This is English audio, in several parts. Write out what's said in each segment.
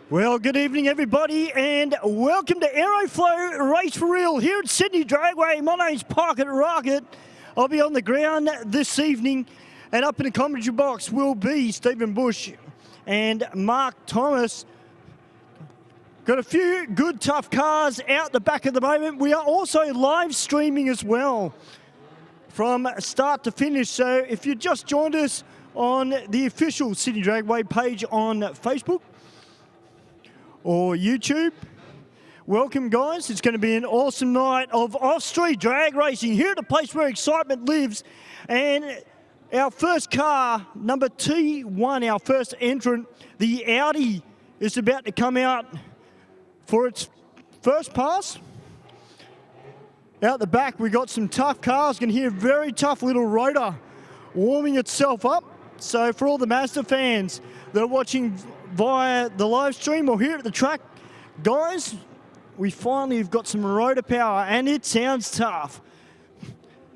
Well, good evening, everybody, and welcome to Aeroflow Race for Real here at Sydney Dragway. My name's Pocket Rocket. I'll be on the ground this evening, and up in the commentary box will be Stephen Bush and Mark Thomas. Got a few good, tough cars out the back at the moment. We are also live streaming as well from start to finish. So if you just joined us on the official Sydney Dragway page on Facebook or YouTube, welcome guys. It's going to be an awesome night of off-street drag racing here at the place where excitement lives. And our first car, number T1, our first entrant, the Audi, is about to come out for its first pass. Out the back, we got some tough cars. You can hear a very tough little rotor warming itself up. So for all the Mazda fans that are watching via the live stream or here at the track, guys, we finally have got some rotor power and it sounds tough.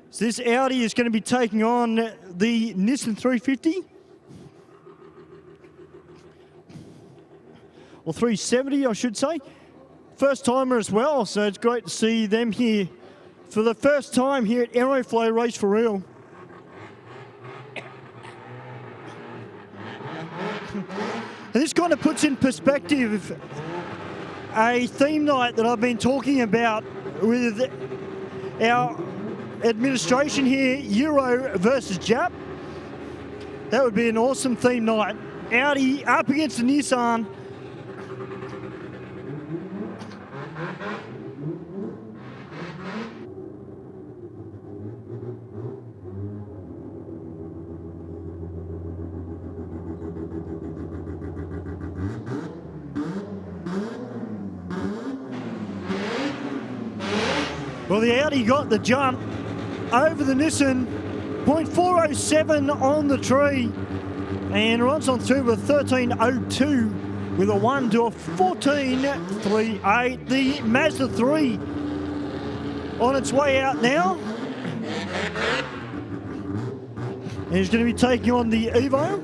So this Audi is going to be taking on the Nissan 350 or 370, I should say. First timer as well, so it's great to see them here for the first time here at Aeroflow Race for Real. And this kind of puts in perspective a theme night that I've been talking about with our administration here, Euro versus Jap. That would be an awesome theme night. Audi up against the Nissan. Well, the Audi got the jump over the Nissan, 0.407 on the tree, and runs on through with 13.02 with a 1 to a 14.38. The Mazda 3 on its way out now. And he's going to be taking on the Evo.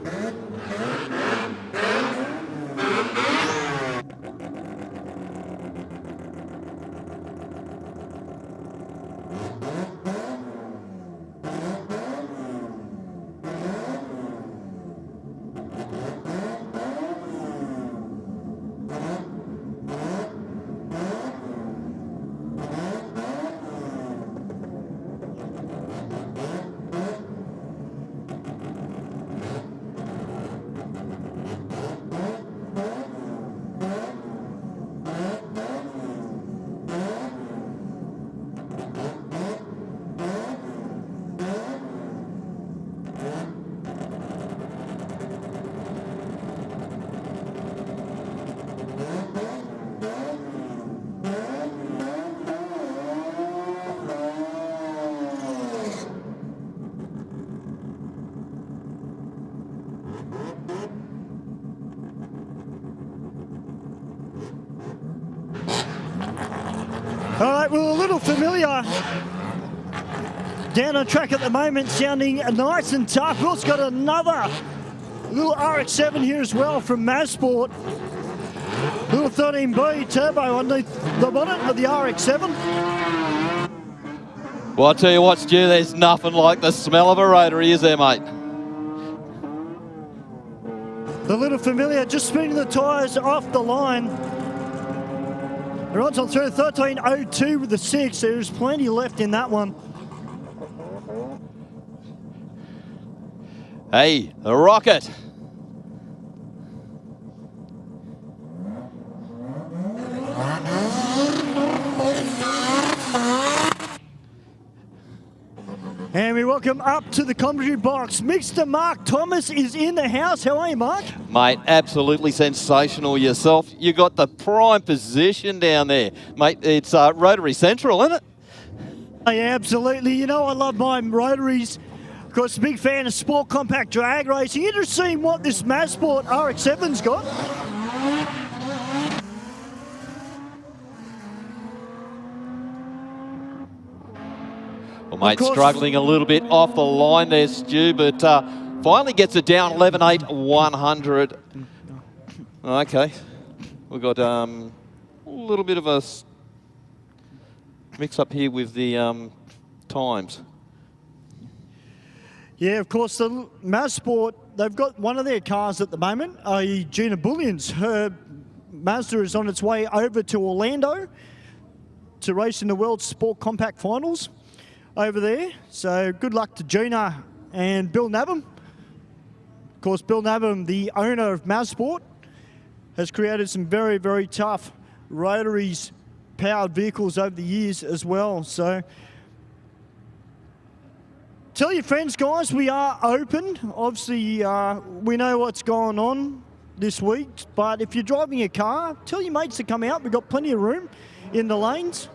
All right, well, a little familiar down on track at the moment, sounding nice and tough. We've also got another little RX-7 here as well from Mazsport. Little 13B turbo underneath the bonnet of the RX-7. Well, I'll tell you what, Stu, there's nothing like the smell of a rotary, is there, mate? The little familiar just spinning the tyres off the line. It runs on through 13.02 with the 6. There's plenty left in that one. Hey, the rocket. And we welcome up to the commentary box, Mr. Mark Thomas is in the house. How are you, Mark? Mate, absolutely sensational yourself. You got the prime position down there. Mate, it's Rotary Central, isn't it? Yeah, absolutely. You know, I love my rotaries. Of course, a big fan of sport compact drag racing. Interesting what this Mazsport RX-7's got. Well, mate, struggling a little bit off the line there, Stu, but finally gets it down 11.8, 100. Okay. We've got a little bit of a mix up here with the times. Yeah, of course, the Mazsport, they've got one of their cars at the moment, Gina Bullion's. Her Mazda is on its way over to Orlando to race in the World Sport Compact Finals over there. So good luck to Gina and Bill Nabham. Of course, Bill Nabham, the owner of Mazsport, has created some very, very tough rotaries powered vehicles over the years as well. So tell your friends, guys, we are open. Obviously, we know what's going on this week, but if you're driving a car, tell your mates to come out. We've got plenty of room in the lanes.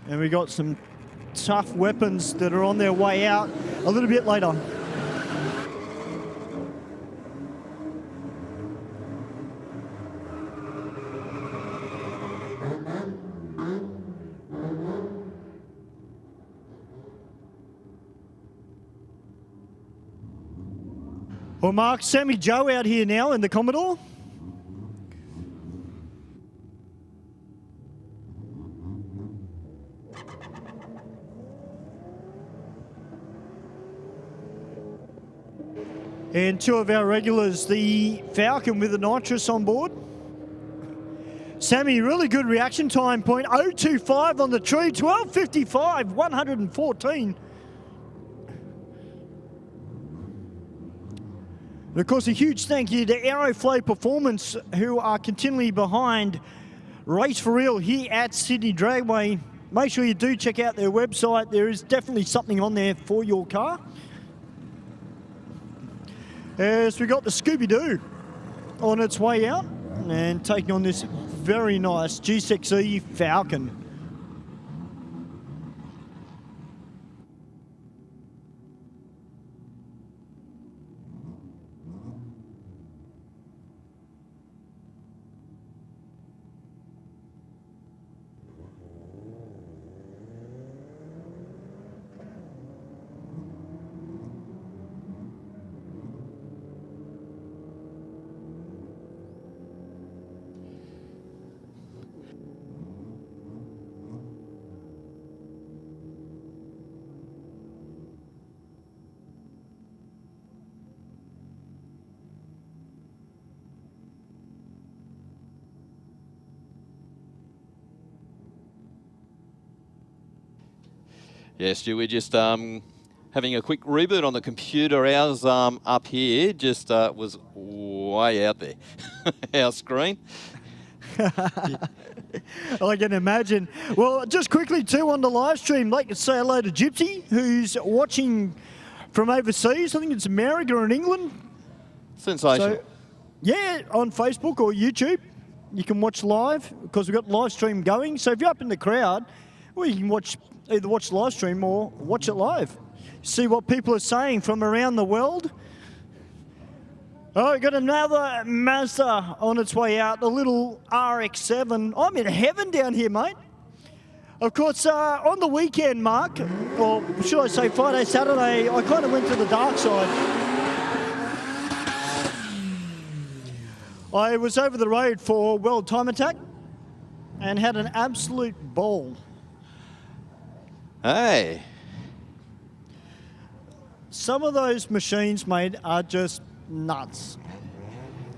And we got some tough weapons that are on their way out a little bit later. Well, Mark, Sammy Joe out here now in the Commodore. And two of our regulars, the Falcon with the nitrous on board. Sammy, really good reaction time, 0.025 on the tree, 12.55, 114. And of course, a huge thank you to Aeroflow Performance, who are continually behind Race for Real here at Sydney Dragway. Make sure you do check out their website. There is definitely something on there for your car. As we got the Scooby-Doo on its way out and taking on this very nice G6E Falcon. Yeah, Stu, we're just having a quick reboot on the computer. Ours up here just was way out there, our screen. I can imagine. Well, just quickly too on the live stream, like to say hello to Gypsy, who's watching from overseas. I think it's America and England. Sensational. So, yeah, on Facebook or YouTube, you can watch live because we've got live stream going. So if you're up in the crowd, well, you can either watch the live stream or watch it live. See what people are saying from around the world. Oh, we've got another Mazda on its way out, a little RX-7. I'm in heaven down here, mate. Of course, on the weekend, Mark, or should I say Friday, Saturday, I kind of went to the dark side. I was over the road for World Time Attack and had an absolute ball. Hey. Some of those machines, mate, are just nuts.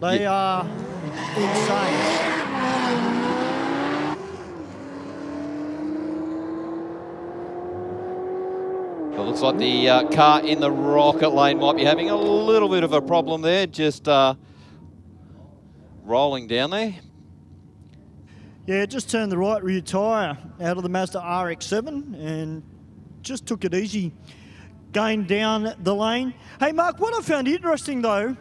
They are insane. It looks like the car in the rocket lane might be having a little bit of a problem there, just rolling down there. Yeah, just turned the right rear tyre out of the Mazda RX-7 and just took it easy going down the lane. Hey, Mark, what I found interesting, though,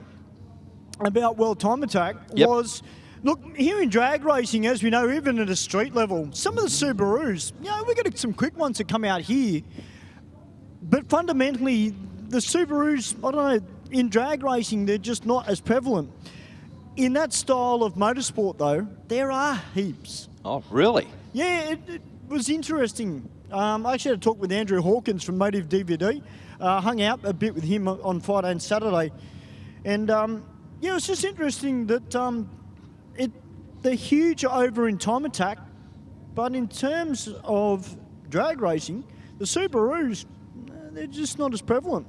about World Time Attack was, look, here in drag racing, as we know, even at a street level, some of the Subarus, you know, we've got some quick ones that come out here, but fundamentally, the Subarus, I don't know, in drag racing, they're just not as prevalent. In that style of motorsport, though, there are heaps. Oh, really? Yeah, it was interesting. I actually had a talk with Andrew Hawkins from Motive DVD. Hung out a bit with him on Friday and Saturday. And, yeah, it's just interesting that they're huge over in time attack, but in terms of drag racing, the Subarus, they're just not as prevalent.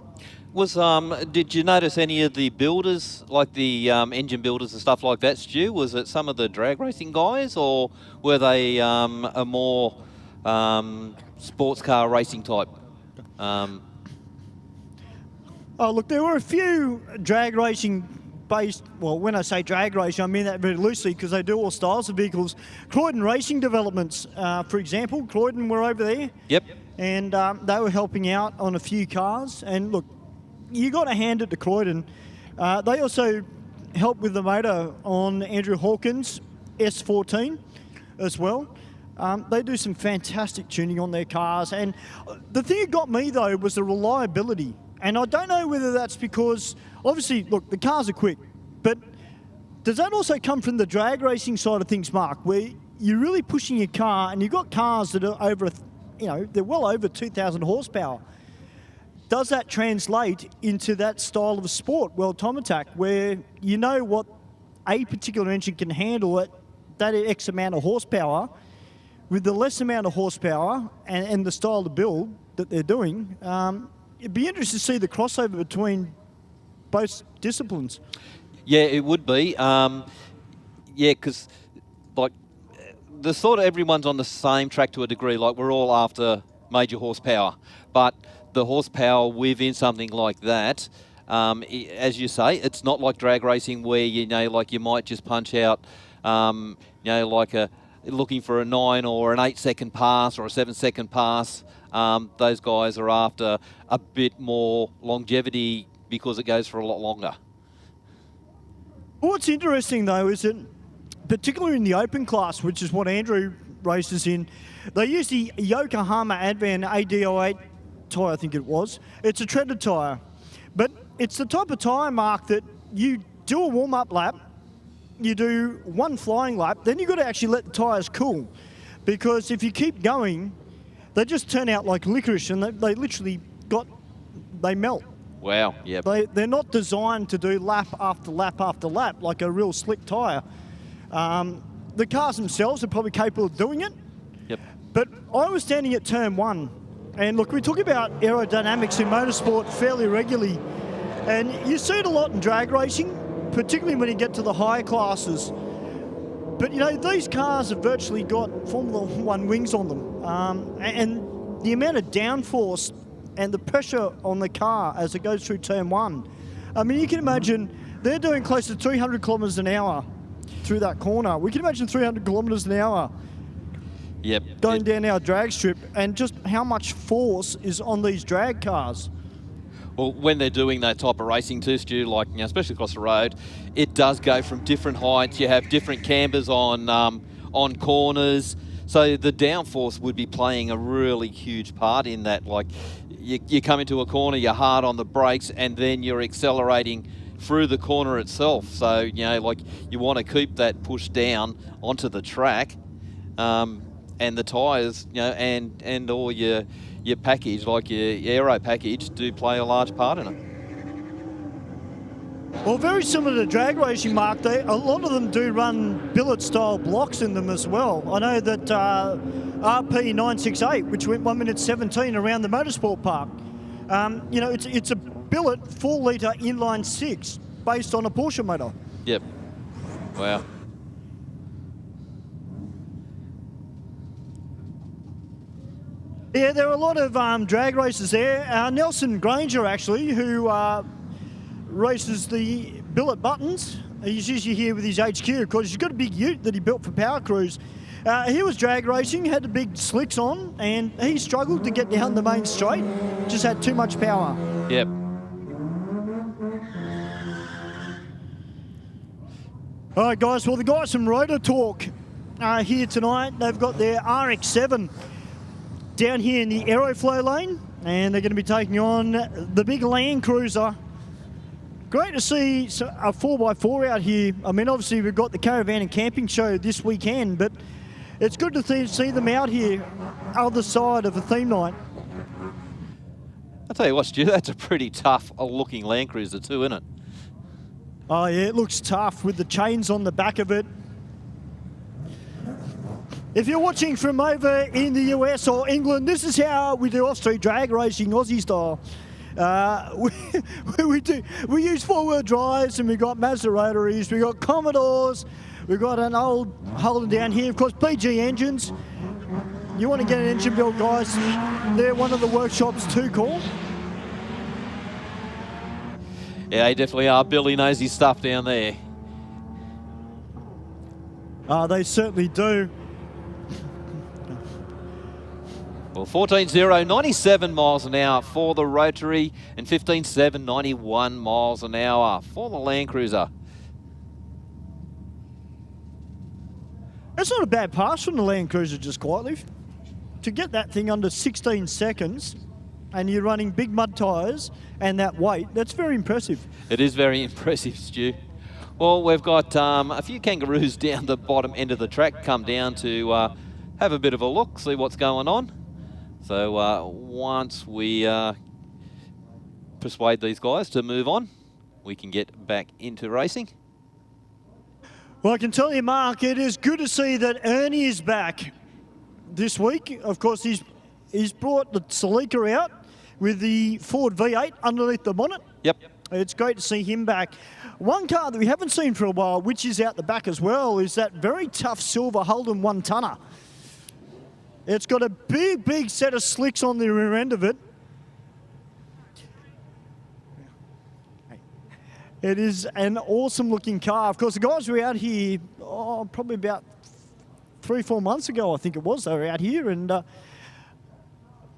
Did you notice any of the builders, like the engine builders and stuff like that, Stu? Was it some of the drag racing guys, or were they a more sports car racing type? Oh, look, there were a few drag racing based, well, when I say drag racing, I mean that very loosely because they do all styles of vehicles. Croydon Racing Developments, for example, Croydon were over there. Yep. And they were helping out on a few cars. And look, you got to hand it to Croydon. They also helped with the motor on Andrew Hawkins' S14 as well. They do some fantastic tuning on their cars. And the thing that got me, though, was the reliability. And I don't know whether that's because, obviously, look, the cars are quick, but does that also come from the drag racing side of things, Mark, where you're really pushing your car and you've got cars that are over, they're well over 2,000 horsepower. Does that translate into that style of sport, World Time Attack, where you know what a particular engine can handle at that X amount of horsepower with the less amount of horsepower and the style of build that they're doing? It'd be interesting to see the crossover between both disciplines. Yeah, it would be. Yeah, because like the sort of everyone's on the same track to a degree. Like we're all after major horsepower, but the horsepower within something like that, as you say, it's not like drag racing where like you might just punch out, like looking for a 9 or an 8-second pass or a 7-second pass. Those guys are after a bit more longevity because it goes for a lot longer. What's interesting, though, is that particularly in the open class, which is what Andrew races in, they use the Yokohama Advan AD08 tyre, I think it was. It's a treaded tyre. But it's the type of tyre, Mark, that you do a warm-up lap, you do one flying lap, then you've got to actually let the tyres cool. Because if you keep going, they just turn out like licorice, and they literally they melt. Wow, yeah. They're not designed to do lap after lap after lap like a real slick tyre. The cars themselves are probably capable of doing it. Yep. But I was standing at turn 1, and look, we talk about aerodynamics in motorsport fairly regularly, and you see it a lot in drag racing, particularly when you get to the higher classes. But, these cars have virtually got Formula 1 wings on them. And the amount of downforce and the pressure on the car as it goes through turn 1. I mean, you can imagine they're doing close to 300 kilometres an hour through that corner. We can imagine 300 kilometres an hour going down our drag strip, and just how much force is on these drag cars. Well, when they're doing that type of racing too, Stu, like especially across the road, it does go from different heights. You have different cambers on corners, so the downforce would be playing a really huge part in that. Like you come into a corner, you're hard on the brakes, and then you're accelerating through the corner itself. So like you want to keep that push down onto the track, and the tyres, and all your package, like your aero package, do play a large part in it. Well, very similar to drag racing, Mark. A lot of them do run billet-style blocks in them as well. I know that RP968, which went 1 minute 17 around the motorsport park, it's a billet 4-litre inline 6 based on a Porsche motor. Yep. Wow. Yeah, there are a lot of drag races there. Nelson Granger, actually, who races the billet buttons. He's usually here with his HQ, because he's got a big ute that he built for Power Cruise. He was drag racing, had the big slicks on, and he struggled to get down the main straight. Just had too much power. Yep. All right, guys. Well, the guys from Rotor Talk are here tonight. They've got their RX-7 down here in the Aeroflow lane, and they're going to be taking on the big Land Cruiser. Great to see a 4x4 out here. I mean, obviously we've got the Caravan and Camping Show this weekend, but it's good to see them out here other side of the theme night. I'll tell you what, Stu, that's a pretty tough looking Land Cruiser too, isn't it? Oh yeah, it looks tough with the chains on the back of it. If you're watching from over in the US or England, this is how we do off-street drag racing, Aussie style. We use four-wheel drives, and we've got Mazda rotaries, we've got Commodores, we've got an old Holden down here, of course, PG engines. You want to get an engine built, guys, they're one of the workshops to call. Yeah, they definitely are. Billy knows his stuff down there. They certainly do. Well, 14.0, 97 miles an hour for the Rotary, and 15.7, 91 miles an hour for the Land Cruiser. That's not a bad pass from the Land Cruiser, just quietly. To get that thing under 16 seconds, and you're running big mud tyres and that weight, that's very impressive. It is very impressive, Stu. Well, we've got a few kangaroos down the bottom end of the track come down to have a bit of a look, see what's going on. So once we persuade these guys to move on, we can get back into racing. Well, I can tell you, Mark, it is good to see that Ernie is back this week. Of course, he's brought the Celica out with the Ford V8 underneath the bonnet. Yep. It's great to see him back. One car that we haven't seen for a while, which is out the back as well, is that very tough silver Holden one-tonner. It's got a big set of slicks on the rear end of it. It is an awesome looking car. Of course, the guys were out here probably about 3-4 months ago, I think it was. They were out here, and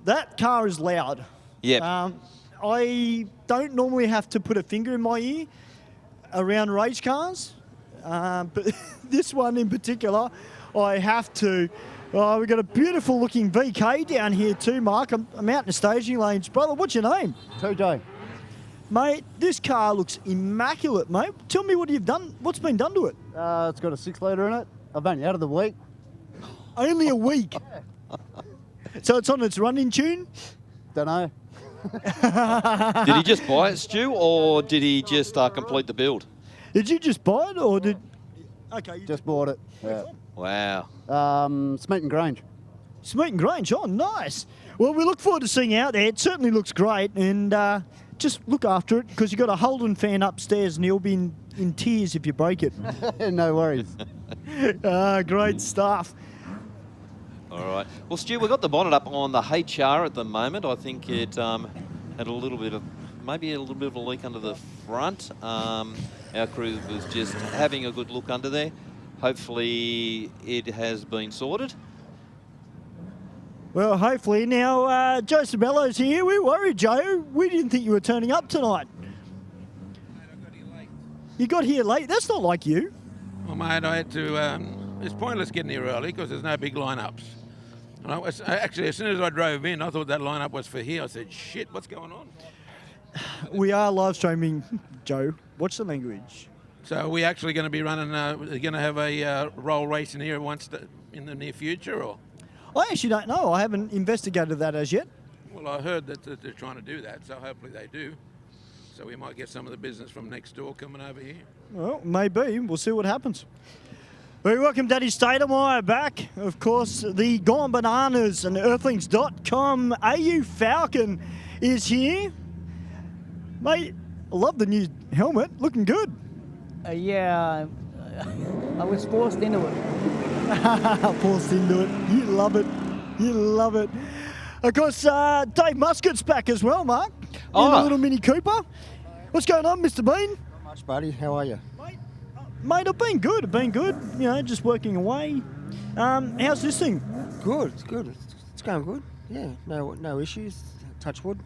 that car is loud. Yeah. I don't normally have to put a finger in my ear around race cars, but this one in particular, I have to. We've got a beautiful looking VK down here too, Mark. I'm out in the staging lanes. Brother, what's your name? TJ. Mate, this car looks immaculate, mate. Tell me what you've done. What's been done to it? It's got a 6-litre in it. I've only out of the week. Only a week? So it's on its running tune? Don't know. Did he just buy it, Stu, or did he just complete the build? Did you just buy it, or did... Okay. You just bought it. Yeah. Wow. Smeaton Grange. Smeaton Grange, oh, nice. Well, we look forward to seeing you out there. It certainly looks great, and just look after it, because you've got a Holden fan upstairs, and he'll be in tears if you break it. No worries. Great stuff. All right. Well, Stu, we've got the bonnet up on the HR at the moment. I think it had a little bit of, maybe a little bit of a leak under the front. Our crew was just having a good look under there. Hopefully it has been sorted. Well, hopefully. Now, Joe Sabello's here. We worried, Joe. We didn't think you were turning up tonight. Mate, I got here late. You got here late? That's not like you. Well, mate, I had to... it's pointless getting here early because there's no big lineups. And actually, as soon as I drove in, I thought that lineup was for here. I said, shit, what's going on? We are live streaming, Joe. Watch the language. So are we actually going to be running... going to have a roll race in here in the near future, or...? I actually don't know. I haven't investigated that as yet. Well, I heard that they're trying to do that, so hopefully they do. So we might get some of the business from next door coming over here. Well, maybe. We'll see what happens. We welcome Daddy Stademeyer back. Of course, the Gone Bananas and Earthlings.com AU Falcon is here. Mate, I love the new helmet. Looking good. Yeah, I was forced into it. Forced into it. You love it. You love it. Of course, Dave Muscat's back as well, Mark. In a little Mini Cooper. What's going on, Mr. Bean? Not much, buddy. How are you? Mate, I've been good. You know, just working away. How's this thing? Good. It's good. It's going good. Yeah, no issues. Touch wood.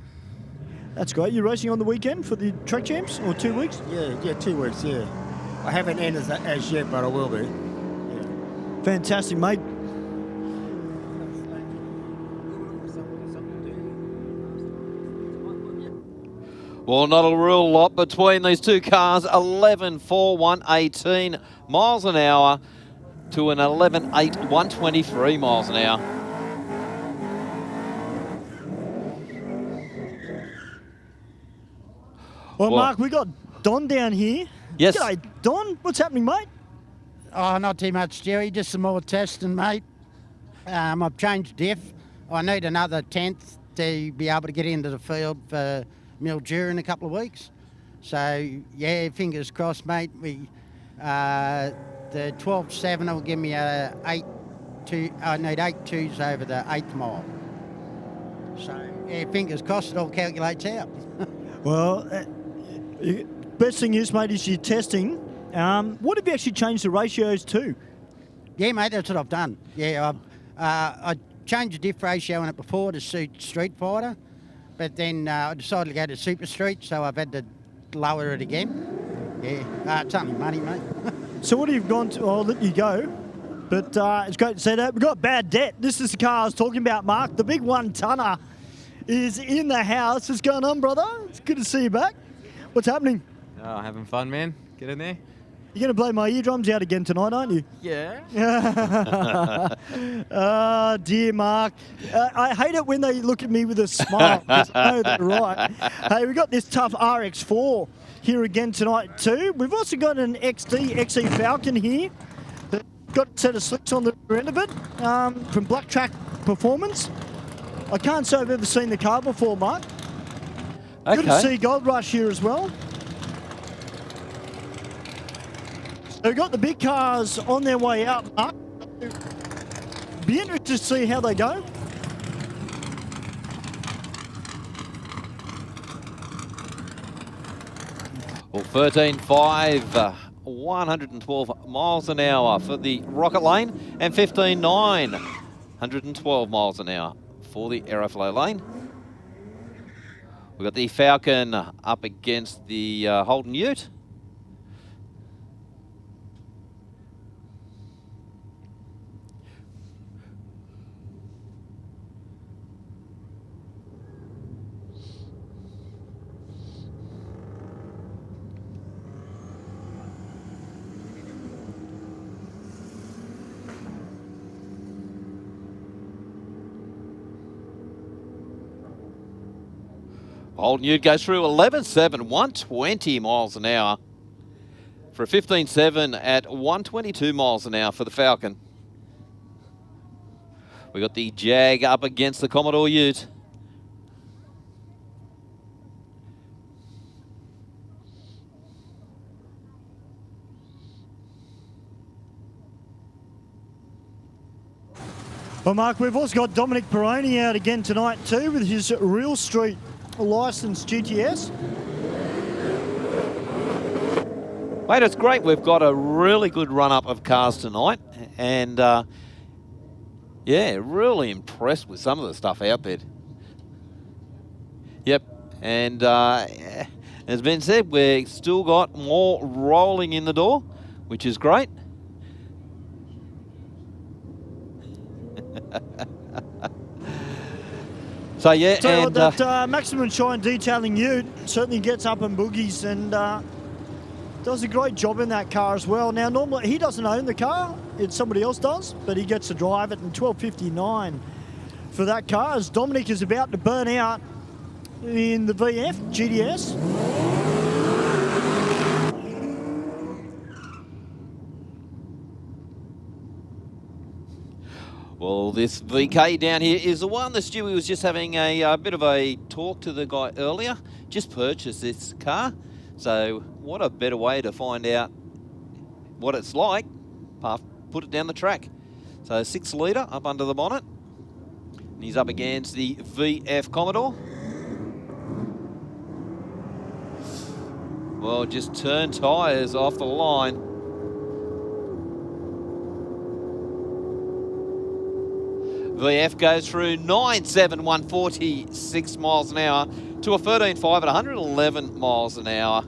That's great. You're racing on the weekend for the track champs, or 2 weeks? Yeah, 2 weeks. Yeah, I haven't entered as yet, but I will be. Fantastic, mate. Well, not a real lot between these two cars. 11.4, 118 miles an hour to an 11.8, 123 miles an hour. Well, Mark, we got Don down here. Yes. G'day, Don. What's happening, mate? Oh, not too much, Jerry. Just some more testing, mate. I've changed diff. I need another 10th to be able to get into the field for Mildura in a couple of weeks. So, yeah, fingers crossed, mate. The 12.7 will give me a 8.2. I need 8.2s over the 8th mile. So, yeah, fingers crossed it all calculates out. Well, best thing is, mate, is your testing. What have you actually changed the ratios to? Yeah, mate, that's what I've done. Yeah, I changed the diff ratio on it before to suit Street Fighter, but then I decided to go to Super Street, so I've had to lower it again. Yeah, it's only money, mate. So what have you gone to? I'll let you go. But it's great to see that. We've got Bad Debt. This is the car I was talking about, Mark. The big one-tonner is in the house. What's going on, brother? It's good to see you back. What's happening? Oh, having fun, man. Get in there. You're going to blow my eardrums out again tonight, aren't you? Yeah. Oh, dear Mark. I hate it when they look at me with a smile. I know they're right. Hey, we've got this tough RX4 here again tonight too. We've also got an XE Falcon here. That's got a set of slicks on the rear end of it from Black Track Performance. I can't say I've ever seen the car before, Mark. Okay. Good to see Gold Rush here as well. So we've got the big cars on their way out, Mark. Be interested to see how they go. Well, 13.5, 112 miles an hour for the Rocket Lane, and 15.9, 112 miles an hour for the Aeroflow Lane. We've got the Falcon up against the Holden Ute. Holden Ute goes through 11.7, 120 miles an hour for a 15.7 at 122 miles an hour for the Falcon. We got the Jag up against the Commodore Ute. Well, Mark, we've also got Dominic Peroni out again tonight too with his Real Street licensed GTS. Mate, it's great. We've got a really good run-up of cars tonight. And, yeah, really impressed with some of the stuff out there. Yep. And as Ben said, we've still got more rolling in the door, which is great. So, yeah, and that Maximum Shine Detailing Ute certainly gets up and boogies and does a great job in that car as well. Now, normally he doesn't own the car, it's somebody else does, but he gets to drive it in 12.59 for that car as Dominic is about to burn out in the VF GTS. Well, this VK down here is the one that Stewie was just having a bit of a talk to the guy earlier. Just purchased this car. So what a better way to find out what it's like. Put it down the track. So 6 litre up under the bonnet. And he's up against the VF Commodore. Well, just turn tyres off the line. VF goes through 9.7, 146 miles an hour to a 13.5 at 111 miles an hour.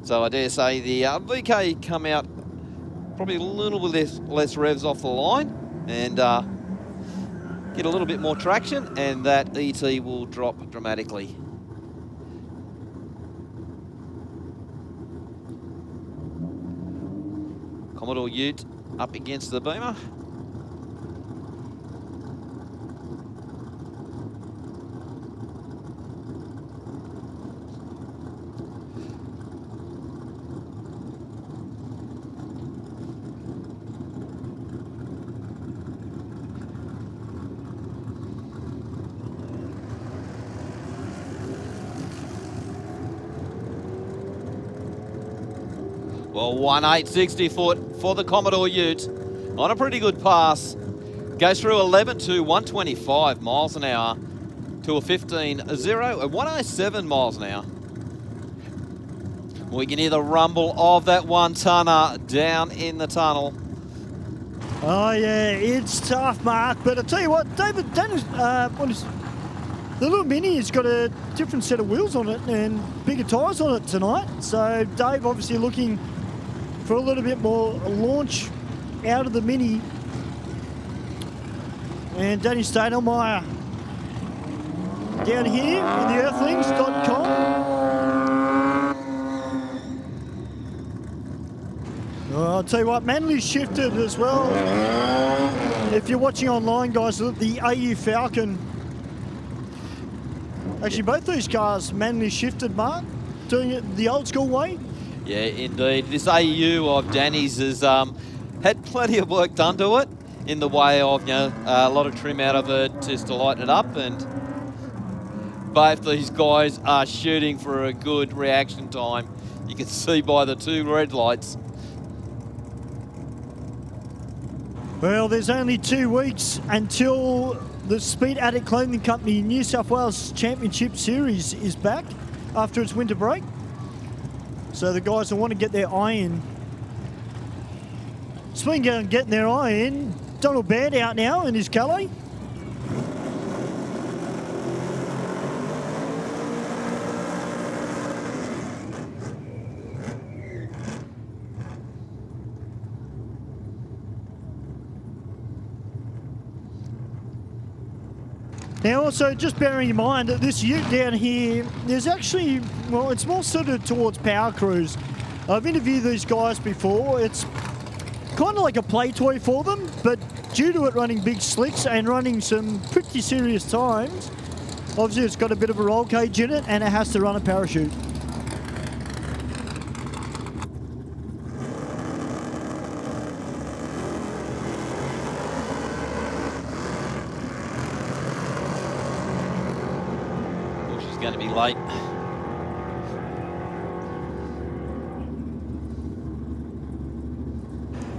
So I dare say the VK come out probably a little bit less revs off the line and get a little bit more traction, and that ET will drop dramatically. Commodore Ute up against the Beamer. Well, 1.860 foot for the Commodore Ute on a pretty good pass. Goes through 11 to 125 miles an hour to a 15.0 at 107 miles an hour. We can hear the rumble of that one-tonner down in the tunnel. Oh, yeah, it's tough, Mark. But I tell you what, the little Mini has got a different set of wheels on it and bigger tyres on it tonight. So Dave obviously looking for a little bit more launch out of the Mini. And Danny Stadelmeyer down here in the earthlings.com. I'll tell you what, Manly's shifted as well. If you're watching online, guys, the AU Falcon. Actually, both these cars, Manly shifted, Mark, doing it the old school way. Yeah, indeed. This AU of Danny's has had plenty of work done to it in the way of, you know, a lot of trim out of it just to lighten it up. And both these guys are shooting for a good reaction time. You can see by the two red lights. Well, there's only 2 weeks until the Speed Addict Clothing Company New South Wales Championship Series is back after its winter break. So the guys will want to get their eye in. Speaking of getting their eye in, Donald Baird out now in his Calais. Now also just bearing in mind that this ute down here, there's actually, well, it's more suited towards power crews. I've interviewed these guys before. It's kind of like a play toy for them, but due to it running big slicks and running some pretty serious times, obviously it's got a bit of a roll cage in it and it has to run a parachute. Going to be late.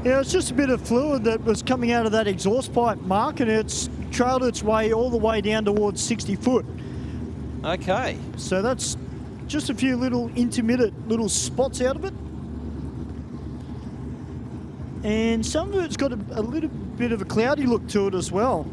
Yeah, it's just a bit of fluid that was coming out of that exhaust pipe, Mark, and it's trailed its way all the way down towards 60 foot. Okay. So that's just a few little intermittent little spots out of it. And some of it's got a little bit of a cloudy look to it as well.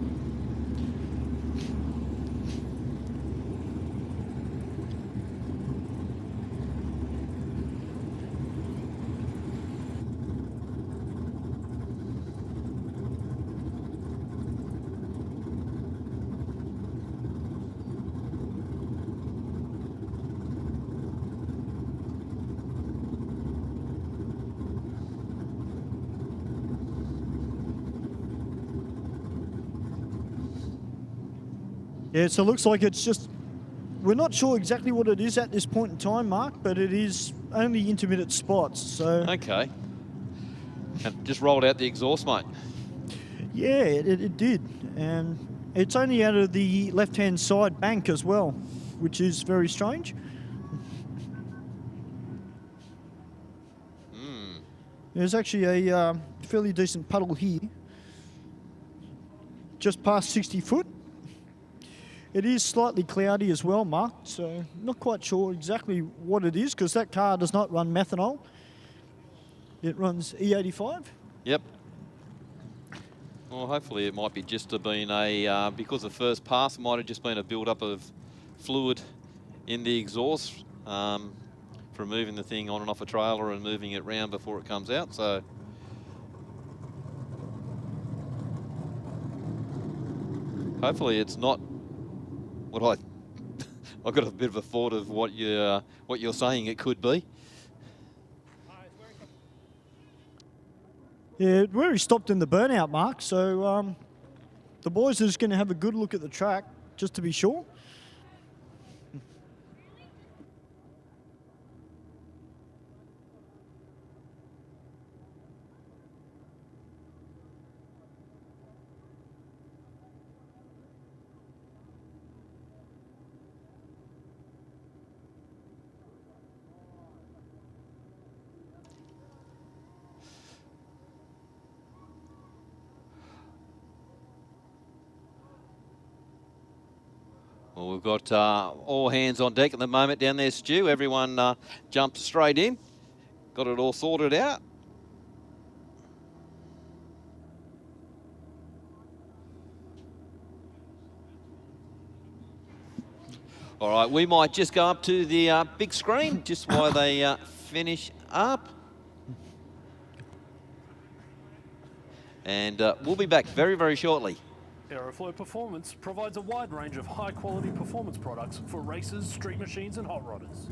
Yeah, so it looks like it's just, we're not sure exactly what it is at this point in time, Mark, but it is only intermittent spots, so... Okay. And just rolled out the exhaust, mate. Yeah, it did. And it's only out of the left-hand side bank as well, which is very strange. There's actually a fairly decent puddle here, just past 60 foot. It is slightly cloudy as well, Mark, so not quite sure exactly what it is because that car does not run methanol. It runs E85. Yep. Well, hopefully it might be just been a, because of first pass, it might have just been a build-up of fluid in the exhaust from moving the thing on and off a trailer and moving it round before it comes out, so... Hopefully it's not what I got a bit of a thought of what you're saying it could be. Yeah, where he stopped in the burnout, Mark. So the boys are just going to have a good look at the track just to be sure. we've got all hands on deck at the moment down there, Stu. Everyone jumped straight in. Got it all sorted out. All right, we might just go up to the big screen just while they finish up. And we'll be back very, very shortly. Aeroflow Performance provides a wide range of high-quality performance products for racers, street machines and hot rodders.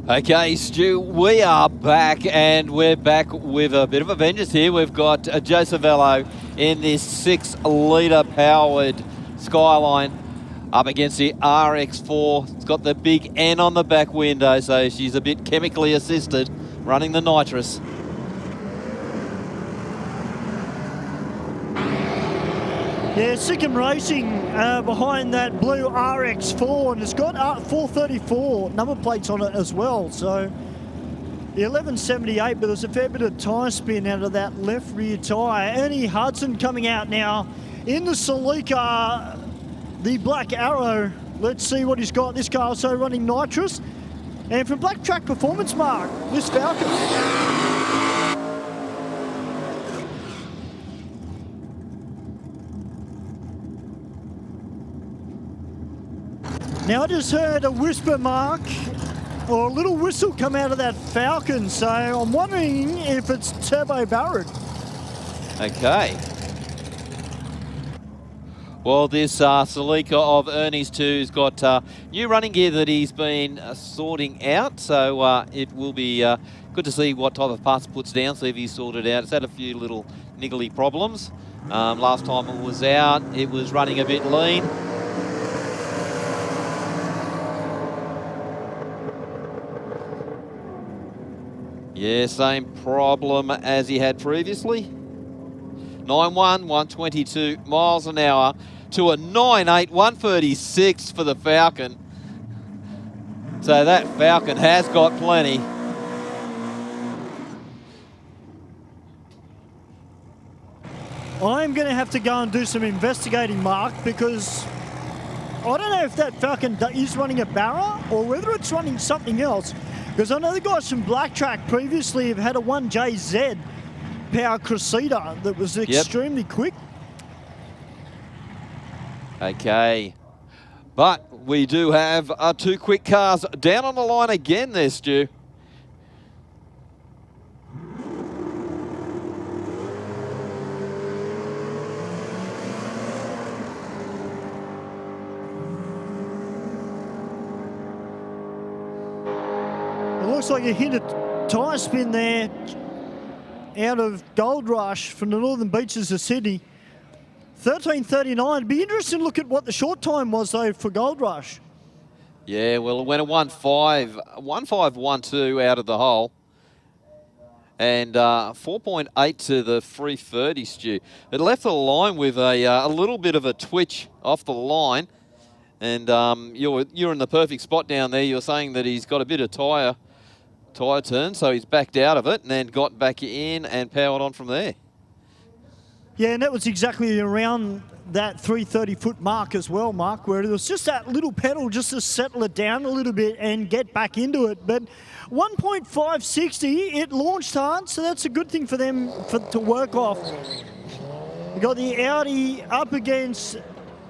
Okay, Stu, we are back, and we're back with a bit of a vengeance here. We've got Joe Cervello in this 6-litre powered Skyline up against the RX4. It's got the big N on the back window, so she's a bit chemically assisted, running the nitrous. Yeah, Sikkim Racing behind that blue RX4, and it's got 434 number plates on it as well. So the 1178, but there's a fair bit of tyre spin out of that left rear tyre. Ernie Hudson coming out now in the Celica, the Black Arrow. Let's see what he's got. This car also running nitrous. And from Black Track Performance, Mark, this Falcon. Now I just heard a whisper, Mark, or a little whistle come out of that Falcon, so I'm wondering if it's turbo barreled. Okay. Well, this Celica of Ernie's 2's got new running gear that he's been sorting out, so it will be good to see what type of parts it puts down, see if he's sorted out. It's had a few little niggly problems. Last time it was out, it was running a bit lean. Yeah, same problem as he had previously. 9.1, 122 miles an hour to a 9.8, 136 for the Falcon. So that Falcon has got plenty. I'm going to have to go and do some investigating, Mark, because I don't know if that Falcon is running a Barra or whether it's running something else. Because I know the guys from Black Track previously have had a 1JZ power Cressida that was extremely quick. Okay. But we do have 2 quick cars down on the line again there, Stu. Looks like a hit of tyre spin there out of Gold Rush from the northern beaches of Sydney. 13:39. It'd be interesting to look at what the short time was, though, for Gold Rush. Yeah, well, it went a 1.512 out of the hole. And 4.8 to the 330, Stu. It left the line with a little bit of a twitch off the line. And you're in the perfect spot down there. You're saying that he's got a bit of tyre turn, so he's backed out of it and then got back in and powered on from there. Yeah, and that was exactly around that 330-foot mark as well, Mark, where it was just that little pedal just to settle it down a little bit and get back into it. But 1.560, it launched hard, so that's a good thing for them to work off. We got the Audi up against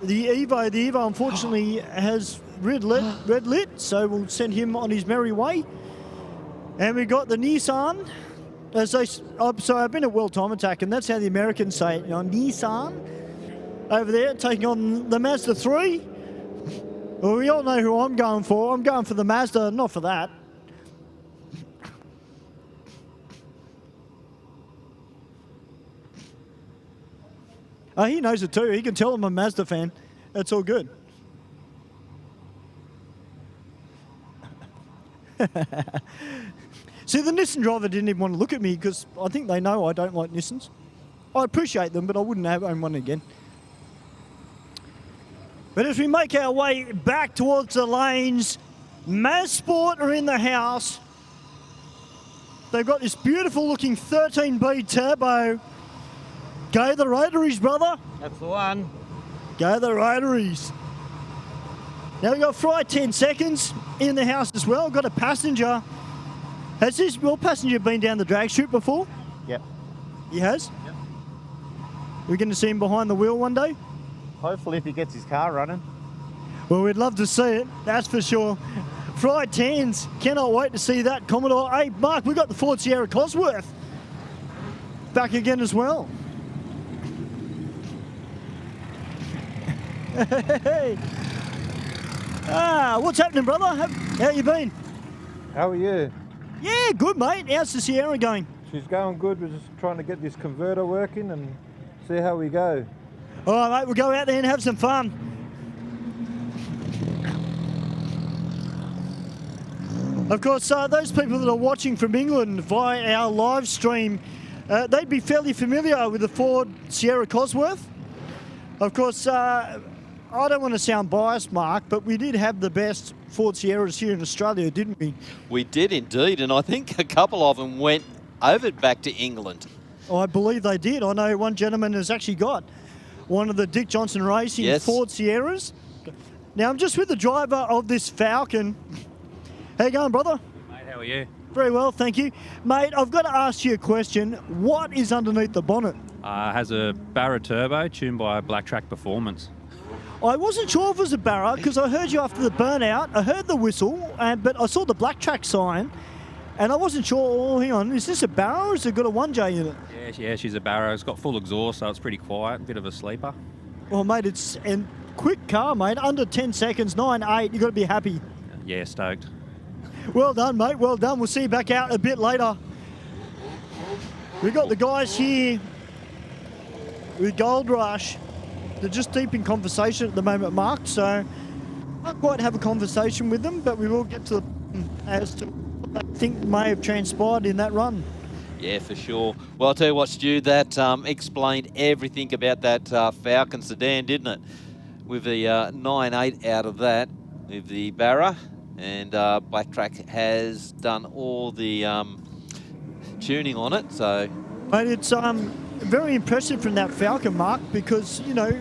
the Evo. The Evo, unfortunately, has red lit, so we'll send him on his merry way. And we got the Nissan. So I've been at World Time Attack, and that's how the Americans say it. You know, Nissan over there taking on the Mazda 3. Well, we all know who I'm going for. I'm going for the Mazda, not for that. Oh, he knows it too. He can tell I'm a Mazda fan. That's all good. See, the Nissan driver didn't even want to look at me because I think they know I don't like Nissans. I appreciate them, but I wouldn't own one again. But as we make our way back towards the lanes, Mazsport are in the house. They've got this beautiful looking 13B turbo. Go the Rotaries, brother. That's the one. Go the Rotaries. Now we've got Fry 10 seconds in the house as well. Got a passenger. Has this passenger been down the drag chute before? Yep. He has? Yep. We're going to see him behind the wheel one day? Hopefully if he gets his car running. Well, we'd love to see it, that's for sure. Fry 10s, cannot wait to see that. Commodore. Hey, Mark, we've got the Ford Sierra Cosworth back again as well. Hey. What's happening, brother? How you been? How are you? Yeah, good, mate. How's the Sierra going? She's going good. We're just trying to get this converter working and see how we go. All right, mate, we'll go out there and have some fun. Of course, those people that are watching from England via our live stream, they'd be fairly familiar with the Ford Sierra Cosworth. Of course, I don't want to sound biased, Mark, but we did have the best Ford Sierras here in Australia, didn't we? We did indeed, and I think a couple of them went over back to England. Oh, I believe they did. I know one gentleman has actually got one of the Dick Johnson Racing Ford Sierras. Now, I'm just with the driver of this Falcon. How you going, brother? Mate, how are you? Very well, thank you. Mate, I've got to ask you a question. What is underneath the bonnet? Has a Barra turbo tuned by Black Track Performance. I wasn't sure if it was a Barra because I heard you after the burnout. I heard the whistle, but I saw the Black Track sign, and I wasn't sure. Oh, hang on, is this a Barra or has it got a 1J in it? Yeah, she's a Barra. It's got full exhaust, so it's pretty quiet. Bit of a sleeper. Well, mate, it's a quick car, mate. Under 10 seconds, 9.8. You've got to be happy. Yeah, stoked. Well done, mate. Well done. We'll see you back out a bit later. We've got the guys here with Gold Rush. They're just deep in conversation at the moment, Mark, so I can't quite have a conversation with them, but we will get to as to what I think may have transpired in that run. Yeah, for sure. Well, I'll tell you what, Stu, that explained everything about that Falcon sedan, didn't it? With the 9.8 out of that, with the Barra, and Black Track has done all the tuning on it, so... Mate, it's very impressive from that Falcon, Mark, because, you know,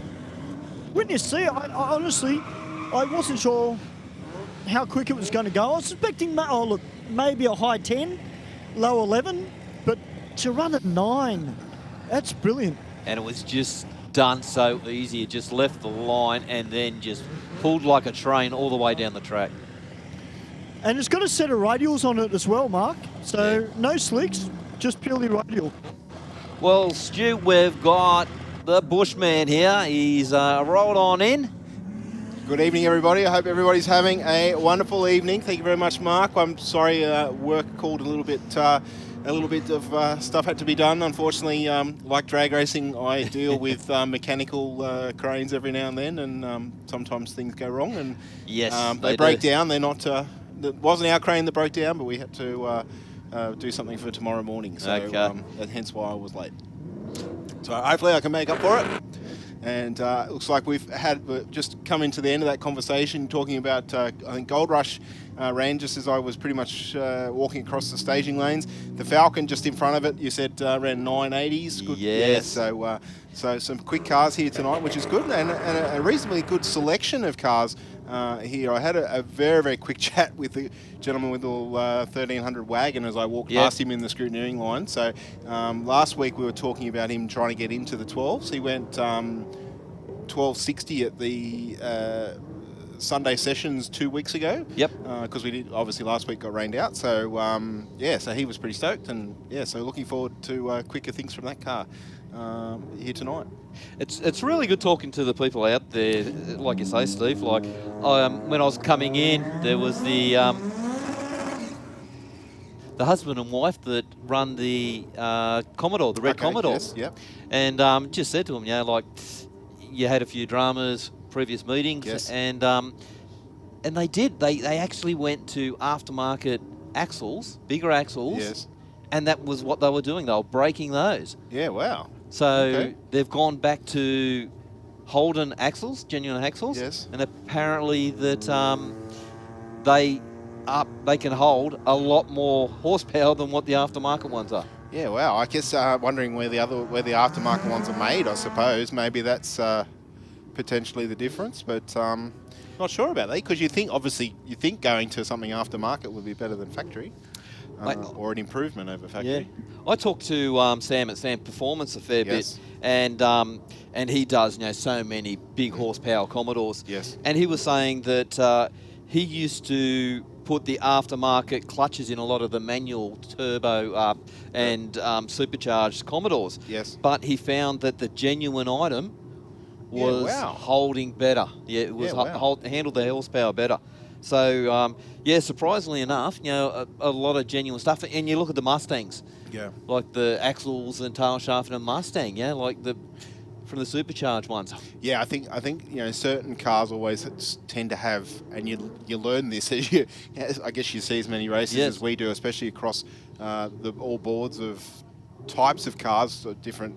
when you see it, I honestly, I wasn't sure how quick it was going to go. I was expecting, maybe a high 10, low 11, but to run at 9, that's brilliant. And it was just done so easy. It just left the line and then just pulled like a train all the way down the track. And it's got a set of radials on it as well, Mark. So no slicks, just purely radial. Well, Stu, we've got the Bushman here. He's rolled on in. Good evening, everybody. I hope everybody's having a wonderful evening. Thank you very much, Mark. I'm sorry work called a little bit of stuff had to be done. Unfortunately, like drag racing, I deal with mechanical cranes every now and then, and sometimes things go wrong, and they break down. They're not. It wasn't our crane that broke down, but we had to do something for tomorrow morning. So and hence why I was late. So hopefully I can make up for it. And it looks like we've just come into the end of that conversation talking about, I think Gold Rush ran just as I was pretty much walking across the staging lanes. The Falcon just in front of it, you said ran 980s. Good. Yes. Yeah, so some quick cars here tonight, which is good, and a reasonably good selection of cars here. I had a very, very quick chat with the gentleman with the 1300 wagon as I walked past him in the scrutineering line. So last week we were talking about him trying to get into the 12s. He went 1260 at the Sunday sessions 2 weeks ago. Yep. Because we did, obviously last week got rained out. So so he was pretty stoked, and so looking forward to quicker things from that car here tonight. It's really good talking to the people out there, like you say, Steve. Like when I was coming in, there was the husband and wife that run the Commodore, the red Commodore. Yes, yep. And just said to him, like you had a few dramas, previous meetings, and And they did. They actually went to aftermarket axles, bigger axles. Yes. And that was what they were doing. They were breaking those. Yeah, wow. So they've gone back to Holden axles, genuine axles. Yes. And apparently that they can hold a lot more horsepower than what the aftermarket ones are. Yeah, wow. I guess wondering where the aftermarket ones are made, I suppose. Maybe that's potentially the difference, but not sure about that, because you think going to something aftermarket would be better than factory. Or an improvement over factory. Yeah. I talked to Sam at Sam Performance a fair bit, and he does so many big horsepower Commodores. Yes. And he was saying that he used to put the aftermarket clutches in a lot of the manual turbo and supercharged Commodores. Yes. But he found that the genuine item was holding better. Yeah, it was handled the horsepower better. So, surprisingly enough, a lot of genuine stuff. And you look at the Mustangs. Yeah. Like the axles and tail shaft in a Mustang, like from the supercharged ones. Yeah, I think certain cars always tend to have, and you learn this as I guess you see as many races as we do, especially across all boards of types of cars, so different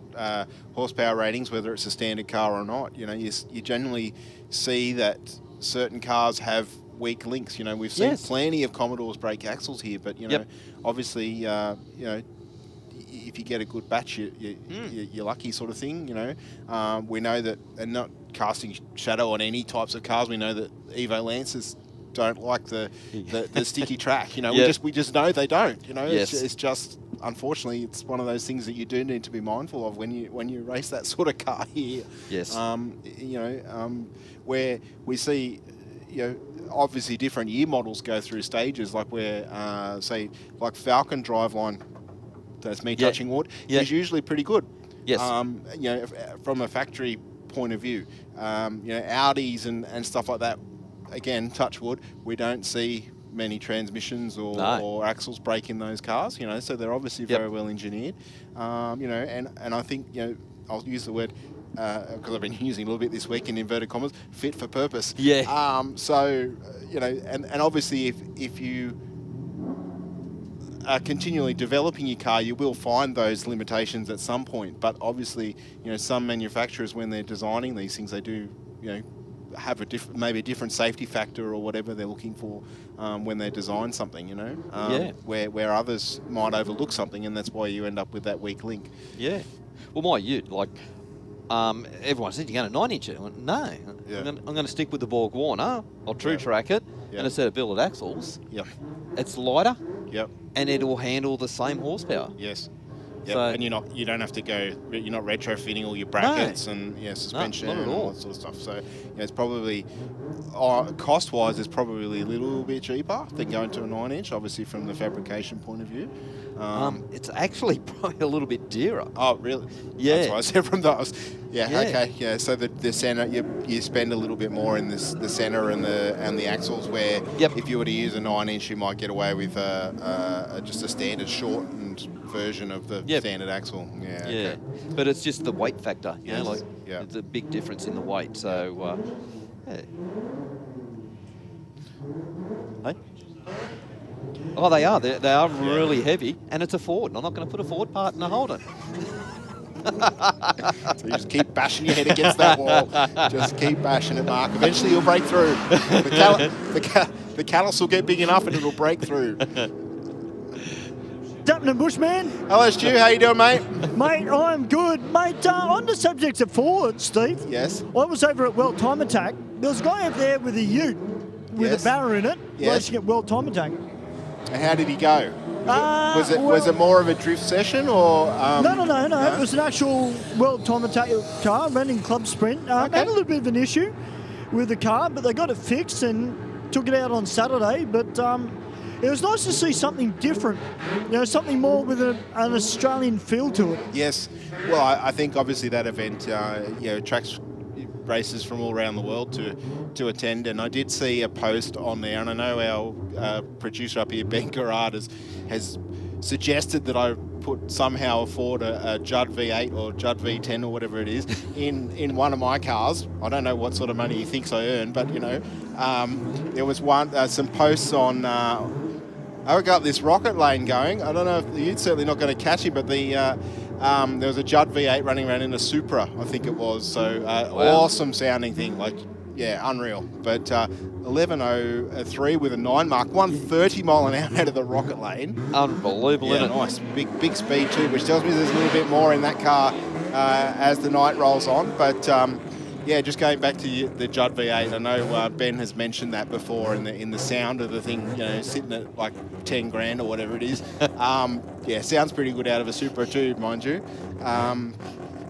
horsepower ratings, whether it's a standard car or not. You generally see that certain cars have weak links. We've seen plenty of Commodores break axles here, but obviously, if you get a good batch, you're lucky, sort of thing. We know that, and not casting shadow on any types of cars, we know that Evo Lancers don't like the sticky track. We just know they don't. It's just, unfortunately, it's one of those things that you do need to be mindful of when you race that sort of car here. Yes. Where we see, obviously different year models go through stages, like where, say, like Falcon driveline, that's me touching wood, is usually pretty good. Yes. From a factory point of view. Audis and stuff like that, again, touch wood, we don't see many transmissions or axles break in those cars, so they're obviously very well engineered. And I think, I'll use the word, because I've been using it a little bit this week in inverted commas, fit for purpose. Yeah. And obviously if you are continually developing your car, you will find those limitations at some point. But obviously, some manufacturers, when they're designing these things, they do, have maybe a different safety factor or whatever they're looking for when they design something, where others might overlook something, and that's why you end up with that weak link. Yeah. Well, my ute, everyone said, you're going to 9-inch it. I went, no, I'm going to stick with the Borg Warner. I'll true track it, and a set of billet axles. Yep. It's lighter. Yep. And it will handle the same horsepower. Yes. Yep. So, and you don't have to go, you're not retrofitting all your brackets and suspension and all that sort of stuff. So it's probably, cost-wise, it's probably a little bit cheaper than going to a 9-inch, obviously from the fabrication point of view. It's actually probably a little bit dearer. Oh, really? Yeah. That's what I said from those. Okay. Yeah, so the center, you spend a little bit more in the center and the axles, where if you were to use a 9-inch, you might get away with just a standard shortened version of the standard axle. Yeah. Okay. But it's just the weight factor. It's a big difference in the weight. So, Hey? Oh, they are. They are really heavy, and it's a Ford. I'm not going to put a Ford part in a Holden. So you just keep bashing your head against that wall. Just keep bashing it, Mark. Eventually you'll break through. The callus will get big enough and it'll break through. Happening, Bushman? Hello, Stu. How you doing, mate? Mate, I'm good. Mate, on the subject of Ford, Steve. Yes. I was over at World Time Attack. There was a guy over there with a ute with a barrow in it, racing at World Time Attack. And how did he go? Was it more of a drift session or? No. It was an actual World Time Attack car running Club Sprint. They had a little bit of an issue with the car, but they got it fixed and took it out on Saturday. But it was nice to see something different, something more with an Australian feel to it. Yes. Well, I think obviously that event, attracts races from all around the world to attend, and I did see a post on there, and I know our producer up here, Ben Garrard, has suggested that I could somehow afford a Judd V8 or Judd V10 or whatever it is in one of my cars. I don't know what sort of money he thinks I earn, but you know, there was some posts on. I got this rocket lane going. I don't know if you're certainly not going to catch him, but there was a Judd V8 running around in a Supra, I think it was. So awesome sounding thing, like yeah, unreal. But 11:03 with a 9 mark, 130 mile an hour out of the rocket lane. Unbelievable, yeah, isn't nice, big speed too, which tells me there's a little bit more in that car as the night rolls on. But yeah, just going back to the Judd V8, I know Ben has mentioned that before in the sound of the thing, you know, sitting at like 10 grand or whatever it is. Yeah, sounds pretty good out of a Supra too, mind you.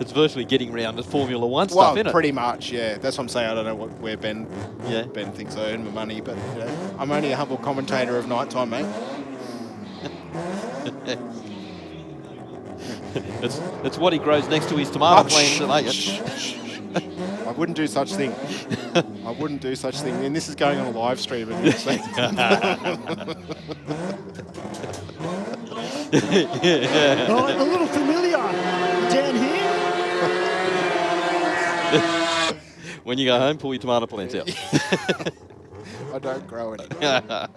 It's virtually getting round to Formula One Well, stuff, isn't it? pretty much, yeah. That's what I'm saying. I don't know where Ben thinks I earn my money, but you know, I'm only a humble commentator of nighttime, mate. It's what he grows next to his tomato plant. I wouldn't do such thing. I wouldn't do such thing. And this is going on a live stream. And Oh, a little familiar down here. When you go home, pull your tomato plants out. I don't grow any. Yeah,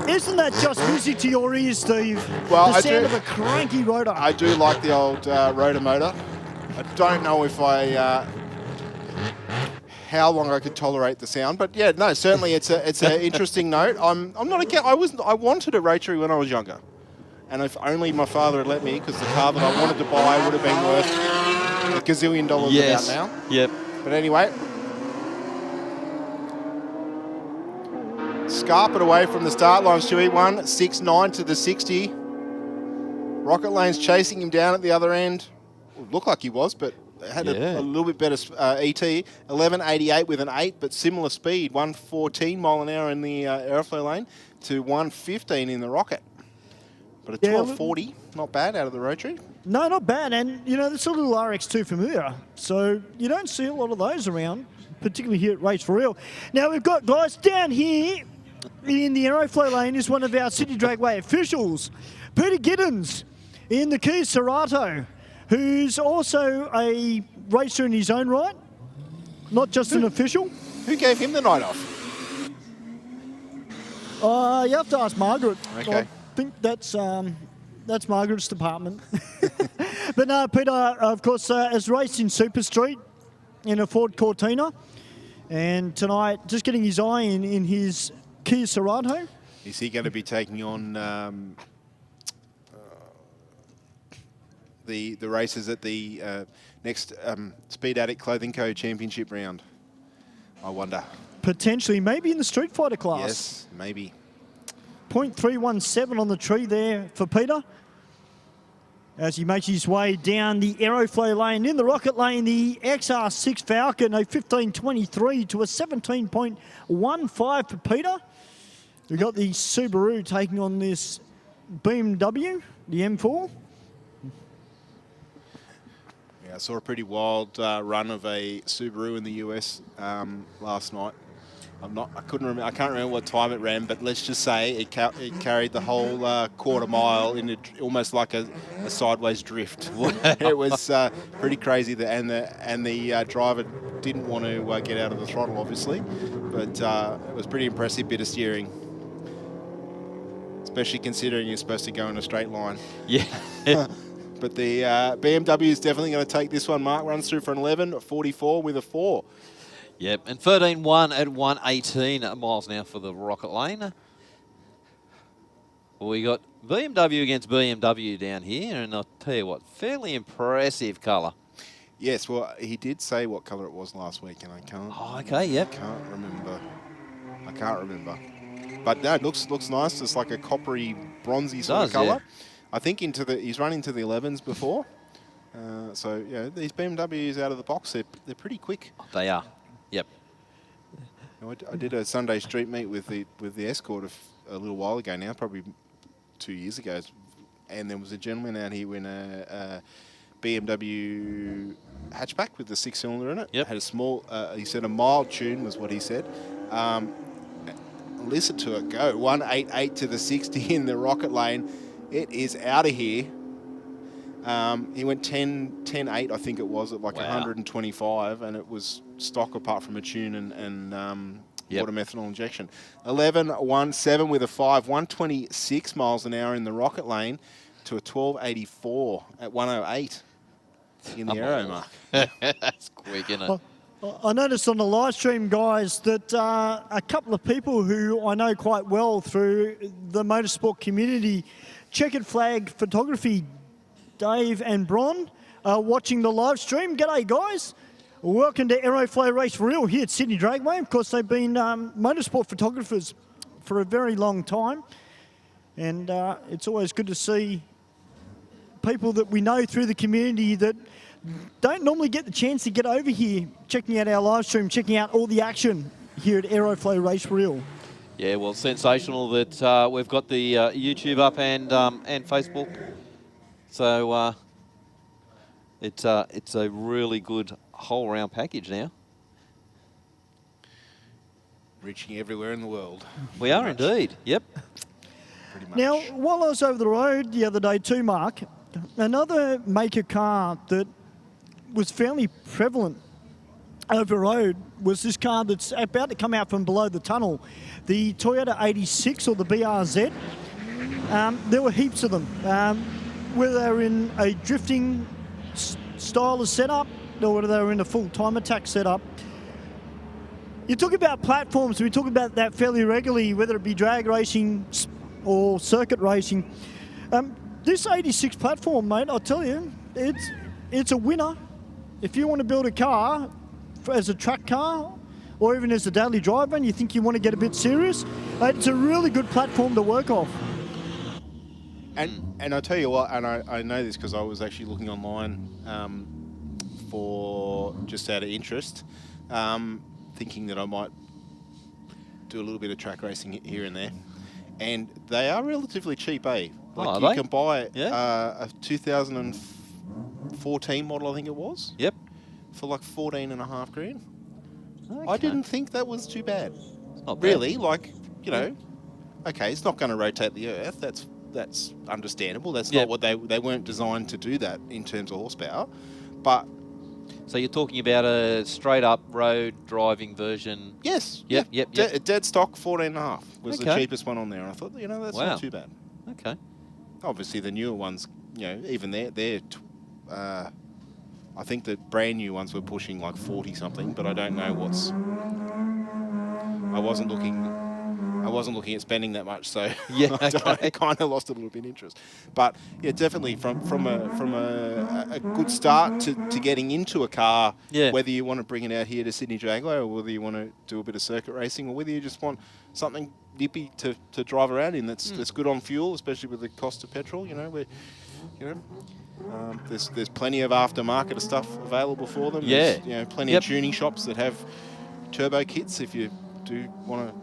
isn't that just music to your ears, Steve? Well, the I sound do- of a cranky rotor. I do like the old rotor motor. I don't know if how long I could tolerate the sound, but yeah, no, certainly it's an interesting note. I'm not I wanted a rotary when I was younger, and if only my father had let me, because the car that I wanted to buy would have been worth $1 gazillion about now. Yep. But anyway, scarp it away from the start line, Stewie. 1:69 to the 60. Rocket Lane's chasing him down at the other end. It looked like he was, but had a little bit better ET. 11:88 with an 8, but similar speed. 114 mile an hour in the Aeroflow Lane to 115 in the Rocket. But a 12:40, not bad out of the rotary. No, not bad. And, you know, this little RX2 familiar. So you don't see a lot of those around, particularly here at Race for Real. Now, we've got guys down here in the Aeroflow Lane is one of our Sydney Dragway officials, Peter Giddens, in the Kia Cerato, who's also a racer in his own right, not just an official. Who gave him the night off? You have to ask Margaret. Okay. I think that's Margaret's department. But no, Peter, of course, has raced in Super Street in a Ford Cortina, and tonight just getting his eye in his Kia Cerato. Is he going to be taking on the races at the next Speed Addict Clothing Co. Championship round? I wonder. Potentially, maybe in the Street Fighter class. Yes, maybe. 0.317 on the tree there for Peter, as he makes his way down the Aeroflow Lane. In the Rocket Lane, the XR6 Falcon, a 15.23 to a 17.15 for Peter. We've got the Subaru taking on this BMW, the M4. Yeah, I saw a pretty wild run of a Subaru in the US last night. I can't remember what time it ran, but let's just say it carried the whole quarter mile in almost like a sideways drift. It was pretty crazy, and the driver didn't want to get out of the throttle, obviously, but it was pretty impressive bit of steering, especially considering you're supposed to go in a straight line. Yeah. But the BMW is definitely going to take this one. Mark runs through for an 11:44 with a 4. Yep, and 13.1 at 118 miles an hour for the Rocket Lane. We got BMW against BMW down here, and I'll tell you what, fairly impressive colour. Yes, well, he did say what colour it was last week, and I can't. Oh, okay, yep. Can't remember. I can't remember. But no, it looks nice. It's like a coppery, bronzy sort of colour. Yeah. I think he's run into the 11s before. So yeah, these BMWs out of the box, they're pretty quick. They are. Yep. I did a Sunday street meet with the Escort a little while ago now, probably 2 years ago, and there was a gentleman out here in a BMW hatchback with the 6-cylinder in it. Yep. Had a small, he said a mild tune was what he said. listen to it go. 188 to the 60 in the rocket lane. It is out of here. He went 10.8, I think it was, at like 125, and it was stock apart from a tune and water methanol injection. 11.17 with a 5, 126 miles an hour in the rocket lane to a 12.84 at 108 in the aero mark. That's quick, isn't it? I noticed on the live stream, guys, that a couple of people who I know quite well through the motorsport community, Checkered Flag Photography, Dave and Bron, are watching the live stream. G'day, guys. Welcome to Aeroflow Race for Real here at Sydney Dragway. Of course, they've been motorsport photographers for a very long time. And it's always good to see people that we know through the community that don't normally get the chance to get over here, checking out our live stream, checking out all the action here at Aeroflow Race for Real. Yeah, well, sensational that we've got the YouTube up and Facebook. So it's a really good whole round package now. Reaching everywhere in the world. We are indeed. Yep. Pretty much. Now, while I was over the road the other day too, Mark, another maker car that was fairly prevalent over the road was this car that's about to come out from below the tunnel, the Toyota 86 or the BRZ. There were heaps of them, whether they were in a drifting style of setup or whether they were in a full time attack setup. You talk about platforms, we talk about that fairly regularly, whether it be drag racing or circuit racing. This 86 platform, mate, I'll tell you, it's a winner. If you want to build a car as a track car or even as a daily driver and you think you want to get a bit serious, it's a really good platform to work off. And I tell you what, and I know this because I was actually looking online for just out of interest, thinking that I might do a little bit of track racing here and there. And they are relatively cheap, eh? Like you can buy a 2014 model, I think it was. Yep. For like 14.5 grand. Okay. I didn't think that was too bad. Not really, like, you know, okay, it's not going to rotate the Earth. That's understandable. That's not what they weren't designed to do that in terms of horsepower. But so you're talking about a straight up road driving version? Yes. Yep. Dead stock 14.5 was the cheapest one on there. I thought, you know, that's not too bad. Okay. Obviously, the newer ones, you know, even they're I think the brand new ones were pushing like 40 something, but I don't know what's. I wasn't looking at spending that much, so I kind of lost a little bit of interest. But yeah, definitely from a good start to getting into a car, whether you want to bring it out here to Sydney Dragway or whether you want to do a bit of circuit racing or whether you just want something nippy to drive around in that's good on fuel, especially with the cost of petrol. You know, there's plenty of aftermarket stuff available for them. Yeah, there's, plenty of tuning shops that have turbo kits if you do want to.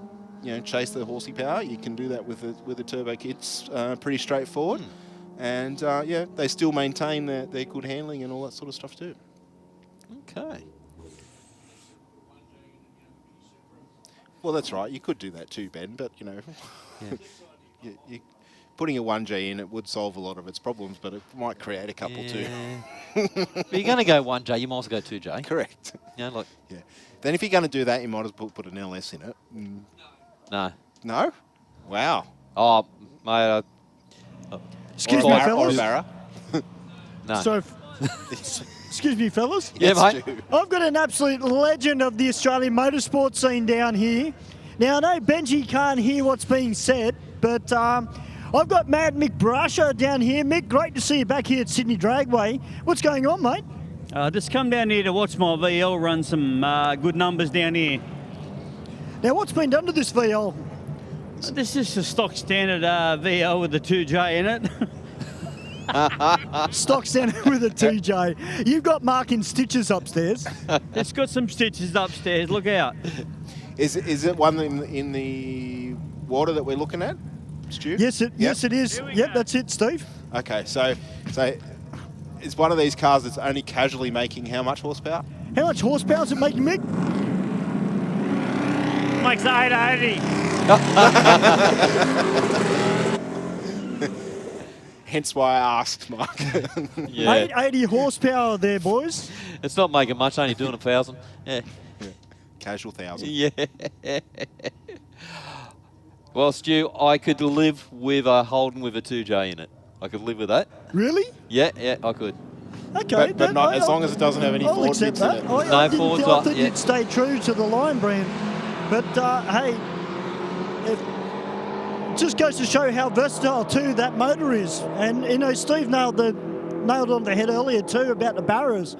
Chase the horsey power. You can do that with the turbo kits, pretty straightforward. And they still maintain their good handling and all that sort of stuff too. Okay. Well, that's right. You could do that too, Ben. But you putting a 1G in, it would solve a lot of its problems, but it might create a couple too. But you're going to go 1J, you might as well go 2J. Correct. Look. Yeah. Then if you're going to do that, you might as well put an LS in it. No. No? Wow. Oh, mate. Excuse me, fellas. Or a Barra. No. So, excuse me, fellas. Yeah, mate. I've got an absolute legend of the Australian motorsport scene down here. Now, I know Benji can't hear what's being said, but I've got Mad Mick Brasher down here. Mick, great to see you back here at Sydney Dragway. What's going on, mate? Just come down here to watch my VL run some good numbers down here. Now, what's been done to this VL? This is a stock standard VL with the 2J in it. Stock standard with a 2J. You've got Mark in stitches upstairs. It's got some stitches upstairs. Look out. Is it one in the water that we're looking at, Stu? Yes, it is. Yep, that's it, Steve. Okay, so it's one of these cars that's only casually making how much horsepower? How much horsepower is it making, Mick? Makes 880. Hence why I asked, Mark. Yeah. 80 horsepower there, boys. It's not making much, only doing 1,000. Yeah. Casual 1,000. Yeah. Well, Stu, I could live with a Holden with a 2J in it. I could live with that. Really? Yeah, I could. Okay. But not as long as it doesn't have any I'll Ford accept bits in that. it. I thought yeah. you'd stay true to the Lion brand. But, hey, it just goes to show how versatile, too, that motor is. And, you know, Steve nailed on the head earlier, too, about the Barras.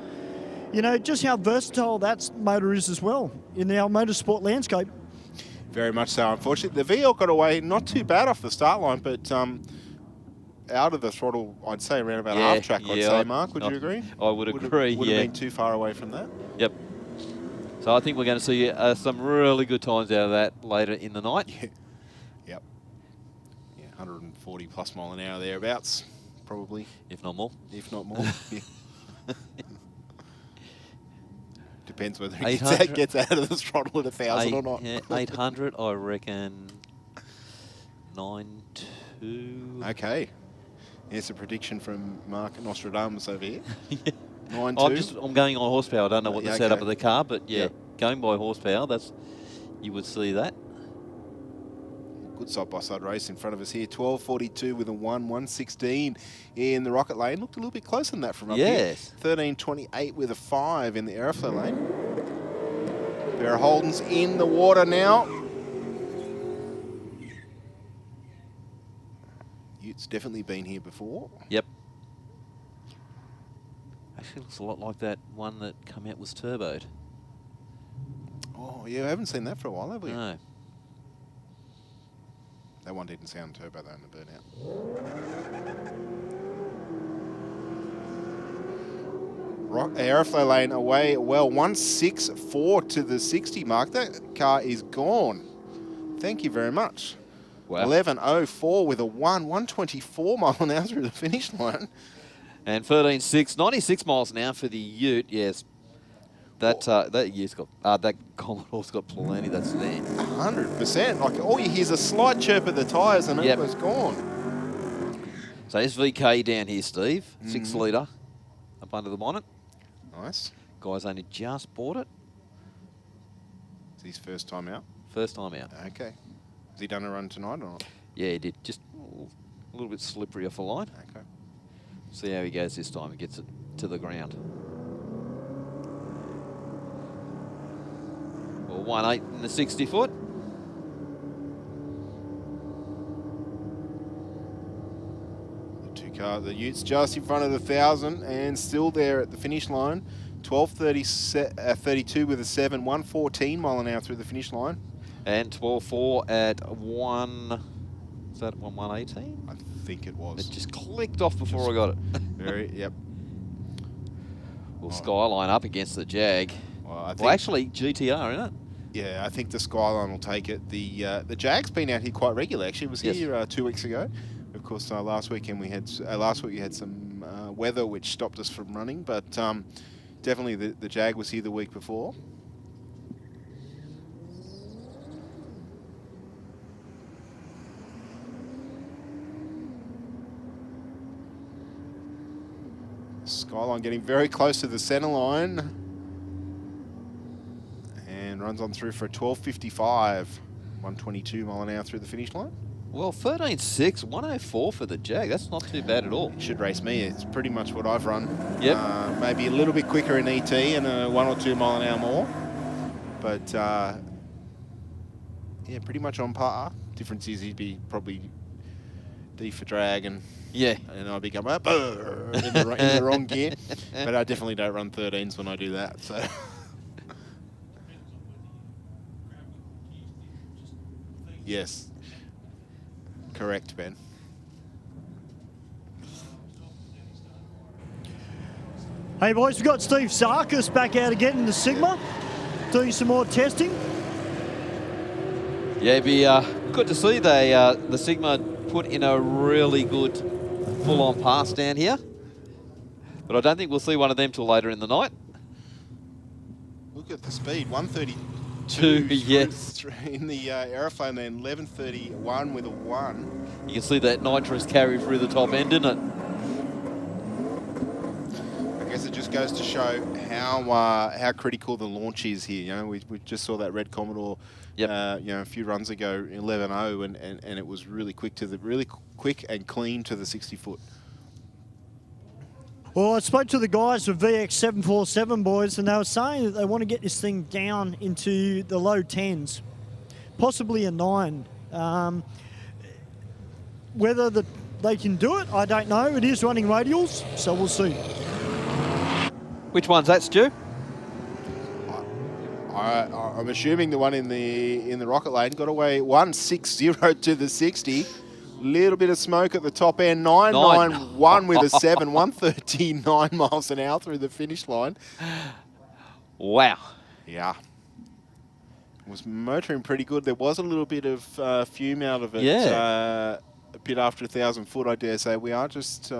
You know, just how versatile that motor is as well in our motorsport landscape. Very much so. Unfortunately, the VL got away not too bad off the start line, but out of the throttle, I'd say around about half track, I'd say, Mark. Would you agree? I would agree, Would have been too far away from that. Yep. So I think we're going to see some really good times out of that later in the night. Yeah. Yep. Yeah, 140 plus mile an hour thereabouts, probably. If not more. If not more. Yeah. Depends whether he gets out of the throttle at 1,000 or not. Yeah, 800, I reckon 9.2. Okay. Here's a prediction from Mark Nostradamus over here. 9.2. I'm going on horsepower. I don't know what the setup of the car, but going by horsepower, you would see that. Good side-by-side race in front of us here. 12.42 with a 1.16 in the Rocket Lane. Looked a little bit closer than that from up here. 13.28 with a 5 in the Aeroflow Lane. Pair of Holdens in the water now. Ute's definitely been here before. Yep. Actually looks a lot like that one that came out was turboed. Oh, yeah, I haven't seen that for a while, have we? No. That one didn't sound turbo though in the burnout. Aeroflow Lane away well, 164 to the 60 mark. That car is gone. Thank you very much. Wow. 11.04 with a 124 mile an hour through the finish line. And 13.6, 96 miles an hour for the Ute. Yes, that year's got that Commodore's got plenty. That's there. 100%. Like all you hear is a slight chirp at the tyres, and it was gone. So there's VK down here, Steve. 6 litre up under the bonnet. Nice. Guy's only just bought it. It's his first time out. First time out. Okay. Has he done a run tonight or not? Yeah, he did. Just a little bit slippery off the line. Okay. See how he goes this time. He gets it to the ground. Well, 1.8 in the 60 foot. The Ute's just in front of the 1,000 and still there at the finish line. 12.32 with a 7, 114 mile an hour through the finish line. And 12.4 at 1. Is that 118? I think it was. It just clicked off before I got it. Yep. Well, Skyline up against the Jag. Well, actually, GTR, isn't it? Yeah, I think the Skyline will take it. The Jag's been out here quite regularly. Actually, it was here 2 weeks ago. Of course, last week we had some weather which stopped us from running, but definitely the Jag was here the week before. Skyline getting very close to the centre line and runs on through for a 12.55, 122 mile an hour through the finish line. Well, 13.6, 104 for the Jag. That's not too bad at all. Should race me. It's pretty much what I've run. Yep. Maybe a little bit quicker in ET and 1 or 2 mile an hour more. But, yeah, pretty much on par. Difference is he'd be probably D for drag and I'd be going in the wrong gear. But I definitely don't run 13s when I do that. So. Yes. Correct, Ben. Hey boys, we've got Steve Sarkis back out again in the Sigma, doing some more testing. Yeah, it'd be good to see the Sigma put in a really good full-on pass down here. But I don't think we'll see one of them till later in the night. Look at the speed, 132 2, yes. In the Aeroflow, and then 11:31 with a 1. You can see that nitrous carry through the top end, didn't it? I guess it just goes to show how critical the launch is here. You know, we just saw that Red Commodore, you know, a few runs ago, 11.0, and it was really quick and clean to the 60-foot. Well, I spoke to the guys of VX747, boys, and they were saying that they want to get this thing down into the low 10s, possibly a 9. Whether they can do it, I don't know. It is running radials, so we'll see. Which one's that, Stu? I'm assuming the one in the rocket lane got away 160 to the 60. Little bit of smoke at the top end. 991 with a 7. 139 miles an hour through the finish line. Wow. Yeah. Was motoring pretty good. There was a little bit of fume out of it. Yeah. A bit after 1,000 foot, I dare say. We are just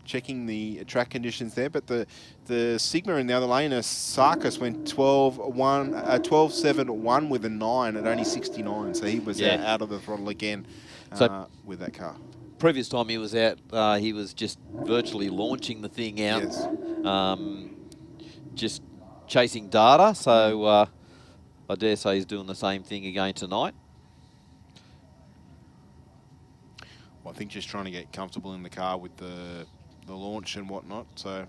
checking the track conditions there, but the Sigma in the other lane, Sarkis, went 12.71 with a 9 at only 69, so he was out of the throttle again with that car. Previous time he was out, he was just virtually launching the thing out, just chasing data, so I dare say he's doing the same thing again tonight. Well, I think just trying to get comfortable in the car with the launch and whatnot, so...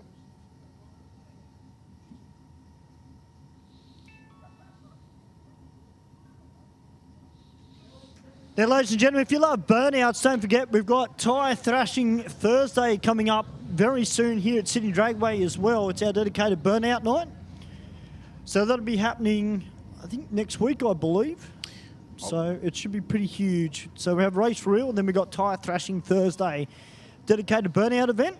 Now, ladies and gentlemen, if you love burnouts, don't forget we've got Tyre Thrashing Thursday coming up very soon here at Sydney Dragway as well. It's our dedicated burnout night. So that'll be happening, I think, next week, I believe. So it should be pretty huge. So we have Race for Real, and then we've got Tyre Thrashing Thursday, dedicated burnout event.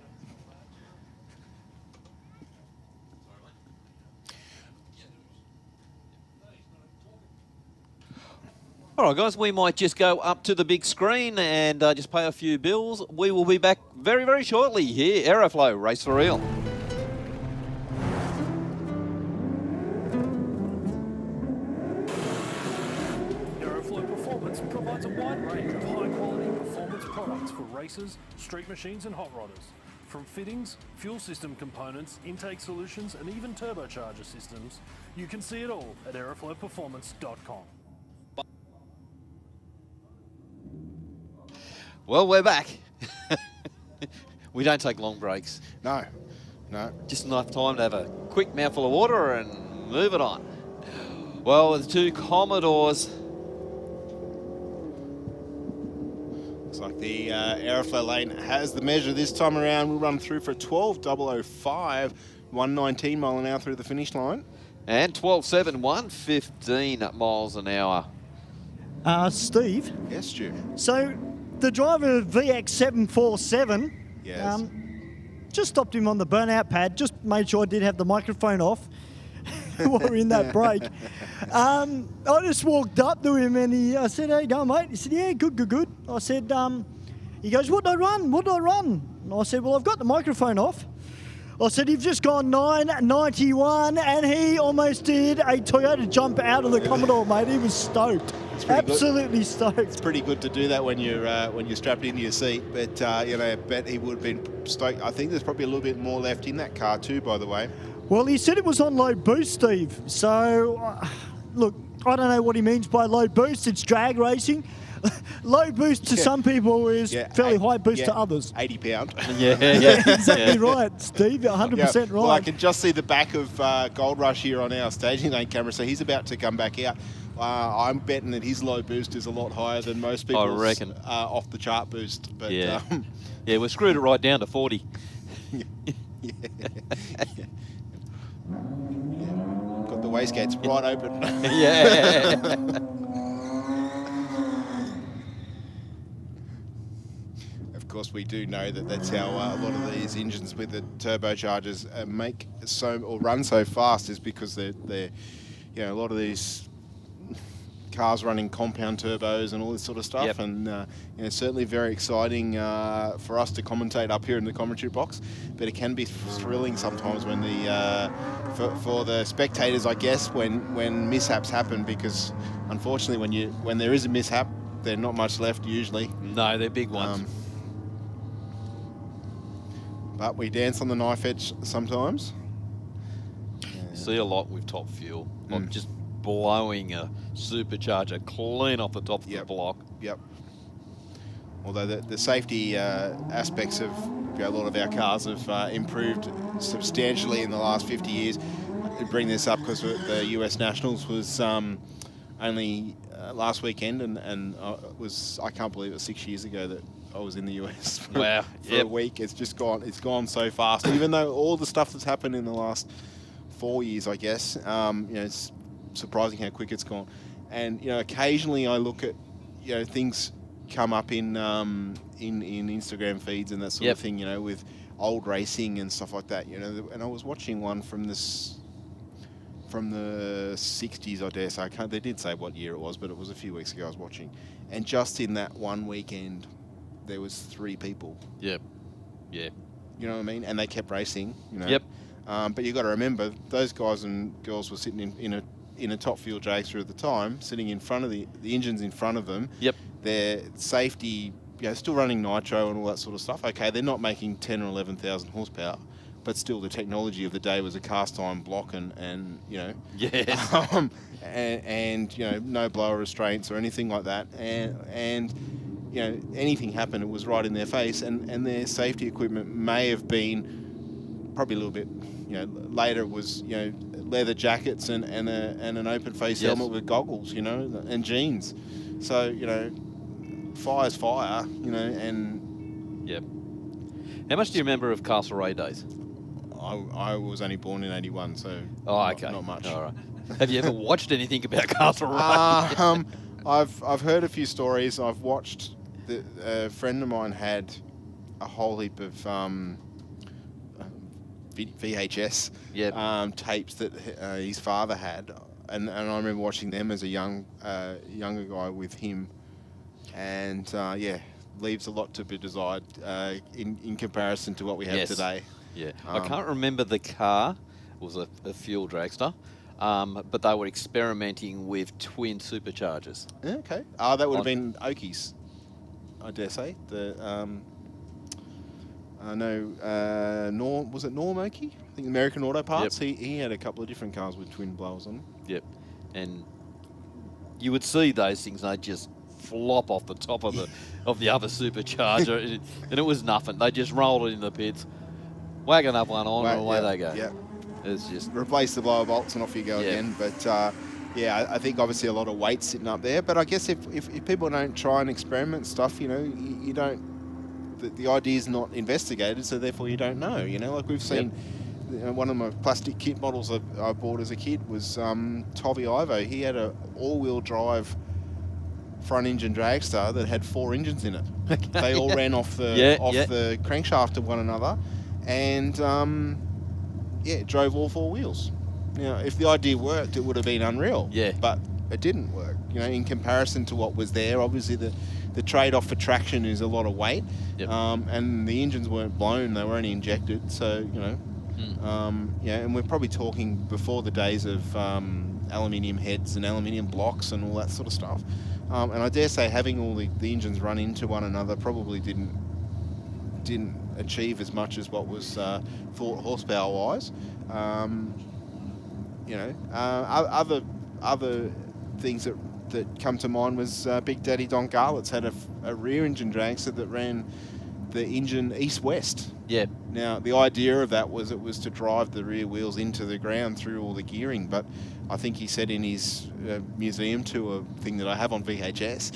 All right, guys, we might just go up to the big screen and just pay a few bills. We will be back very, very shortly here. Aeroflow, Race for Real. Aeroflow Performance provides a wide range of high-quality performance products for racers, street machines and hot rodders. From fittings, fuel system components, intake solutions and even turbocharger systems, you can see it all at aeroflowperformance.com. Well, we're back. We don't take long breaks. No, no. Just enough time to have a quick mouthful of water and move it on. Well, the two Commodores. Looks like the Aeroflow lane has the measure this time around. We'll run through for 12.005, 119 mile an hour through the finish line. And 12.7, 115 miles an hour. Steve? Yes, Stu? So the driver of VX747 yes. Just stopped him on the burnout pad, just made sure I did have the microphone off while we're in that break. I just walked up to him and I said, "How you going, mate?" He said, "Yeah, good, good, good." I said, he goes, "What do I run? What do I run?" And I said, "Well, I've got the microphone off." I said, "You've just gone 991, and he almost did a Toyota jump out of the Commodore, mate. He was stoked. Absolutely stoked. It's pretty good to do that when you're strapped into your seat, but you know, I bet he would have been stoked. I think there's probably a little bit more left in that car too, by the way. Well, he said it was on low boost, Steve. So, look, I don't know what he means by low boost. It's drag racing. Low boost to some people is fairly high boost to others. 80 pound. Yeah, exactly right, Steve. 100% right. Well, I can just see the back of Gold Rush here on our staging lane camera, so he's about to come back out. I'm betting that his low boost is a lot higher than most people's I reckon. Off the chart boost. But yeah, we screwed it right down to 40. Got the wastegates right open. Yeah. Of course, we do know that that's how a lot of these engines with the turbochargers make so or run so fast, is because they're you know, a lot of these cars running compound turbos and all this sort of stuff. Yep. And certainly very exciting for us to commentate up here in the commentary box. But it can be thrilling sometimes when for the spectators, I guess, when mishaps happen, because unfortunately when there is a mishap, there's not much left usually. No, they're big ones. But we dance on the knife edge sometimes. You see a lot with Top Fuel, like just blowing a supercharger clean off the top of the block. Yep. Although the safety aspects of a lot of our cars have improved substantially in the last 50 years. I bring this up because the US Nationals was only last weekend, and I can't believe it was 6 years ago that I was in the US for a week. It's just gone. It's gone so fast. Even though all the stuff that's happened in the last 4 years, I guess, it's surprising how quick it's gone. And occasionally I look at things come up in Instagram feeds and that sort of thing, with old racing and stuff like that. And I was watching one from the 60s, I dare say. They did say what year it was, but it was a few weeks ago I was watching. And just in that one weekend, there was 3 people. Yep. Yeah. You know what I mean? And they kept racing. Yep. But you've got to remember, those guys and girls were sitting in a Top Fuel dragster at the time, sitting in front of the engines in front of them. Yep. Their safety, still running nitro and all that sort of stuff. Okay, they're not making 10 or 11,000 horsepower, but still the technology of the day was a cast iron block and Yes. and no blower restraints or anything like that. And anything happened, it was right in their face, and their safety equipment may have been probably a little bit, later it was, leather jackets and an open face helmet with goggles, and jeans. So, fire's fire, and... Yep. How much do you remember of Castlereagh days? I was only born in 81, so not much. All right. Have you ever watched anything about Castlereagh? I've heard a few stories. I've watched. A friend of mine had a whole heap of VHS tapes that his father had, and I remember watching them as a younger guy with him, and leaves a lot to be desired in comparison to what we have today. Yeah, I can't remember the car. It was a fuel dragster. But they were experimenting with twin superchargers. Okay. That would have been Oakey's, I dare say. I know Norm, was it Norm Oakey? I think American Auto Parts. Yep. He had a couple of different cars with twin blowers on them. Yep. And you would see those things, and they'd just flop off the top of the other supercharger, and it was nothing. They just rolled it in the pits, whack another one on, and away they go. Yeah. It's just replace the blower bolts and off you go again. But I think obviously a lot of weight sitting up there. But I guess if people don't try and experiment stuff, you don't. The idea is not investigated, so therefore you don't know. Like we've seen. One of my plastic kit models I bought as a kid was Tovey Ivo. He had a all-wheel drive front engine dragster that had 4 engines in it. They all ran off the crankshaft of one another, and it drove all 4 wheels. If the idea worked, it would have been unreal. Yeah. But it didn't work. In comparison to what was there, obviously the trade-off for traction is a lot of weight. Yep. And the engines weren't blown; they were only injected. So and we're probably talking before the days of aluminium heads and aluminium blocks and all that sort of stuff. And I dare say having all the engines run into one another probably didn't achieve as much as what was thought horsepower-wise. Other things that come to mind was Big Daddy Don Garlett's had a rear engine dragster that ran the engine east-west. Yeah. Now, the idea of that was it was to drive the rear wheels into the ground through all the gearing, but I think he said in his museum tour thing that I have on VHS,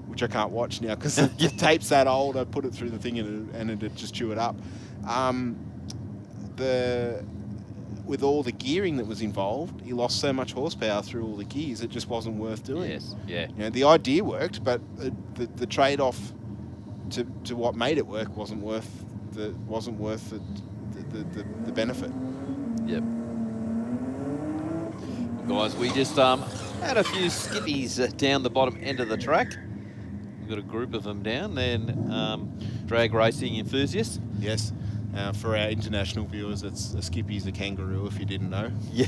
which I can't watch now because the tape's that old, I put it through the thing and it'd just chew it up. With all the gearing that was involved, he lost so much horsepower through all the gears, it just wasn't worth doing. Yes, yeah. The idea worked, but the trade-off to what made it work wasn't worth the benefit. Yep. guys. We just had a few skippies down the bottom end of the track. We've got a group of them down, then drag racing enthusiasts. Yes. For our international viewers, it's a skippy's a kangaroo, if you didn't know. Yeah.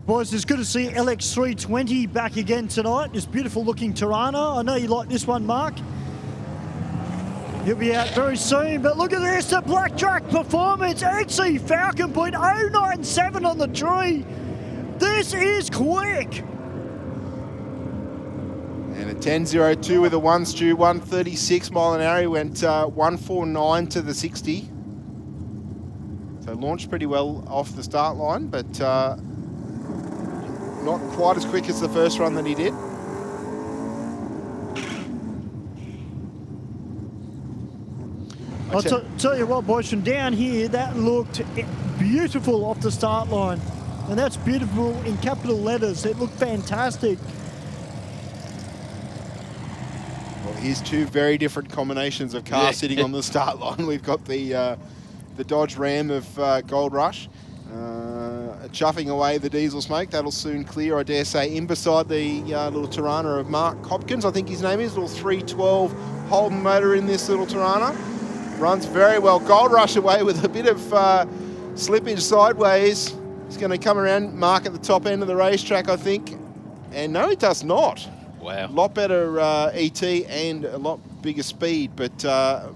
Boys, it's good to see LX320 back again tonight. This beautiful looking Tirana. I know you like this one, Mark. He'll be out very soon, but look at this, the black track performance. XC Falcon .097 on the tree. This is quick. And a 10.02 with a 1 Stu, 136 mile an hour. He went 149 to the 60. So launched pretty well off the start line, but not quite as quick as the first run that he did. I'll tell you what, boys, from down here, that looked beautiful off the start line. And that's beautiful in capital letters. It looked fantastic. Well, here's two very different combinations of cars sitting on the start line. We've got the Dodge Ram of Gold Rush, chuffing away the diesel smoke. That'll soon clear, I dare say, in beside the little Tirana of Mark Hopkins, I think his name is, little 312 Holden motor in this little Tirana. Runs very well. Gold Rush away with a bit of slippage sideways. He's going to come around Mark at the top end of the racetrack, I think. And no, he does not. Wow. A lot better ET and a lot bigger speed, but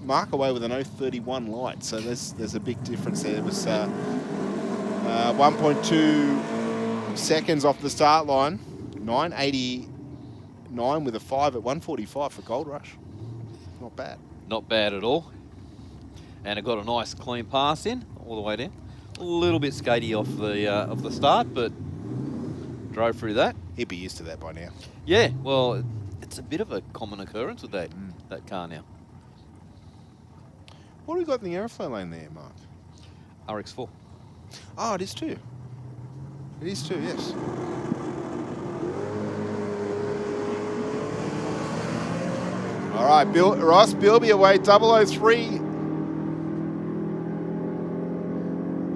Mark away with an 031 light. So there's a big difference there. It was 1.2 seconds off the start line. 9.89 with a 5 at 145 for Gold Rush. Not bad. Not bad at all. And it got a nice clean pass in all the way down. A little bit skatey off the start, but drove through that. He'd be used to that by now. Yeah, well, it's a bit of a common occurrence with that car now. What have we got in the Aeroflow lane there, Mark? RX4. Oh, it is too. It is too, yes. All right, Ross Bilby away, 003.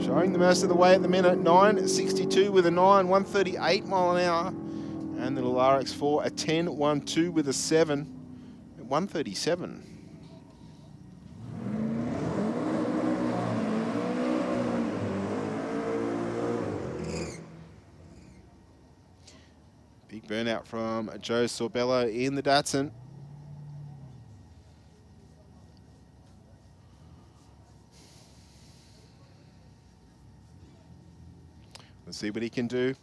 Showing the most of the way at the minute, 9.62 with a 9, 138 mile an hour. And the little RX4, a 10.12 with a 7, 137. Big burnout from Joe Sorbello in the Datsun. Let's see what he can do.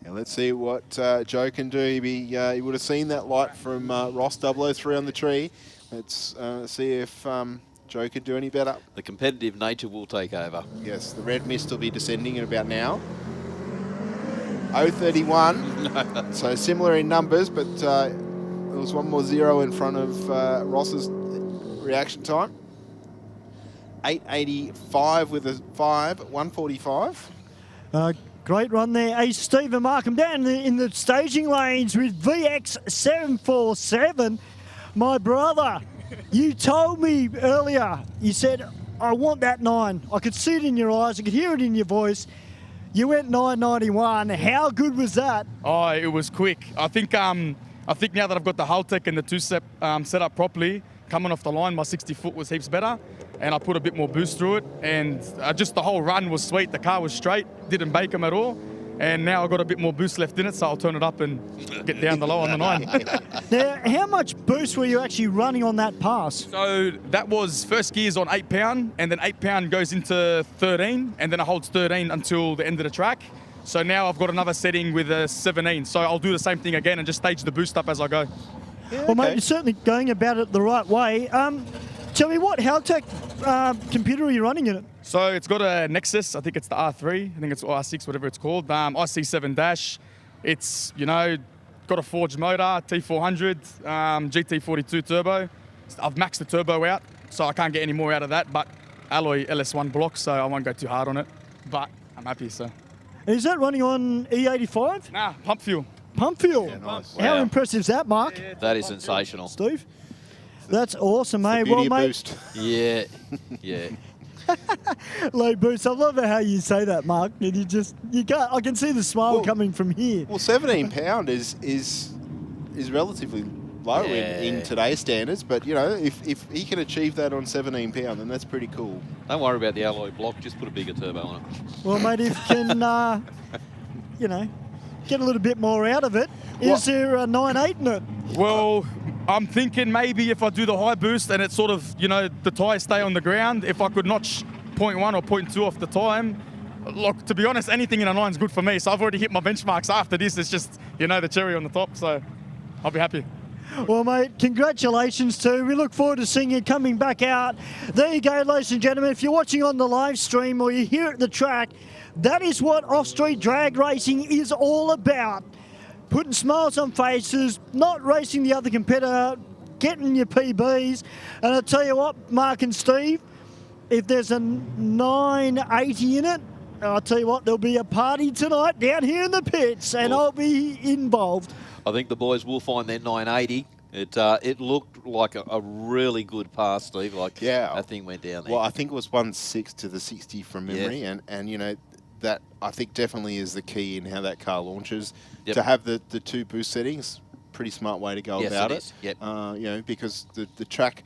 And let's see what Joe can do. He would have seen that light from Ross 003 on the tree. Let's see if Joe could do any better. The competitive nature will take over. Yes, the red mist will be descending in about now. 031, so similar in numbers, but there was one more zero in front of Ross's reaction time. 8.85 with a 5, 145. Great run there. Hey, Stephen Markham down in the staging lanes with VX747. My brother, you told me earlier, you said, I want that 9. I could see it in your eyes. I could hear it in your voice. You went 9.91. How good was that? Oh, it was quick. I think now that I've got the hull tech and the two-step set up properly, coming off the line, my 60 foot was heaps better. And I put a bit more boost through it, and just the whole run was sweet. The car was straight, didn't bake them at all, and now I've got a bit more boost left in it, so I'll turn it up and get down the low on the 9. Now, how much boost were you actually running on that pass? So that was first gears on 8 pound, and then 8 pound goes into 13, and then it holds 13 until the end of the track. So now I've got another setting with a 17, so I'll do the same thing again and just stage the boost up as I go. Yeah, well, mate, you're certainly going about it the right way. Tell me what Haltech computer are you running in it? So it's got a Nexus, I think it's the R3, I think it's R6, whatever it's called, IC7 dash. It's, got a forged motor, T400, GT42 turbo. I've maxed the turbo out, so I can't get any more out of that, but alloy LS1 block, so I won't go too hard on it, but I'm happy, so. Is that running on E85? Nah, pump fuel. Pump fuel? Yeah, nice. How Wow. impressive is that, Mark? That is sensational. Steve? That's awesome, mate. Beauty Well, of mate, boost. Yeah, yeah. low boost. I love how you say that, Mark. And you can't. I can see the smile coming from here. Well, 17 pound is relatively low in today's standards, but you know, if he can achieve that on 17 pound, then that's pretty cool. Don't worry about the alloy block. Just put a bigger turbo on it. Well, mate, if you can, you know, get a little bit more out of it, is there a 9.8 in it? Well, I'm thinking maybe if I do the high boost and it's sort of, you know, the tyres stay on the ground, if I could notch 0.1 or 0.2 off the time. Look, to be honest, anything in a 9 is good for me. So I've already hit my benchmarks after this. It's just, you know, the cherry on the top. So I'll be happy. Well, mate, congratulations too. We look forward to seeing you coming back out. There you go, ladies and gentlemen. If you're watching on the live stream or you're here at the track, that is what off-street drag racing is all about. Putting smiles on faces, not racing the other competitor, getting your PBs. And I'll tell you what, Mark and Steve, if there's a 980 in it, I'll tell you what, there'll be a party tonight down here in the pits, and I'll be involved. I think the boys will find their 980. It looked like a really good pass, Steve. Like that thing went down there. Well, I think it was 1.6 to the 60 from memory, Yes. and you know that I think definitely is the key in how that car launches. Yep. To have the 2 boost settings, pretty smart way to go Yes, about it it. is. Yep. You know, because the track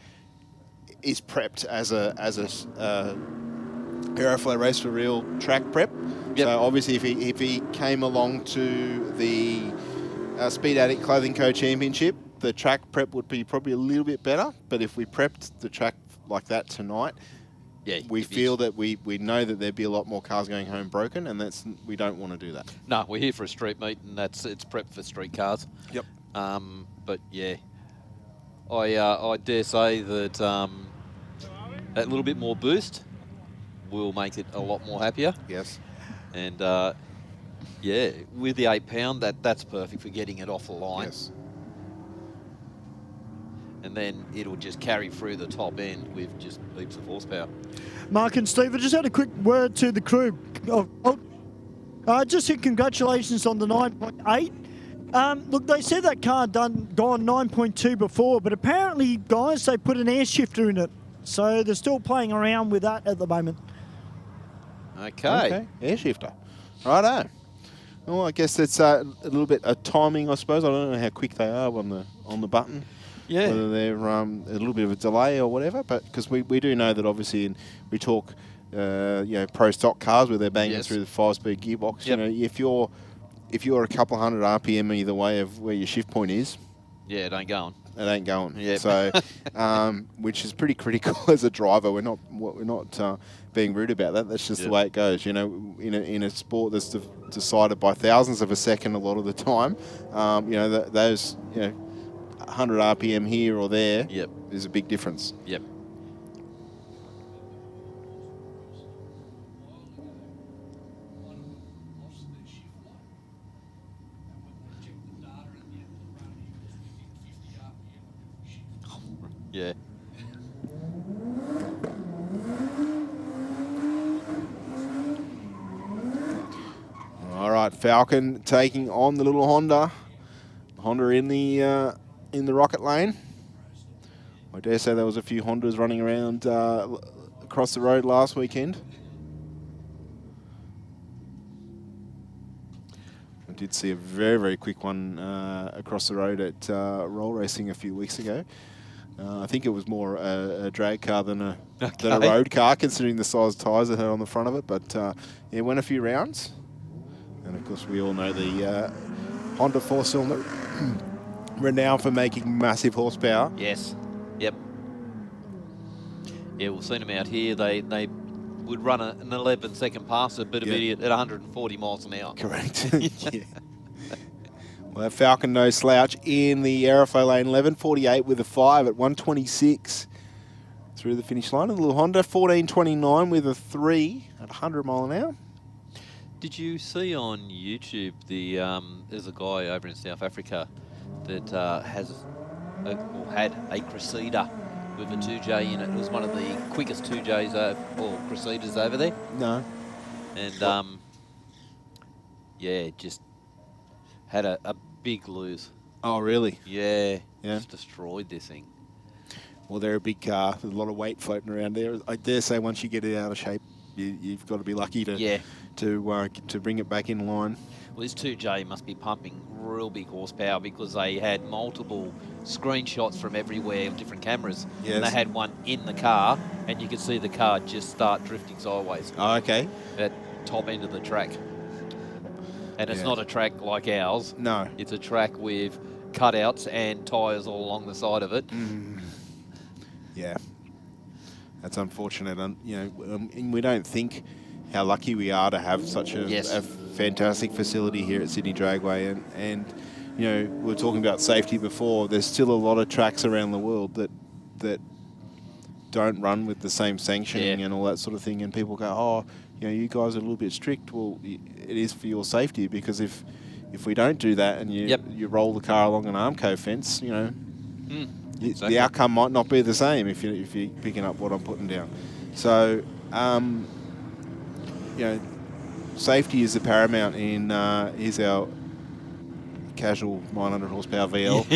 is prepped as a Aeroflow Race for Real track prep. Yep. So obviously, if he came along to the Speed Addict Clothing Co Championship, the track prep would be probably a little bit better. But if we prepped the track like that tonight, we feel that we know that there'd be a lot more cars going home broken, and we don't want to do that. No, we're here for a street meet, and it's prepped for street cars. Yep. But yeah, I dare say that that little bit more boost will make it a lot more happier. Yes. And yeah, with the 8 pound, that's perfect for getting it off the line. Yes. And then it'll just carry through the top end with just heaps of horsepower. Mark and Steve, I just had a quick word to the crew. Just said congratulations on the 9.8. Look, they said that car gone 9.2 before, but apparently, guys, they put an air shifter in it. So they're still playing around with that at the moment. Okay. Air shifter. Righto. Well, I guess it's a little bit of timing, I suppose. I don't know how quick they are on the button. Yeah. Whether they're a little bit of a delay or whatever, but because we do know that obviously, we talk, you know, pro stock cars where they're banging through the 5-speed gearbox. Yep. You know, if you're a couple hundred RPM either way of where your shift point is, Yeah, it ain't going. it ain't going. Yep. So, which is pretty critical as a driver. We're not being rude about that. That's just the way it goes. You know, in a sport that's decided by thousandths of a second a lot of the time. You know, those 100 RPM here or there is a big difference. Yep. Yeah. All right, Falcon taking on the little Honda. Honda in the rocket lane. I dare say there was a few Hondas running around across the road last weekend. I did see a very, very quick one across the road at Roll Racing a few weeks ago. I think it was more a drag car than a road car, considering the size tyres it had on the front of it. But it went a few rounds. And of course, we all know the Honda 4-cylinder renowned for making massive horsepower. Yes. Yep. Yeah, we've seen them out here. They would run an 11-second pass at bit of idiot at 140 miles an hour. Correct. Yeah. Well, Falcon no slouch in the Aeroflow lane, 11.48 with a 5 at 126 through the finish line. A little Honda, 14.29 with a 3 at 100 mile an hour. Did you see on YouTube there's a guy over in South Africa that had a Crusader with a 2J in it. It was one of the quickest 2Js or Crusaders over there. No. And yeah, just had a big lose. Oh, really? Yeah. Yeah. Just destroyed this thing. Well, they're a big car. There's a lot of weight floating around there. I dare say once you get it out of shape, you've got to be lucky to bring it back in line. Well, this 2J must be pumping real big horsepower because they had multiple screenshots from everywhere with different cameras. Yes. And they had one in the car, and you could see the car just start drifting sideways. Oh, okay. At top end of the track. And it's not a track like ours. No. It's a track with cutouts and tyres all along the side of it. Yeah. That's unfortunate. And, you know, and we don't think how lucky we are to have such a fantastic facility here at Sydney Dragway. And you know, we were talking about safety before. There's still a lot of tracks around the world that don't run with the same sanctioning and all that sort of thing. And people go, oh, you know, you guys are a little bit strict. Well, it is for your safety, because if we don't do that and you roll the car along an Armco fence, you know, the outcome might not be the same if you're picking up what I'm putting down. So, you know, safety is the paramount in here's our casual 900 horsepower VL.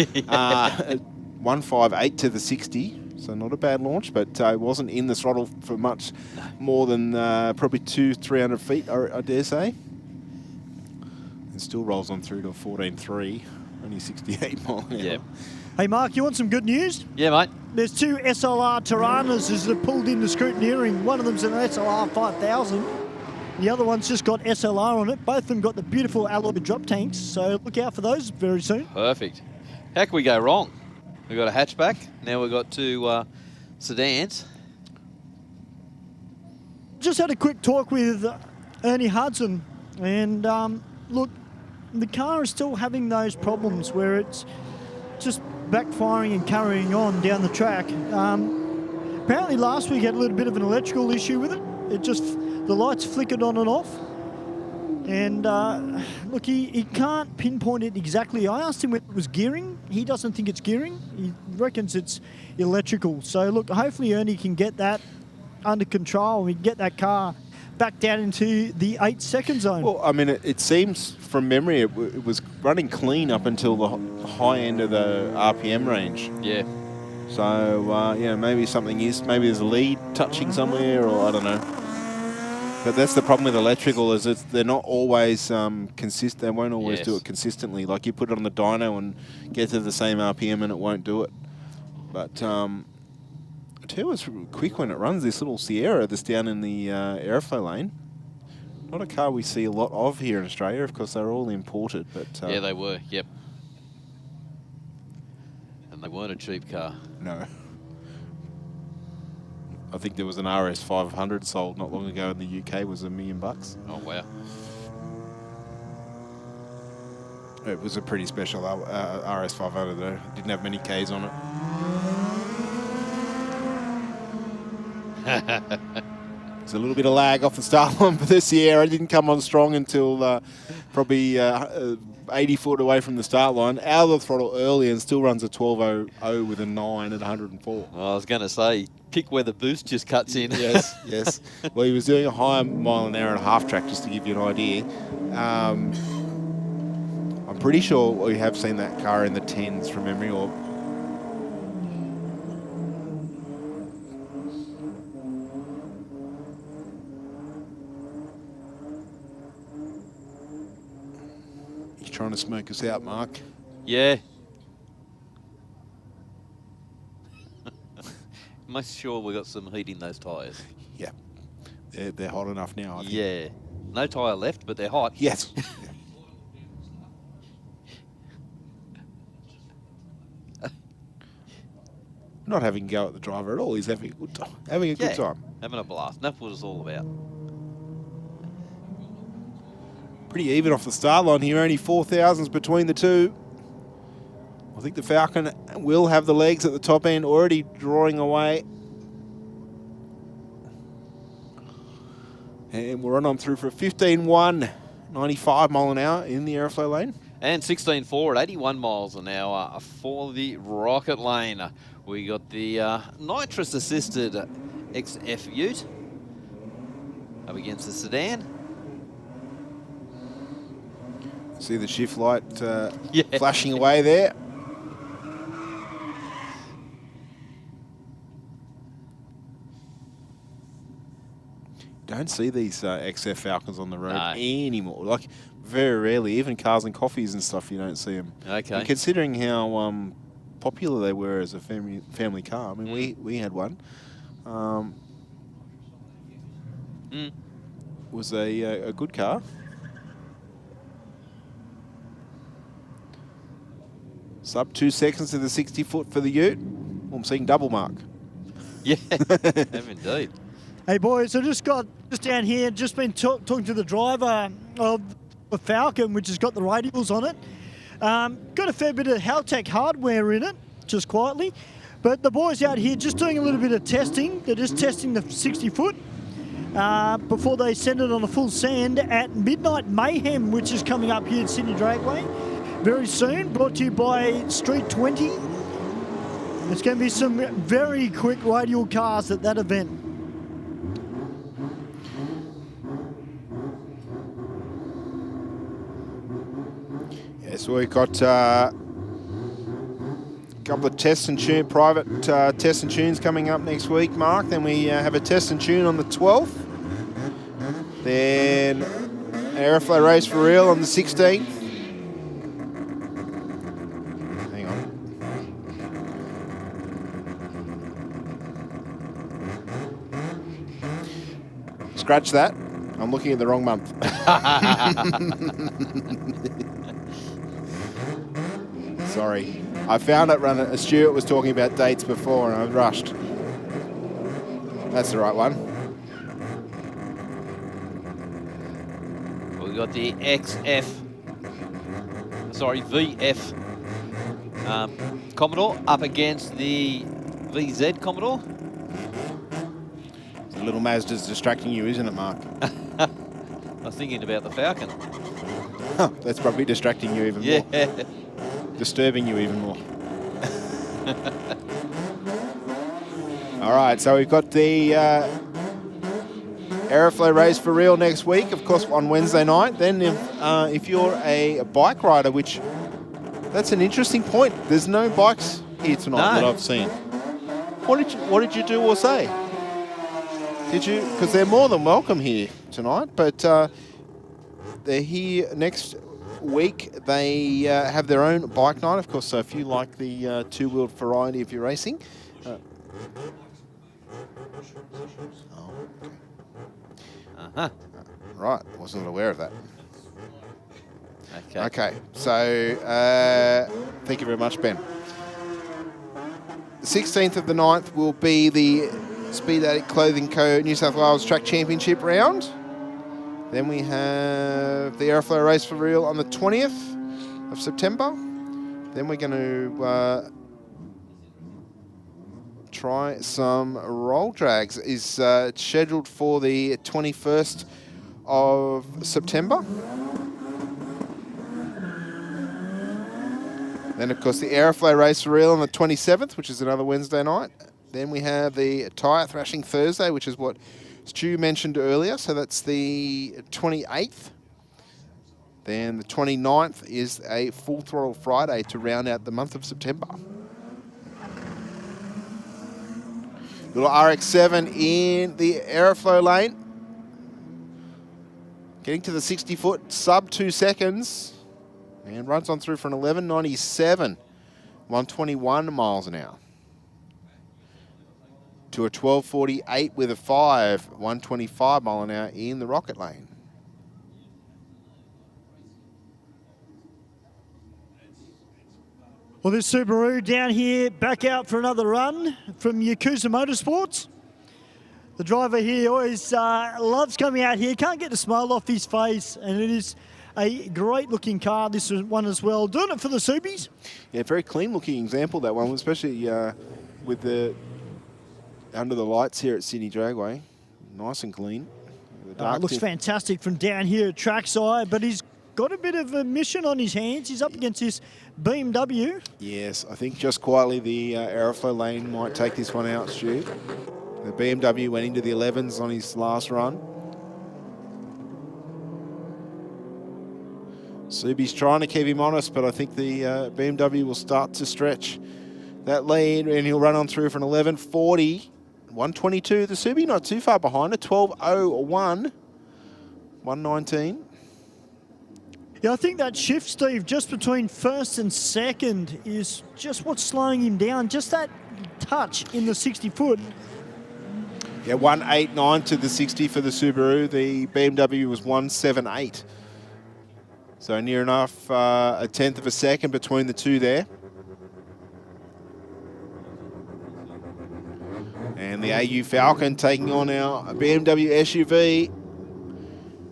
158 to the 60, so not a bad launch, but it wasn't in the throttle for much more than probably 200-300 feet, I dare say. And still rolls on through to 14.3, only 68 mile an hour. Yeah. Hey, Mark, you want some good news? Yeah, mate. There's 2 SLR Tiranas that have pulled into scrutineering. One of them's an SLR 5000. The other one's just got SLR on it. Both of them got the beautiful alloy drop tanks, so look out for those very soon. Perfect. How can we go wrong? We've got a hatchback. Now we've got 2 sedans. Just had a quick talk with Ernie Hudson, and look, the car is still having those problems where it's just backfiring and carrying on down the track. Apparently last week had a little bit of an electrical issue with it. It just, the lights flickered on and off. And look, he can't pinpoint it exactly. I asked him if it was gearing. He doesn't think it's gearing. He reckons it's electrical. So look, hopefully Ernie can get that under control. We can get that car back down into the 8-second zone. Well, I mean, it seems from memory it was running clean up until the high end of the RPM range. Yeah. So, yeah, maybe maybe there's a lead touching somewhere, or I don't know. But that's the problem with electrical, is they're not always consistent. They won't always do it consistently. Like you put it on the dyno and get to the same RPM and it won't do it. But I tell you, it's quick when it runs, this little Sierra that's down in the Aeroflow lane. Not a car we see a lot of here in Australia. Of course, they're all imported. But yeah, they were, yep. And they weren't a cheap car. No. I think there was an RS 500 sold not long ago in the UK, was $1 million. Oh, wow. It was a pretty special RS 500 though. It didn't have many Ks on it. There's a little bit of lag off the start line for the Sierra. It didn't come on strong until probably 80 foot away from the start line. Out of the throttle early and still runs a 12.00 with a 9 at 104. I was going to say, pick where the boost just cuts in. Yes, yes. Well, he was doing a higher mile an hour and a half track, just to give you an idea. I'm pretty sure we have seen that car in the 10s from memory, or trying to smoke us out, Mark. Yeah. Make sure we got some heat in those tyres. Yeah. They're hot enough now, I think. Yeah. No tyre left, but they're hot. Yes. Not having a go at the driver at all. He's having a good time. Having a good time. Having a blast. That's what it's all about. Pretty even off the start line here, only 4,000s between the two. I think the Falcon will have the legs at the top end, already drawing away. And we're on through for a 15.1, 95 mile an hour in the Aeroflow lane. And 16.4 at 81 miles an hour for the Rocket lane. We got the nitrous-assisted XF Ute up against the sedan. See the shift light flashing away there. don't see these XF Falcons on the road anymore. Like, very rarely. Even Cars and Coffees and stuff, you don't see them. Okay. And considering how popular they were as a family car, I mean, we had one. Was a good car. Sub 2 seconds to the 60 foot for the Ute. Well, I'm seeing double mark. Yeah, have indeed. Hey boys, I just down here, just been talking to the driver of the Falcon, which has got the radials on it. Got a fair bit of Haltech hardware in it, just quietly. But the boys out here just doing a little bit of testing. They're just testing the 60 foot before they send it on a full sand at Midnight Mayhem, which is coming up here at Sydney Dragway very soon. Brought to you by Street 20. There's going to be some very quick radial cars at that event. Yeah, so we've got a couple of tests and private tests and tunes coming up next week, Mark. Then we have a test and tune on the 12th. Then Aeroflow Race for real on the 16th. Hang on. Scratch that. I'm looking at the wrong month. Sorry. I found it Stuart was talking about dates before and I rushed. That's the right one. We've got the VF Commodore up against the VZ Commodore. The little Mazda's distracting you, isn't it, Mark? I was thinking about the Falcon. That's probably distracting you even more. Disturbing you even more. All right, so we've got the Aeroflow Race for real next week, of course, on Wednesday night. Then if you're a bike rider, which that's an interesting point. There's no bikes here tonight that I've seen. What did you do or say? Did you? Because they're more than welcome here tonight, but they're here next week. They have their own bike night, of course, so if you like the two-wheeled variety of your racing. Right, wasn't aware of that. Okay, so thank you very much, Ben. The 16th of the 9th will be the Speed Addict Clothing Co. New South Wales Track Championship round. Then we have the Aeroflow Race for real on the 20th of September. Then we're going to try some roll drags. Is scheduled for the 21st of September. Then, of course, the Aeroflow Race for real on the 27th, which is another Wednesday night. Then we have the Tyre Thrashing Thursday, which is what Stu mentioned earlier, so that's the 28th. Then the 29th is a Full Throttle Friday to round out the month of September. Little RX-7 in the Aeroflow lane. Getting to the 60-foot, sub 2 seconds. And runs on through for an 11.97, 121 miles an hour. To a 12.48 with a 5, 125 mile an hour in the rocket lane. Well, this Subaru down here back out for another run from Yakuza Motorsports. The driver here always loves coming out here, can't get a smile off his face, and it is a great looking car, this one as well. Doing it for the Subies. Yeah, very clean looking example, that one, especially with the under the lights here at Sydney Dragway. Nice and clean. It looks fantastic from down here at trackside, but he's got a bit of a mission on his hands. He's up against this BMW. Yes, I think just quietly the Aeroflow lane might take this one out, Stu. The BMW went into the 11s on his last run. Subi's trying to keep him honest, but I think the BMW will start to stretch that lead, and he'll run on through for an 11.40, 122 the Subi, not too far behind it. 12.01. 119. Yeah, I think that shift, Steve, just between first and second is just what's slowing him down. Just that touch in the 60-foot. Yeah, 189 to the 60 for the Subaru. The BMW was 178. So near enough a tenth of a second between the two there. And the AU Falcon taking on our BMW SUV.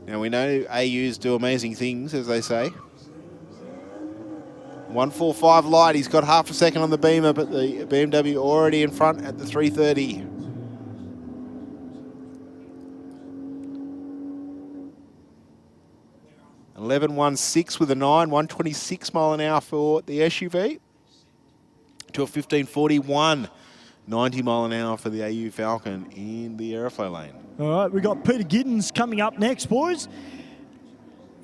Now we know AUs do amazing things, as they say. 145 light, he's got half a second on the Beamer, but the BMW already in front at the 330. .11.16 with a 9, 126 mile an hour for the SUV. To a 15.41, 90 mile an hour for the AU Falcon in the Aeroflow lane. All right, we've got Peter Giddens coming up next, boys.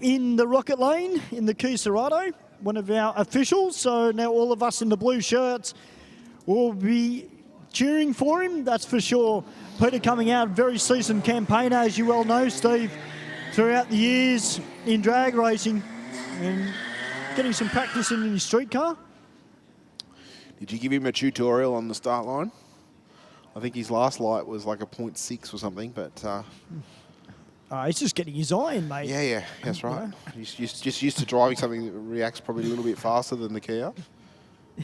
In the Rocket Lane, in the Kia Cerato, one of our officials. So now all of us in the blue shirts will be cheering for him, that's for sure. Peter coming out, very seasoned campaigner, as you well know, Steve, throughout the years in drag racing and getting some practice in his street car. Did you give him a tutorial on the start line? I think his last light was like a 0.6 or something, but... he's just getting his eye in, mate. Yeah, that's right. He's just used to driving something that reacts probably a little bit faster than the Kia.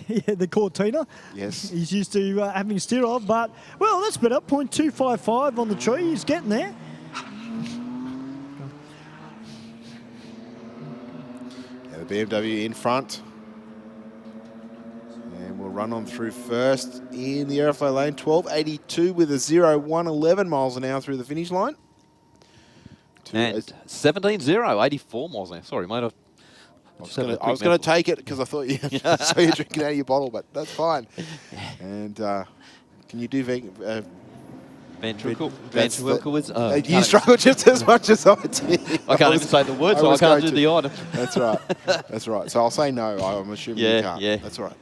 Yeah, the Cortina. Yes. He's used to having a steer of, but, well, that's better. 0.255 on the tree. He's getting there. Yeah, the BMW in front. And we'll run on through first in the Aeroflow lane. 12.82 with a 0.111 miles an hour through the finish line. And 17.0, 84 miles an hour. Sorry, mate. I was going to take it because I thought you saw you drinking out of your bottle, but that's fine. And can you do ventricle? You struggle just as much as I did. I can't even say the word, so I can't do the item. That's right. That's right. So I'll say no. I'm assuming you can't. Yeah. That's all right.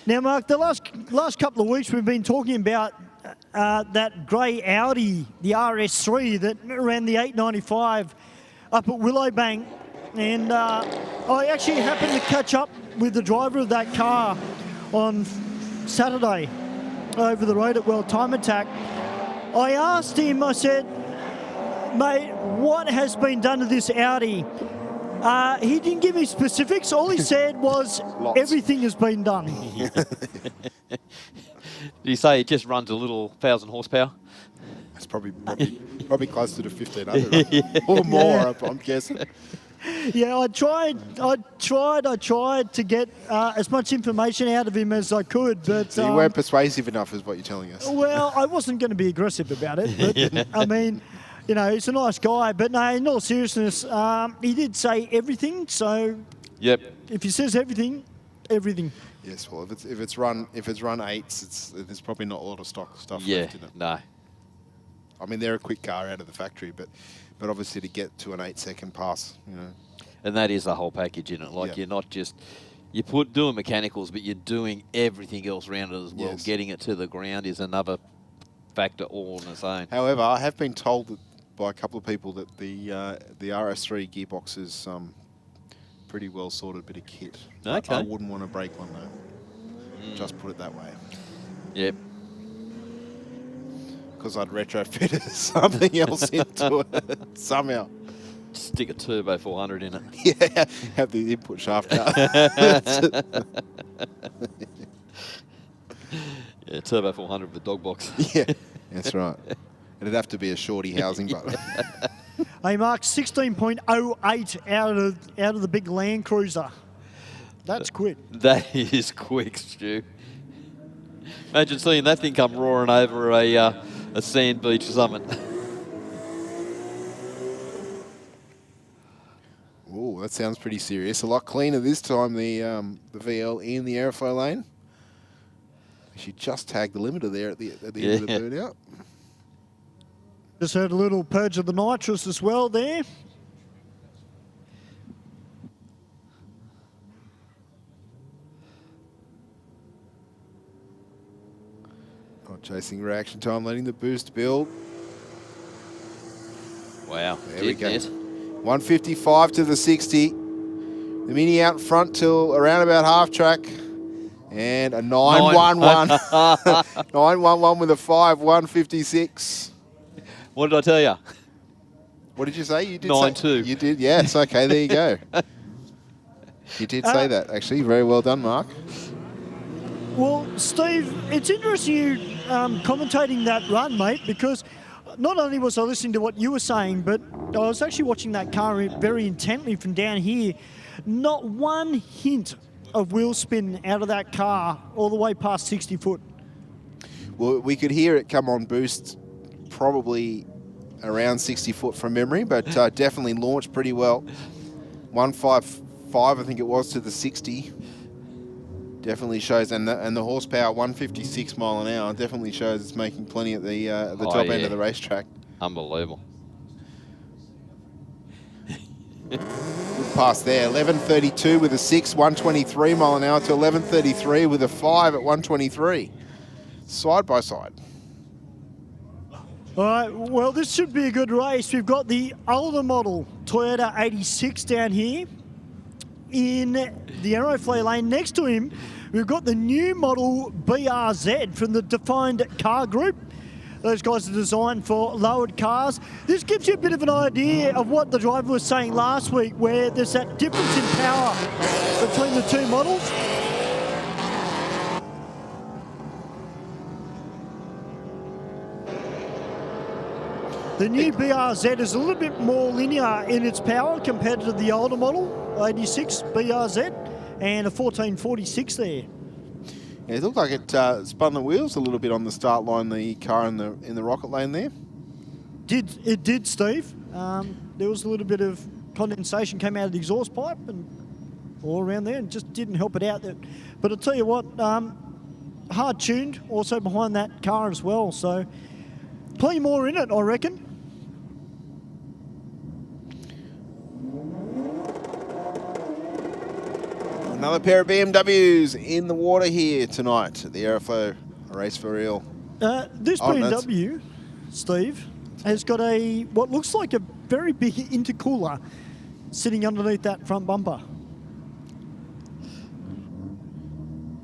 Now, Mark, the last couple of weeks we've been talking about that grey Audi, the RS3 that ran the 895 up at Willowbank. And I actually happened to catch up with the driver of that car on Saturday over the road at World Time Attack. I asked him, I said, mate, what has been done to this Audi? He didn't give me specifics. All he said was everything has been done. Did you say it just runs a little 1,000 horsepower? It's probably closer to 1,500 right? Or more, I'm guessing. Yeah, I tried to get as much information out of him as I could, but... So you weren't persuasive enough is what you're telling us. Well, I wasn't going to be aggressive about it, but I mean, you know, he's a nice guy, but no, in all seriousness, he did say everything, so... Yep. If he says everything, everything. Yes, well, if it's run eights, there's probably not a lot of stock stuff left in it. No. I mean, they're a quick car out of the factory, but obviously to get to an 8-second pass, you know. And that is the whole package in it. Like you're not just doing mechanicals, but you're doing everything else around it as well. Yes. Getting it to the ground is another factor all on its own. However, I have been told that by a couple of people that the RS3 gearbox is pretty well sorted bit of kit. Okay. I wouldn't want to break one though. Just put it that way. Yep. Because I'd retrofit something else into it somehow. Stick a turbo 400 in it. Yeah, have the input shaft out. Yeah, turbo 400 with dog box. Yeah, that's right. It'd have to be a shorty housing button. Hey, Mark, 16.08 out of the big Land Cruiser. That's quick. That is quick, Stu. Imagine seeing that thing come roaring over a sand beach or something. Oh, that sounds pretty serious. A lot cleaner this time, the VL in the Aeroflow lane. She just tagged the limiter there at the end of the burnout. Just heard a little purge of the nitrous as well there. Chasing reaction time, letting the boost build. Wow. There we go. 155 to the 60. The Mini out in front till around about half track. And a 911. 911 with a 5, 156. What did I tell you? What did you say? You did 9-2. You did, yes. Okay, there you go. You did say that, actually. Very well done, Mark. Well, Steve, it's interesting you commentating that run, mate, because not only was I listening to what you were saying, but I was actually watching that car very intently from down here. Not one hint of wheel spin out of that car all the way past 60 foot. Well, we could hear it come on boost probably around 60 foot from memory, but definitely launched pretty well. 155, I think it was, to the 60. Definitely shows, and the horsepower, 156 mile an hour, definitely shows it's making plenty at the top end of the racetrack. Unbelievable. Good pass there. 11.32 with a 6, 123 mile an hour to 11.33 with a 5 at 123. Side by side. All right, well, this should be a good race. We've got the older model Toyota 86 down here in the Aeroflow lane. Next to him, we've got the new model BRZ from the Defined Car Group. Those guys are designed for lowered cars. This gives you a bit of an idea of what the driver was saying last week, where there's that difference in power between the two models. The new BRZ is a little bit more linear in its power compared to the older model, 86 BRZ, and a 1446 there. Yeah, it looked like it spun the wheels a little bit on the start line, the car in the rocket lane there. It did, Steve. There was a little bit of condensation came out of the exhaust pipe and all around there, and just didn't help it out. But I'll tell you what, hard tuned also behind that car as well. So plenty more in it, I reckon. Another pair of BMWs in the water here tonight at the Aeroflow Race for Real. This BMW, Steve, has got what looks like a very big intercooler sitting underneath that front bumper.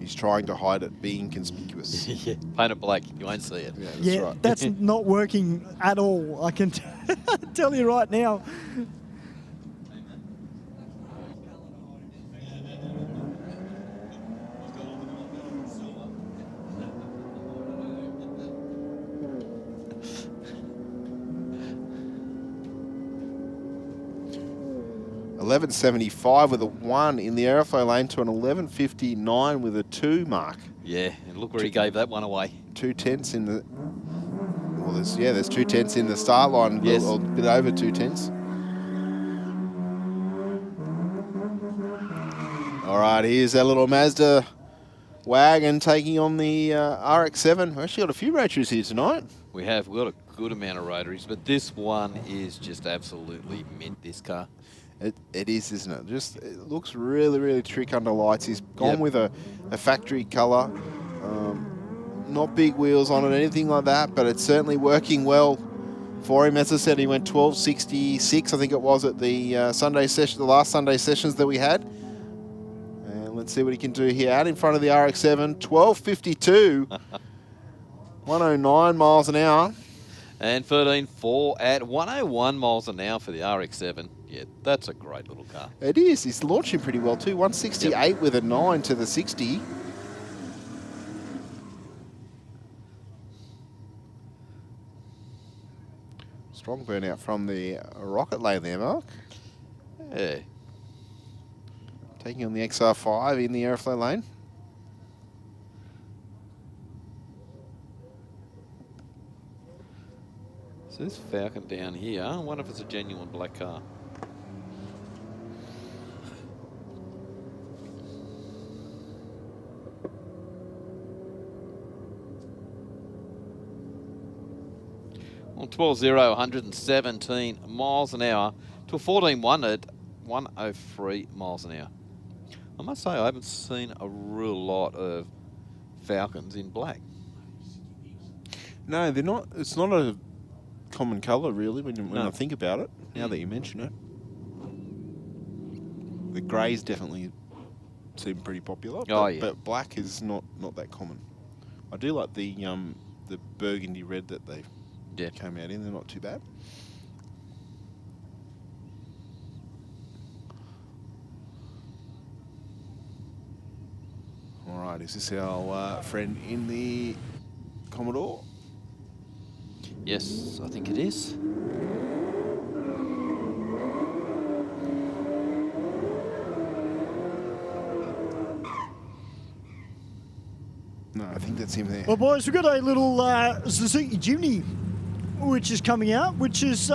He's trying to hide it, being conspicuous. Yeah, paint it black, you won't see it. Yeah, that's Yeah, right. that's not working at all, I can tell you right now. 11.75 with a 1 in the Aeroflow lane to an 11.59 with a 2 mark. Yeah, and look where he gave that one away. 2 tenths in the... Well, there's 2 tenths in the start line. Yes. A bit over 2 tenths. All right, here's that little Mazda wagon taking on the RX-7. We've actually got a few rotaries here tonight. We've got a good amount of rotaries, but this one is just absolutely mint, this car. It is, isn't it? Just, it looks really, really trick under lights. He's gone with a factory colour. Not big wheels on it, anything like that, but it's certainly working well for him. As I said, he went 12.66, I think it was, at the Sunday session, the last Sunday sessions that we had. And let's see what he can do here. Out in front of the RX-7, 12.52, 109 miles an hour. And 13.4 at 101 miles an hour for the RX-7. Yeah, that's a great little car. It is. He's launching pretty well too. 168 with a 9 to the 60. Strong burnout from the rocket lane there, Mark. Yeah. Taking on the XR5 in the Aeroflow lane. So this Falcon down here, I wonder if it's a genuine black car. On 12.0, 117 miles an hour to a 14.1 at 103 miles an hour. I must say I haven't seen a real lot of Falcons in black. No, they're not. It's not a common colour, really, when I think about it, now that you mention it. The greys definitely seem pretty popular, but black is not that common. I do like the burgundy red that they came out in. They're not too bad. All right, is this our friend in the Commodore? Yes, I think it is. No, I think that's him there. Well, boys, we've got a little Suzuki Jimny, which is coming out, which is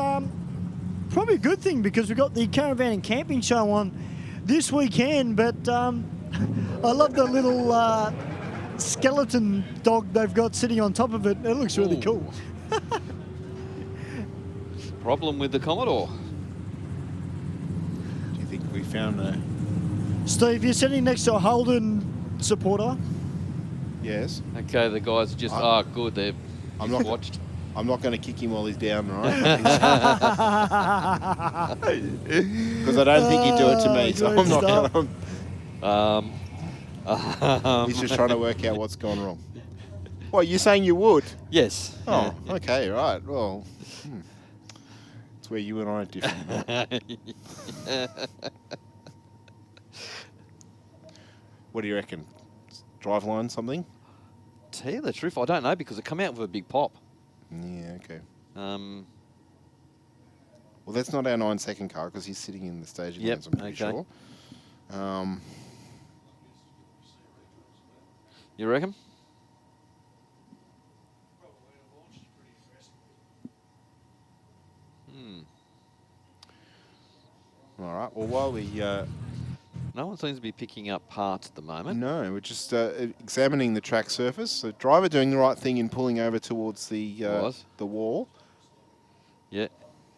probably a good thing because we've got the Caravan and Camping Show on this weekend, but I love the little skeleton dog they've got sitting on top of it. It looks really cool. Problem with the Commodore. Do you think we found a... Steve, you're sitting next to a Holden supporter. Yes. Okay, the guys are just, good, they've watched. I'm not going to kick him while he's down, right? Because I don't think he'd do it to me, so I'm not going to... He's just trying to work out what's gone wrong. What, you're saying you would? Yes. Oh, okay, right. Well, it's where you and I are different. What do you reckon? Driveline something? Tell you the truth, I don't know because it come out with a big pop. Yeah, okay. Well, that's not our 9-second car because he's sitting in the staging lanes, I'm pretty sure. You reckon? All right. Well, while we... no one seems to be picking up parts at the moment. No, we're just examining the track surface. So driver doing the right thing in pulling over towards the wall. Yeah.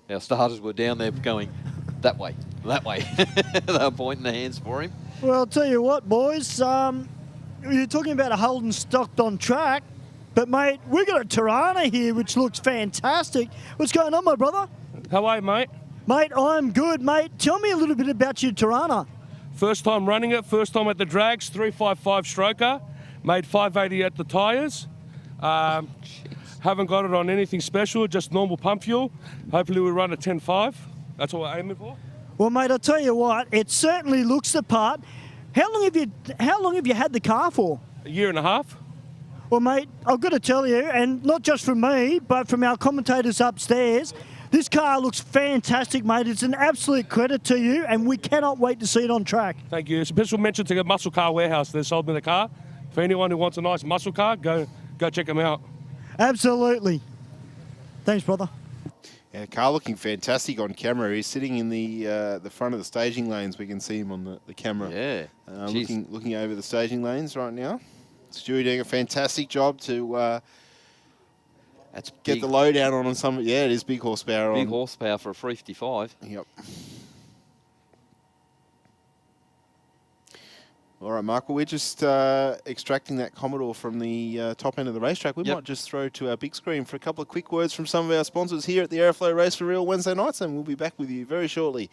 Our starters were down there going that way, that way. They were pointing their hands for him. Well, I'll tell you what, boys. You're talking about a Holden stocked on track, but, mate, we've got a Tirana here, which looks fantastic. What's going on, my brother? How are you, mate? Mate, I'm good, mate. Tell me a little bit about your Tirana. First time running it, first time at the drags, 355 stroker, made 580 at the tyres. Haven't got it on anything special, just normal pump fuel. Hopefully we run a 10.5. That's what we're aiming for. Well, mate, I'll tell you what, it certainly looks the part. How long have you had the car for? A year and a half. Well, mate, I've got to tell you, and not just from me, but from our commentators upstairs, this car looks fantastic, mate. It's an absolute credit to you, and we cannot wait to see it on track. Thank you. Special mention to the Muscle Car Warehouse. They sold me the car. For anyone who wants a nice muscle car, go check them out. Absolutely. Thanks, brother. Yeah, car looking fantastic on camera. He's sitting in the front of the staging lanes. We can see him on the camera. Yeah. Looking over the staging lanes right now. Stewie doing a fantastic job to get the lowdown on some. Yeah, it is big horsepower. Big horsepower for a 355. Yep. All right, Mark. Well, we're just extracting that Commodore from the top end of the racetrack. We might just throw to our big screen for a couple of quick words from some of our sponsors here at the Aeroflow Race for Real Wednesday nights, and we'll be back with you very shortly.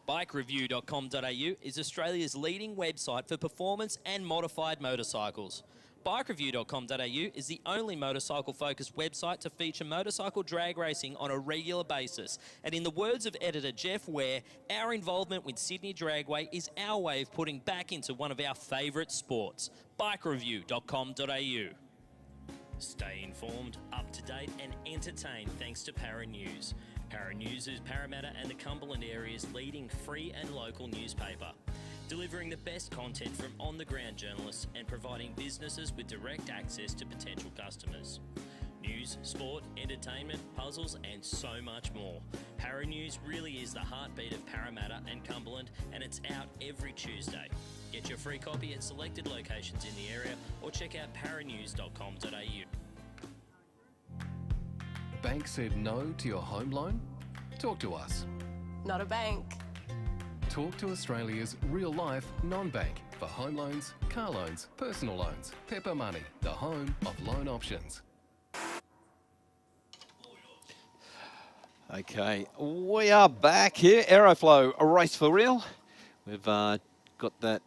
BikeReview.com.au is Australia's leading website for performance and modified motorcycles. BikeReview.com.au is the only motorcycle-focused website to feature motorcycle drag racing on a regular basis. And in the words of editor Jeff Ware, our involvement with Sydney Dragway is our way of putting back into one of our favourite sports. BikeReview.com.au. Stay informed, up-to-date and entertained thanks to Para News. Para News is Parramatta and the Cumberland area's leading free and local newspaper, delivering the best content from on-the-ground journalists and providing businesses with direct access to potential customers. News, sport, entertainment, puzzles and so much more. Para News really is the heartbeat of Parramatta and Cumberland, and it's out every Tuesday. Get your free copy at selected locations in the area or check out paranews.com.au. Bank said no to your home loan? Talk to us. Not a bank. Talk to Australia's real-life non-bank for home loans, car loans, personal loans. Pepper Money, the home of loan options. Okay, we are back here. Aeroflow, a race for real. We've got that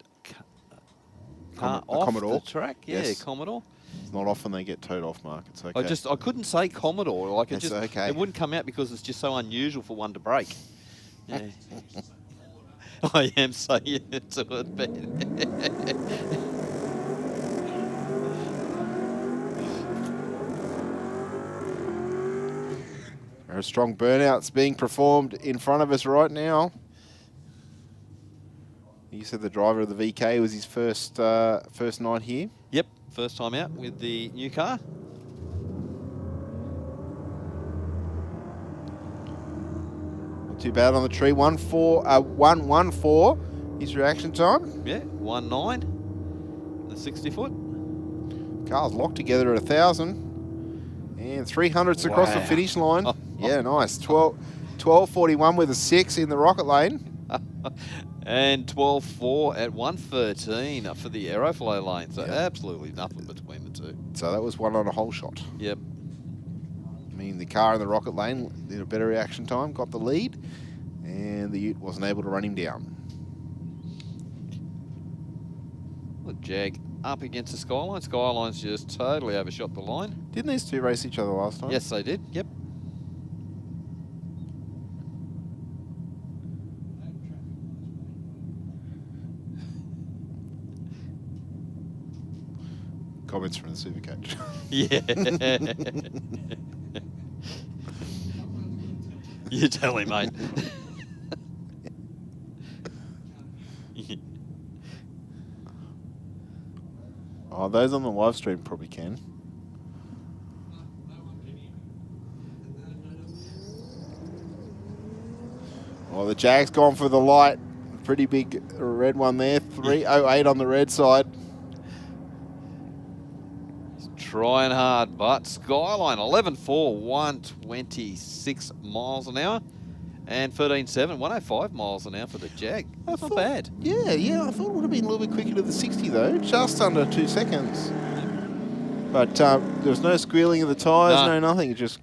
car off Commodore. the track. Yeah, Yes. Commodore. It's not often they get towed off, Mark. It's okay. I couldn't say Commodore. Like It's okay. It wouldn't come out because it's just so unusual for one to break. Yeah. I am saying it to it, but there are strong burnouts being performed in front of us right now. You said the driver of the VK was his first night here. Yep, first time out with the new car. Not too bad on the tree. 1:14 his reaction time. Yeah, 1.9. The 60-foot. Car's locked together at 1,000. And 300s across the finish line. Yeah, nice. 12:41 with a 6 in the rocket lane. And 12.4 at 1:13 for the Aeroflow lane. So absolutely nothing between the two. So that was one on a whole shot. Yep. I mean, the car in the rocket lane did a better reaction time, got the lead, and the Ute wasn't able to run him down. Look, Jag up against the Skyline. Skyline's just totally overshot the line. Didn't these two race each other last time? Yes, they did. Yep. Comments from the Supercoach. Yeah. You tell him, mate. Oh, those on the live stream probably can. Oh, the Jag's gone for the light. Pretty big red one there. 3:08 on the red side. Trying hard, but Skyline 11.4, 126 miles an hour. And 13.7, 105 miles an hour for the Jag. That's not bad. Yeah, I thought it would have been a little bit quicker to the 60 though. Just under 2 seconds. But there was no squealing of the tyres, no nothing. You just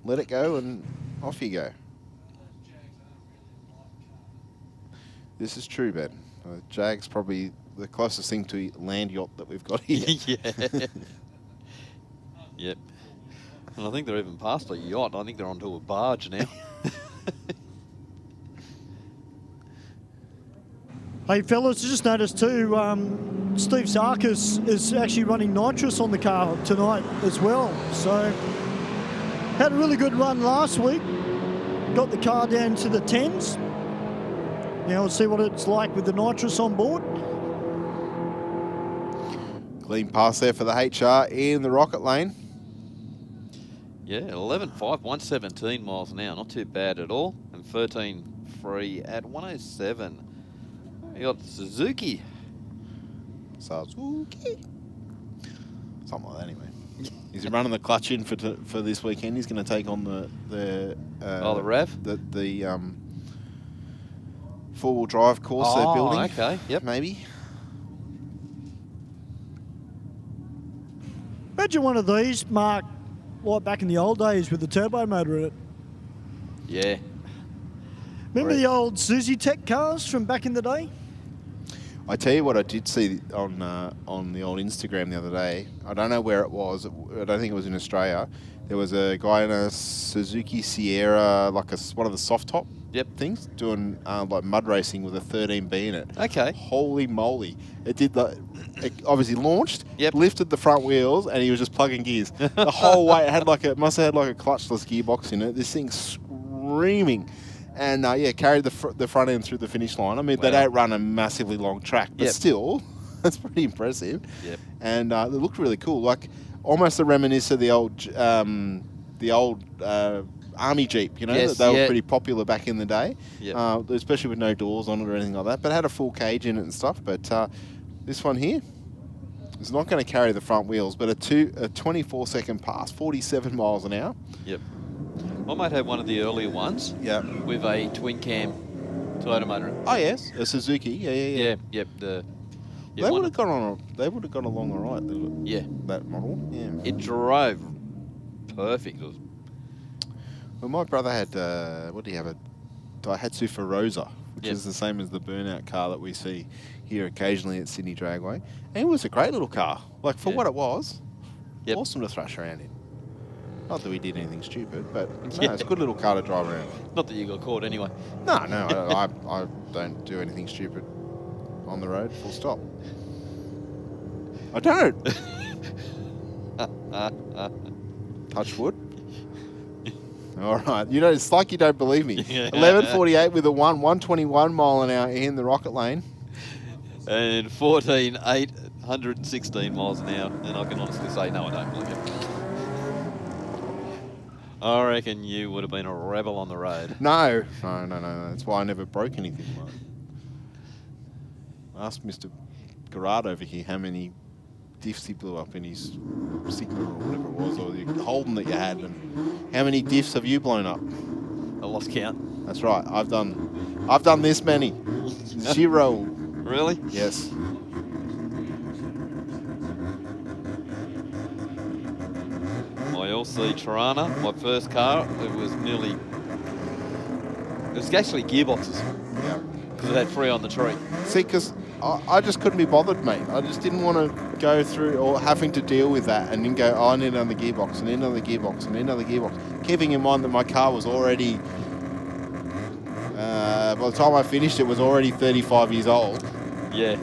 let it go and off you go. This is true, Ben. Jag's probably the closest thing to land yacht that we've got here. Yeah. Yep. And I think they're even past a yacht. I think they're onto a barge now. Hey fellas, I just noticed too, Steve Sarkis is actually running nitrous on the car tonight as well. So, had a really good run last week. Got the car down to the 10s. Now we'll see what it's like with the nitrous on board. Clean pass there for the HR in the rocket lane. Yeah, 11.5, 117 miles an hour. Not too bad at all. And 13.3 at 107. You got Suzuki. Something like that anyway. He's running the clutch in for this weekend. He's going to take on the RAV? The four-wheel drive course they're building. Okay, yep. Maybe. Imagine one of these, Mark, like back in the old days with the turbo motor in it. Yeah. Remember the old Suzy Tech cars from back in the day? I tell you what, I did see on the old Instagram the other day. I don't know where it was. I don't think it was in Australia. There was a guy in a Suzuki Sierra, like one of the soft top things, doing like mud racing with a 13B in it. Okay. Holy moly! It did it obviously launched, lifted the front wheels, and he was just plugging gears the whole way. It had must have had like a clutchless gearbox in it. This thing's screaming. And carried the front end through the finish line. I mean, they don't run a massively long track, but still, that's pretty impressive. Yep. And they looked really cool, like almost a reminiscence of the old Army Jeep. You know, they were pretty popular back in the day, especially with no doors on it or anything like that. But it had a full cage in it and stuff. But this one here is not going to carry the front wheels, but a 24-second pass, 47 miles an hour. Yep. I might have one of the earlier ones. Yeah. With a twin cam Toyota motor. Oh yes, a Suzuki. Yeah. Yep. They would have gone along all right. Yeah. That model. Yeah. It drove perfect. Well, my brother had, what do you have, a Daihatsu Feroza, which Yep. is the same as the burnout car that we see here occasionally at Sydney Dragway. And it was a great little car. Like, for what it was, awesome to thrash around in. Not that we did anything stupid, but no, it's a good little car to drive around. Not that you got caught anyway. No, I don't do anything stupid on the road, full stop. I don't. Touch wood. All right. You know, it's like you don't believe me. 11:48 with a 121 mile an hour in the rocket lane. And 816 miles an hour. And I can honestly say, no, I don't believe it. I reckon you would have been a rebel on the road. No. That's why I never broke anything. Ask Mr. Garrard over here how many diffs he blew up in his Sigma or whatever it was, or the Holden that you had, and how many diffs have you blown up? I lost count. That's right. I've done this many. 0. Really? Yes. My LC Tirana, my first car, it was actually gearboxes. Yeah. Because it had 3 on the tree. See, because I just couldn't be bothered, mate. I just didn't want to go through or having to deal with that and then go, oh, I need another gearbox and then another gearbox and then another gearbox. Keeping in mind that my car was already, by the time I finished, it was already 35 years old. Yeah.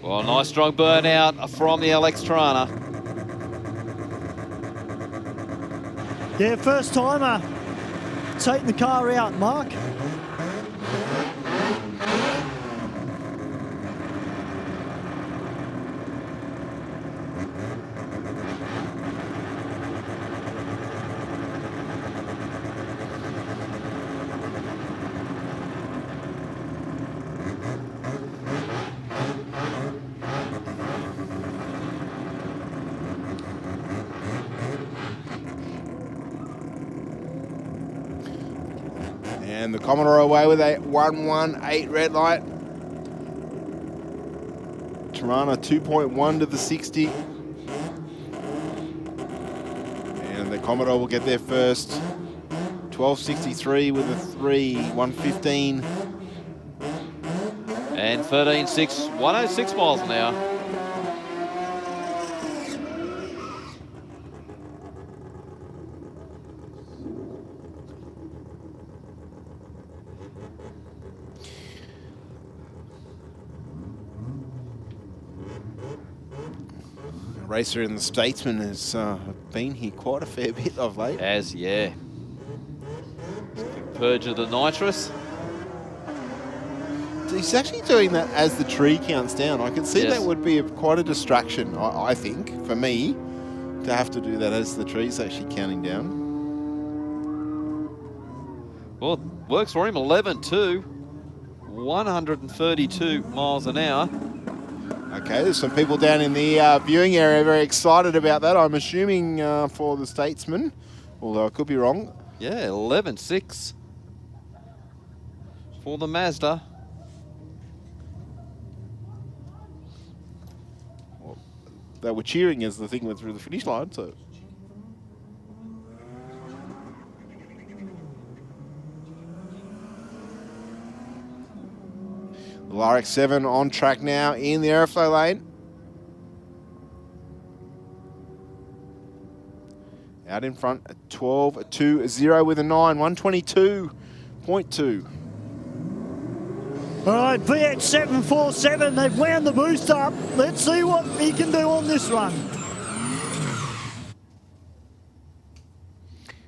Well, nice strong burnout from the LX Tirana. Yeah, first timer taking the car out, Mark. And the Commodore away with a 118 red light. Tirana 2.1 to the 60. And the Commodore will get there first. 1263 with a 3, 115. And 13.6, 106 miles an hour. Racer in the Statesman has been here quite a fair bit of late. Yeah. Purge of the nitrous. He's actually doing that as the tree counts down. I can see Yes. that would be quite a distraction, I think, for me, to have to do that as the tree's actually counting down. Well, works for him, 11.2, 132 miles an hour. Okay, there's some people down in the viewing area very excited about that. I'm assuming for the Statesman, although I could be wrong. Yeah, 11.6 for the Mazda. Well, they were cheering as the thing went through the finish line, so. The RX-7 on track now in the Aeroflow lane. Out in front, a 12.20 with a 9, 122.2. All right, VX 747, they've wound the boost up. Let's see what he can do on this run.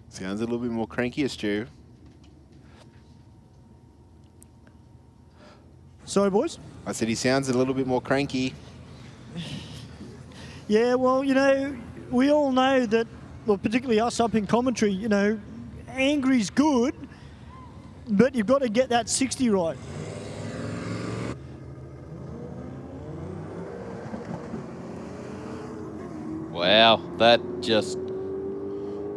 Sounds a little bit more cranky, Stu. Sorry, boys? I said he sounds a little bit more cranky. Yeah, well, you know, we all know that, well, particularly us up in commentary, you know, angry's good, but you've got to get that 60 right. Wow, that just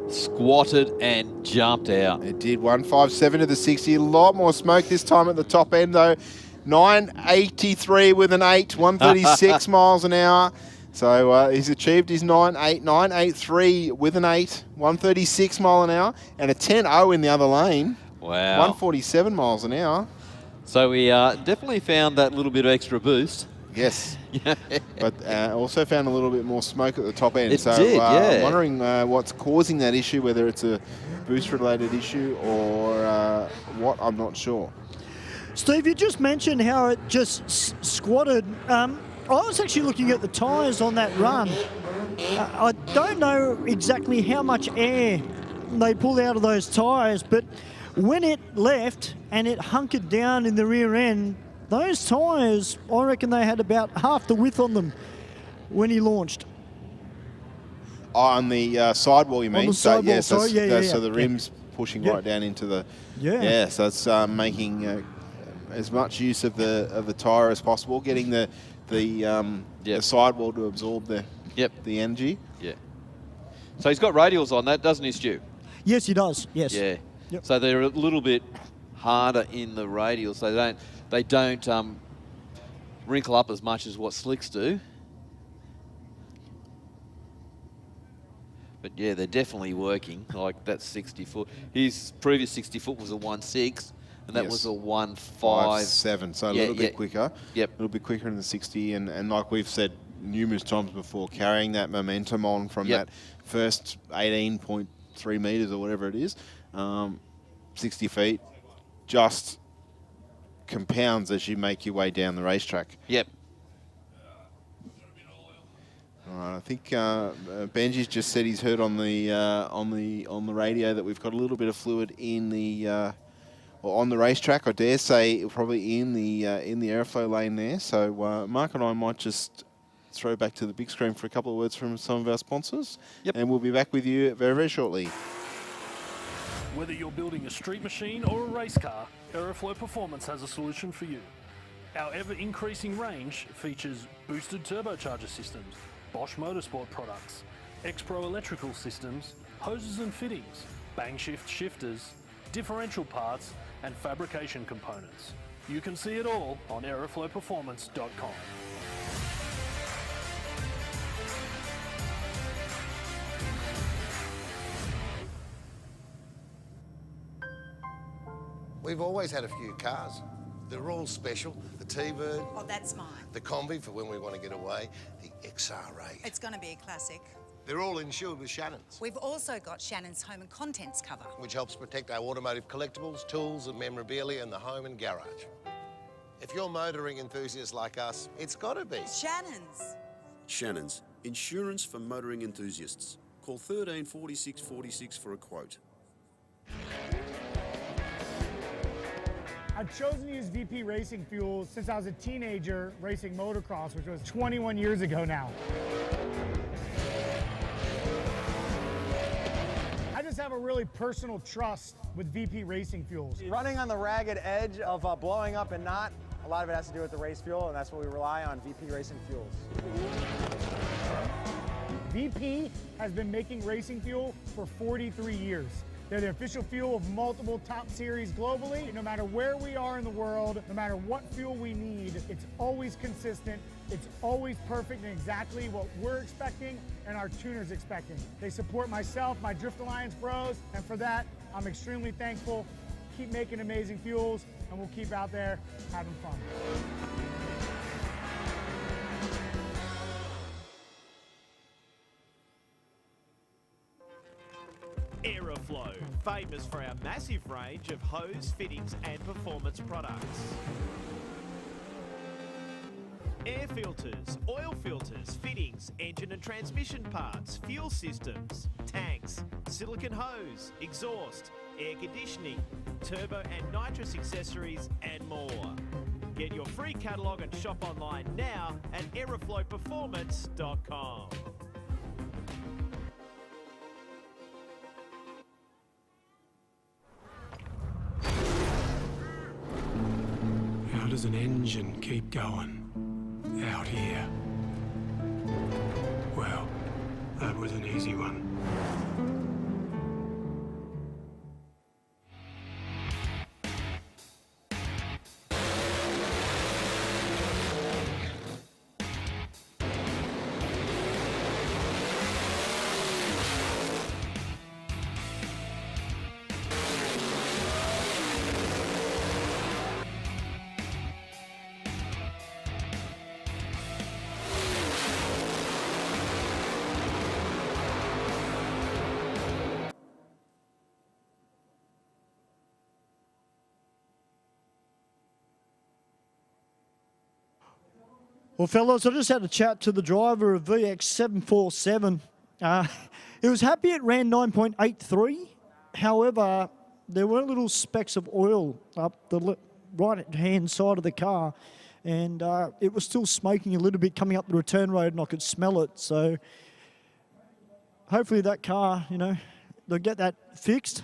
squatted and jumped out. It did, 157 to the 60. A lot more smoke this time at the top end, though. 983 with an 8, 136 miles an hour. So he's achieved his 983 with an 8, 136 mile an hour, and a 10.0 in the other lane. Wow. 147 miles an hour. So we definitely found that little bit of extra boost. Yes. But also found a little bit more smoke at the top end. It so did, yeah. I'm wondering what's causing that issue, whether it's a boost-related issue or what, I'm not sure. Steve, you just mentioned how it just squatted. I was actually looking at the tyres on that run. I don't know exactly how much air they pulled out of those tyres, but when it left and it hunkered down in the rear end, those tyres, I reckon they had about half the width on them when he launched. On the sidewall, you mean? On the sidewall, so the yeah. rim's pushing right down into the... Yeah. Yeah, so it's making as much use of the tyre as possible, getting the sidewall to absorb the energy. Yeah. So he's got radials on that, doesn't he, Stu? Yes, he does. Yes. Yeah. Yep. So they're a little bit harder in the radials. They don't wrinkle up as much as what slicks do. But yeah, they're definitely working. Like that 60 foot. His previous 60 foot was a 1.6, and that was a 1.5. So a little bit quicker. Yep. A little bit quicker in the 60, and like we've said numerous times before, carrying that momentum on from that first 18.3 metres or whatever it is, 60 feet, just compounds as you make your way down the racetrack. Yep. All right, I think Benji's just said he's heard on the radio that we've got a little bit of fluid in the on the racetrack. I dare say probably in the airflow lane there. So Mark and I might just throw back to the big screen for a couple of words from some of our sponsors. Yep. And we'll be back with you very, very shortly. Whether you're building a street machine or a race car, Aeroflow Performance has a solution for you. Our ever-increasing range features boosted turbocharger systems, Bosch Motorsport products, X-Pro electrical systems, hoses and fittings, bang shift shifters, differential parts, and fabrication components. You can see it all on aeroflowperformance.com. We've always had a few cars. They're all special. The T-Bird. Oh, that's mine. The Combi for when we want to get away. The XR8. It's going to be a classic. They're all insured with Shannon's. We've also got Shannon's Home and Contents cover, which helps protect our automotive collectibles, tools and memorabilia in the home and garage. If you're motoring enthusiasts like us, it's got to be Shannon's. Shannon's, insurance for motoring enthusiasts. Call 13 46 46 for a quote. I've chosen to use VP Racing fuels since I was a teenager racing motocross, which was 21 years ago now. I just have a really personal trust with VP Racing fuels. Running on the ragged edge of blowing up and not, a lot of it has to do with the race fuel, and that's what we rely on, VP Racing fuels. VP has been making racing fuel for 43 years. They're the official fuel of multiple top series globally. No matter where we are in the world, no matter what fuel we need, it's always consistent. It's always perfect and exactly what we're expecting and our tuners expecting. They support myself, my Drift Alliance bros, and for that, I'm extremely thankful. Keep making amazing fuels, and we'll keep out there having fun. Aeroflow, famous for our massive range of hose, fittings and performance products. Air filters, oil filters, fittings, engine and transmission parts, fuel systems, tanks, silicone hose, exhaust, air conditioning, turbo and nitrous accessories and more. Get your free catalogue and shop online now at aeroflowperformance.com. How does an engine keep going out here? Well, that was an easy one. Well, fellas, I just had a chat to the driver of VX747. He was happy it ran 9.83. However, there were little specks of oil up the right-hand side of the car, and it was still smoking a little bit coming up the return road, and I could smell it. So hopefully that car, you know, they'll get that fixed.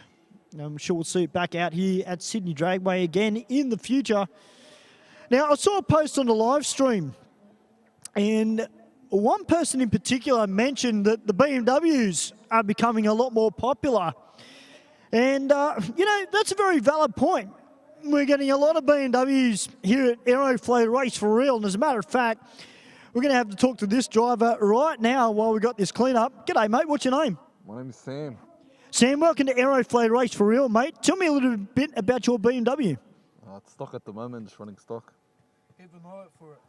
I'm sure we'll see it back out here at Sydney Dragway again in the future. Now, I saw a post on the live stream, and one person in particular mentioned that the BMWs are becoming a lot more popular. And, you know, that's a very valid point. We're getting a lot of BMWs here at Aeroflow Race for real. And as a matter of fact, we're going to have to talk to this driver right now while we've got this clean-up. G'day, mate. What's your name? My name is Sam. Sam, welcome to Aeroflow Race for real, mate. Tell me a little bit about your BMW. It's stock at the moment, just running stock. Keep an eye out for it.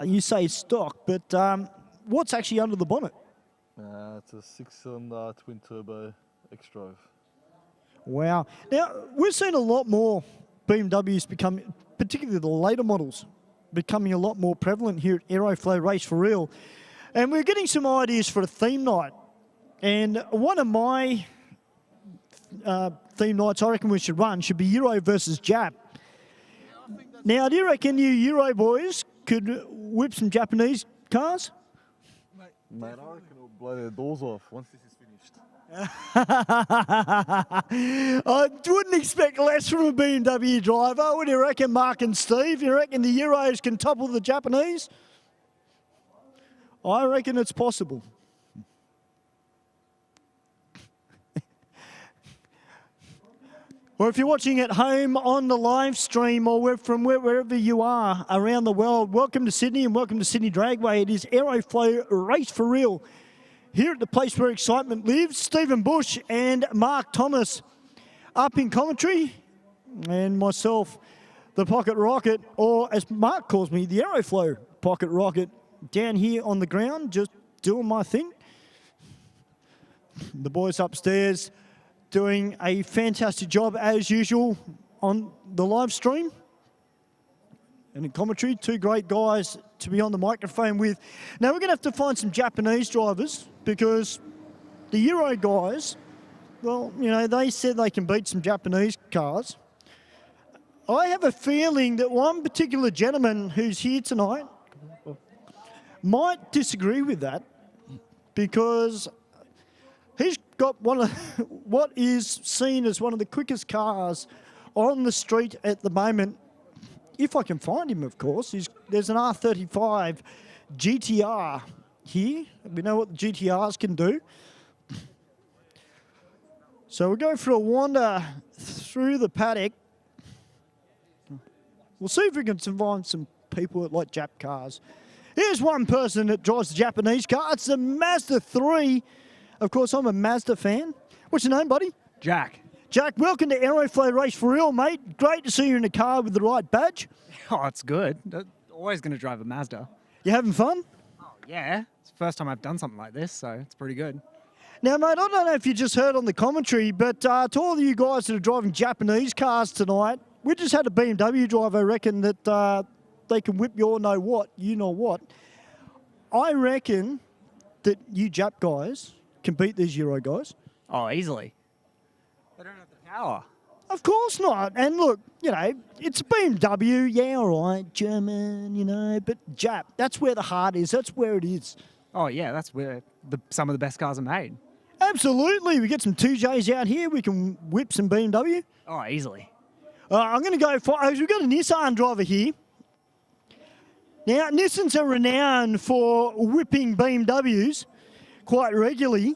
You say stock, but what's actually under the bonnet? It's a 6-cylinder twin-turbo X-Drive. Wow. Now, we've seen a lot more BMWs become, particularly the later models, becoming a lot more prevalent here at Aeroflow Race for real. And we're getting some ideas for a theme night. And one of my theme nights I reckon we should run should be Euro versus Jap. Now, do you reckon you Euro boys could whip some Japanese cars? Mate, I reckon it'll blow their doors off once this is finished. I wouldn't expect less from a BMW driver. What do you reckon, Mark and Steve? You reckon the Euros can topple the Japanese? I reckon it's possible. Or if you're watching at home on the live stream or from wherever you are around the world, welcome to Sydney and welcome to Sydney Dragway. It is Aeroflow Race for real. Here at the place where excitement lives, Stephen Bush and Mark Thomas up in commentary, and myself, the Pocket Rocket, or as Mark calls me, the Aeroflow Pocket Rocket, down here on the ground, just doing my thing. The boys upstairs doing a fantastic job as usual on the live stream. And in commentary, two great guys to be on the microphone with. Now we're going to have to find some Japanese drivers because the Euro guys, well, you know, they said they can beat some Japanese cars. I have a feeling that one particular gentleman who's here tonight might disagree with that because he's got one of what is seen as one of the quickest cars on the street at the moment. If I can find him, of course. There's an R35 GTR here. We know what the GTRs can do. So we'll go for a wander through the paddock. We'll see if we can find some people that like Jap cars. Here's one person that drives the Japanese car. It's a Mazda 3. Of course, I'm a Mazda fan. What's your name, buddy? Jack. Jack, welcome to Aeroflow Race for real, mate. Great to see you in a car with the right badge. Oh, it's good. Always going to drive a Mazda. You having fun? Oh, yeah. It's the first time I've done something like this, so it's pretty good. Now, mate, I don't know if you just heard on the commentary, but to all of you guys that are driving Japanese cars tonight, we just had a BMW driver reckon that they can whip you know what. I reckon that you Jap guys can beat these Euro guys. Oh, easily. They don't have the power. Of course not. And look, you know, it's a BMW, yeah, all right, German, you know, but Jap, that's where the heart is. That's where it is. Oh, yeah, that's where some of the best cars are made. Absolutely. We get some 2Js out here. We can whip some BMW. Oh, easily. I'm going to go for... We've got a Nissan driver here. Now, Nissans are renowned for whipping BMWs quite regularly.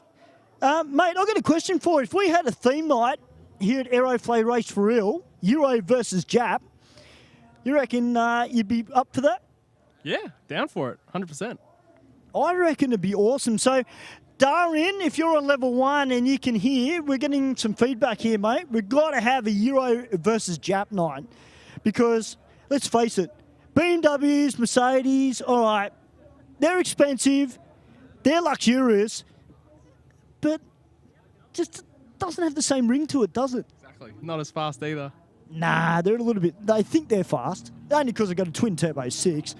Mate, I've got a question for you. If we had a theme night here at Aeroflow Race for real, Euro versus Jap, you reckon you'd be up for that? Yeah, down for it, 100%. I reckon it'd be awesome. So, Darren, if you're on level 1 and you can hear, we're getting some feedback here, mate. We've got to have a Euro versus Jap night because, let's face it, BMWs, Mercedes, all right, they're expensive, they're luxurious, but just doesn't have the same ring to it, does it? Exactly. Not as fast either. Nah, they're a little bit... They think they're fast, only because they've got a twin-turbo 6.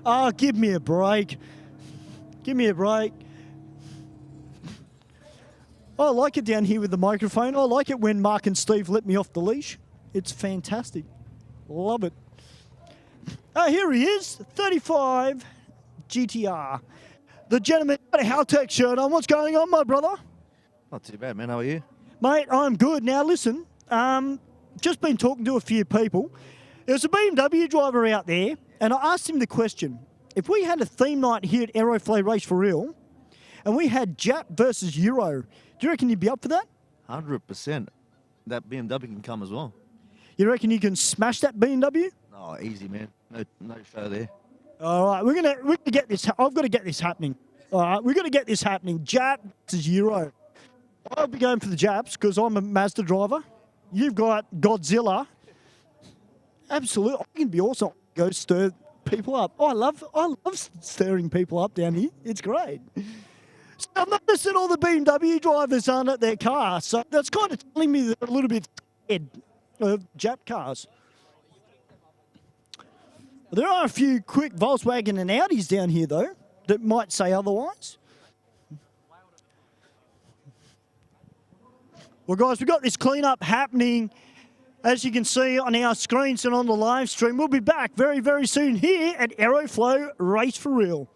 Oh, give me a break. Give me a break. I like it down here with the microphone. I like it when Mark and Steve let me off the leash. It's fantastic. Love it. Oh, here he is, 35 GTR. The gentleman got a Haltech shirt on. What's going on, my brother? Not too bad, man. How are you? Mate, I'm good. Now, listen, just been talking to a few people. There's a BMW driver out there, and I asked him the question, if we had a theme night here at Aeroflow Race for Real, and we had Jap versus Euro, do you reckon you'd be up for that? 100%. That BMW can come as well. You reckon you can smash that BMW? Oh, easy, man. No show there. All right, we're gonna get this. I've got to get this happening. All right, we're gonna get this happening. Jap versus Euro. I'll be going for the Japs because I'm a Mazda driver. You've got Godzilla. Absolutely, I can be awesome. Go stir people up. I love stirring people up down here. It's great. So I've noticed that all the BMW drivers aren't at their car, so that's kind of telling me they're a little bit scared of Jap cars. There are a few quick Volkswagen and Audis down here, though, that might say otherwise. Well, guys, we've got this cleanup happening, as you can see on our screens and on the live stream. We'll be back very, very soon here at Aeroflow Race for Real.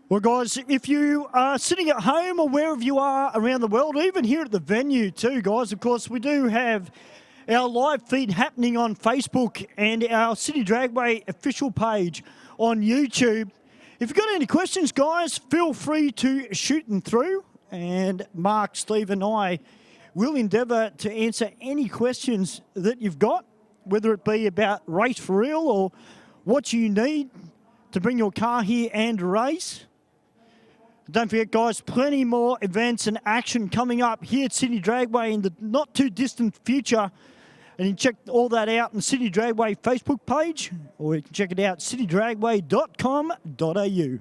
Well, guys, if you are sitting at home or wherever you are around the world, even here at the venue too, guys, of course, we do have our live feed happening on Facebook and our Sydney Dragway official page on YouTube. If you've got any questions, guys, feel free to shoot them through. And Mark, Steve and I will endeavour to answer any questions that you've got, whether it be about Race for Real or what you need to bring your car here and race. Don't forget, guys, plenty more events and action coming up here at Sydney Dragway in the not-too-distant future. And you can check all that out on Sydney Dragway Facebook page, or you can check it out at citydragway.com.au.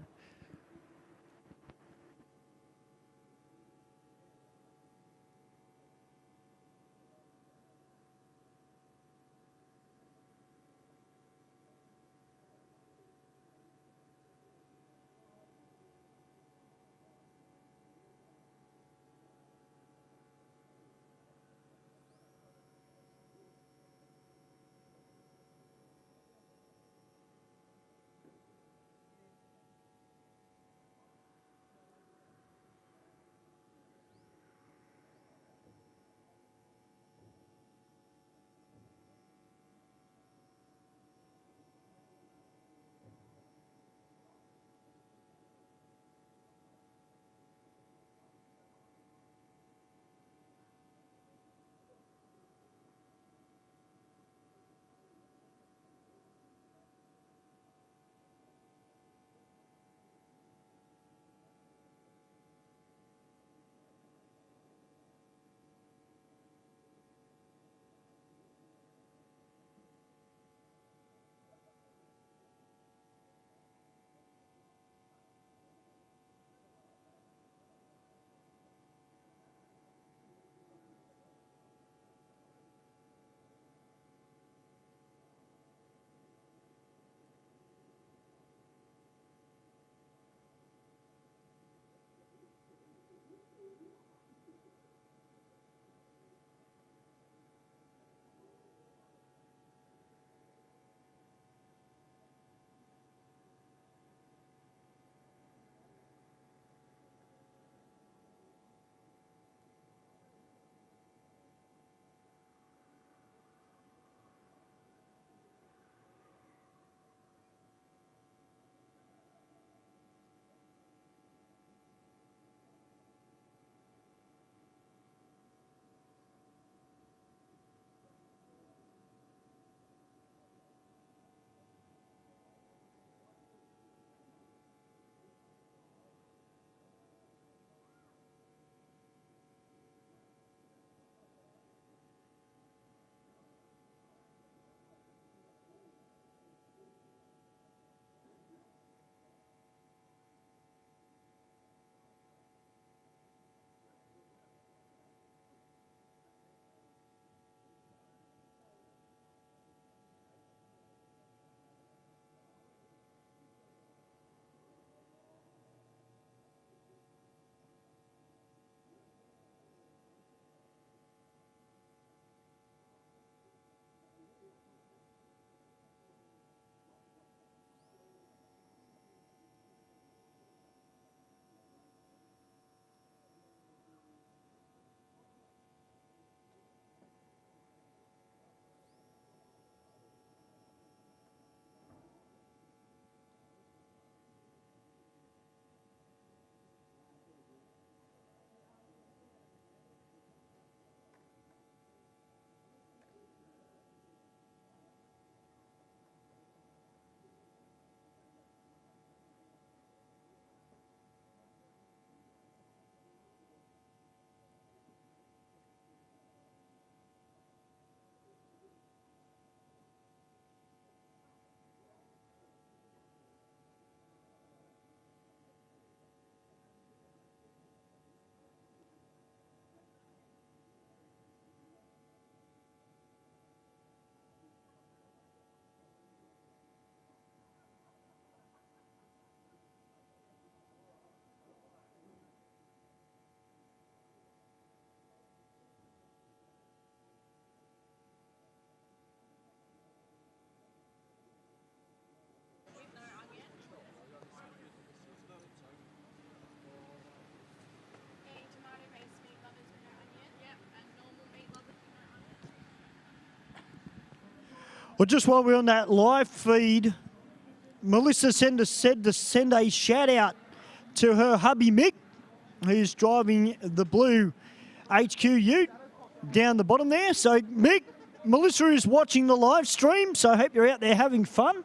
Well, just while we're on that live feed, Melissa said to send a shout out to her hubby Mick, who's driving the blue HQ Ute down the bottom there. So Mick, Melissa is watching the live stream, so I hope you're out there having fun.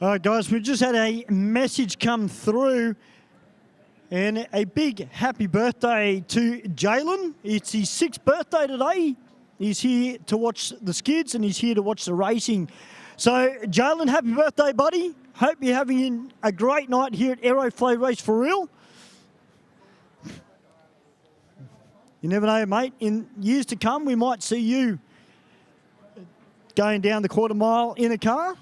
All right, guys, we just had a message come through, and a big happy birthday to Jalen. It's his 6th birthday today. He's here to watch the skids, and he's here to watch the racing. So, Jalen, happy birthday, buddy. Hope you're having a great night here at Aeroflow Race for real. You never know, mate. In years to come, we might see you going down the quarter mile in a car.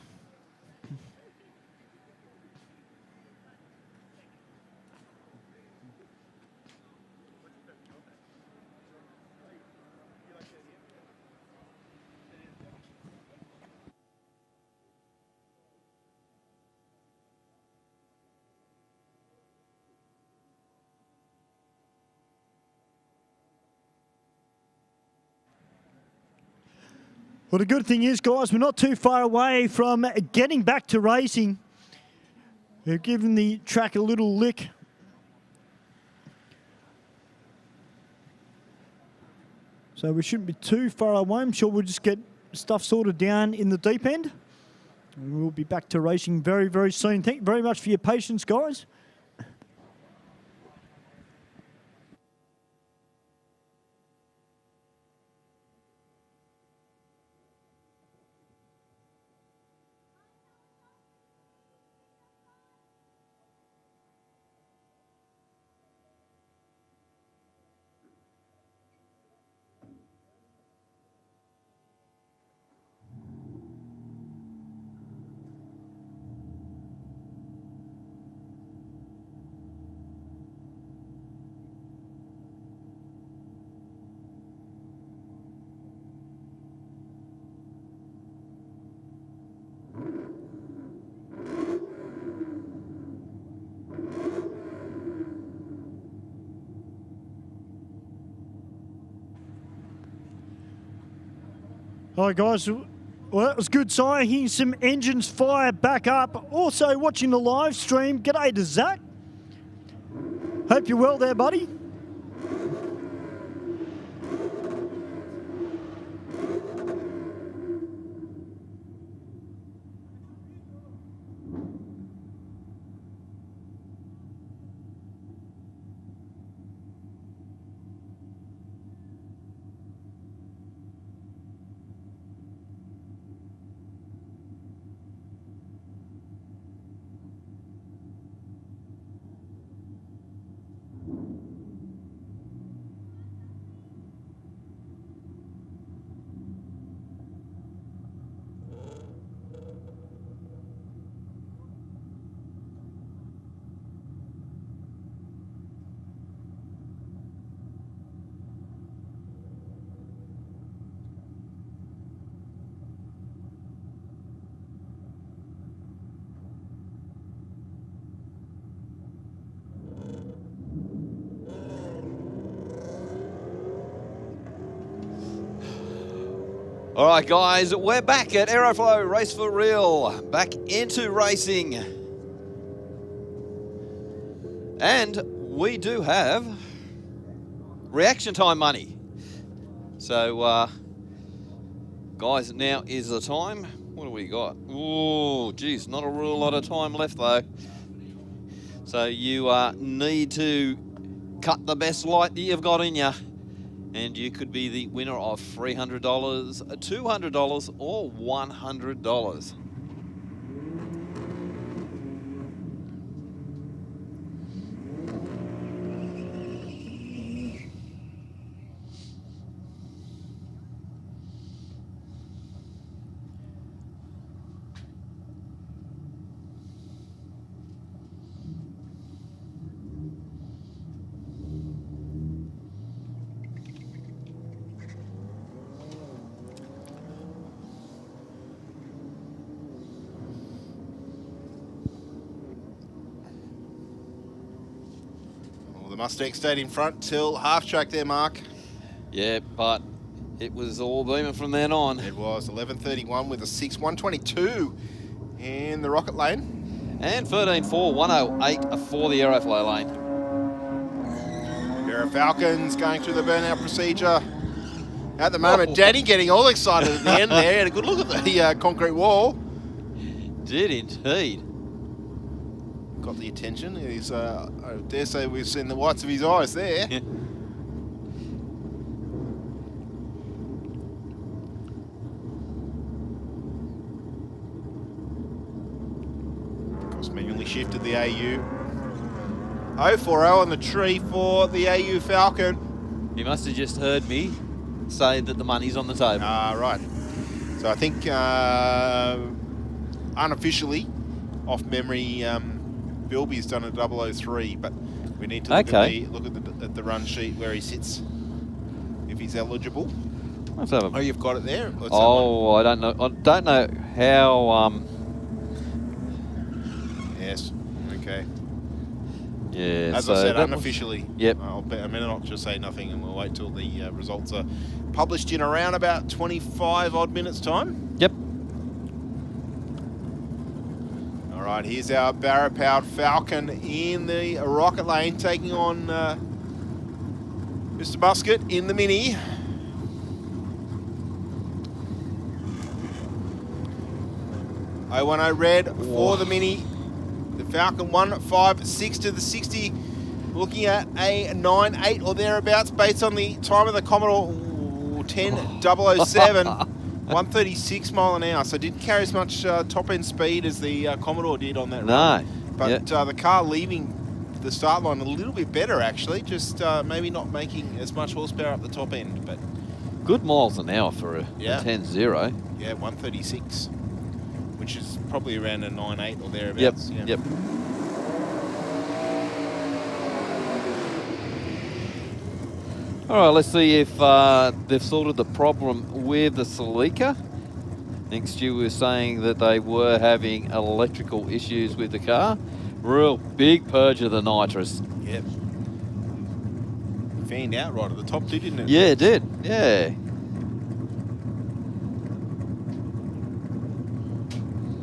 Well, the good thing is, guys, we're not too far away from getting back to racing. We're giving the track a little lick. So we shouldn't be too far away. I'm sure we'll just get stuff sorted down in the deep end. And we'll be back to racing very, very soon. Thank you very much for your patience, guys. All right, guys. Well, that was good sign. Hearing some engines fire back up. Also watching the live stream. G'day to Zach. Hope you're well there, buddy. All right, guys, we're back at Aeroflow Race for Real, back into racing. And we do have reaction time money. So, guys, now is the time. What do we got? Oh, geez, not a real lot of time left though. So you need to cut the best light that you've got in you. And you could be the winner of $300, $200, or $100. The Mustang stayed in front till half track there, Mark. Yeah, but it was all booming from then on. It was 11:31 with a 6:122 in the rocket lane. And 13.4, 108 for the Aeroflow lane. Pair of Falcons going through the burnout procedure. At the moment, Danny getting all excited at the end there. Had a good look at the concrete wall. Did indeed. Got the attention. He's, I dare say we've seen the whites of his eyes there. Yeah. Of course, manually shifted the AU. 040 on the tree for the AU Falcon. You must have just heard me say that the money's on the table. Right. So I think unofficially, off memory, Bilby's done a 003, but we need to look at the run sheet where he sits, if he's eligible. Let's have a... Oh, you've got it there? Oh, I don't know. I don't know how... Yes, okay. Yeah, As I said, unofficially. Yep. I mean, not just say nothing, and we'll wait till the results are published in around about 25 odd minutes time. Yep. All right, here's our Barra-powered Falcon in the rocket lane, taking on Mr. Musket in the Mini. .010 red for the Mini. The Falcon 156 to the 60, looking at a 9.8 or thereabouts based on the time of the Commodore 10007. 136 mile an hour, so didn't carry as much top end speed as the Commodore did on that run. But the car leaving the start line a little bit better actually, just maybe not making as much horsepower up the top end. But good miles an hour for a 10-0. Yeah, 136, which is probably around a 9.8 or thereabouts. Yep. All right, let's see if they've sorted the problem with the Celica. I think Stu was saying that they were having electrical issues with the car. Real big purge of the nitrous. Yep. Fanned out right at the top too, didn't it? Yeah, it did. Yeah.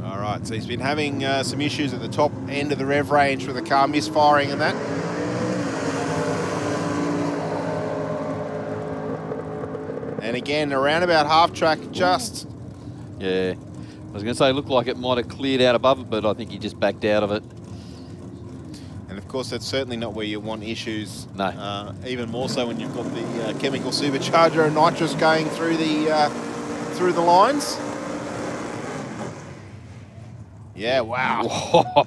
All right, so he's been having some issues at the top end of the rev range with the car misfiring and that. And again, around about half track, just... Yeah. I was going to say, it looked like it might have cleared out above it, but I think he just backed out of it. And of course, that's certainly not where you want issues. No. Even more so when you've got the chemical supercharger and nitrous going through the lines. Yeah, wow.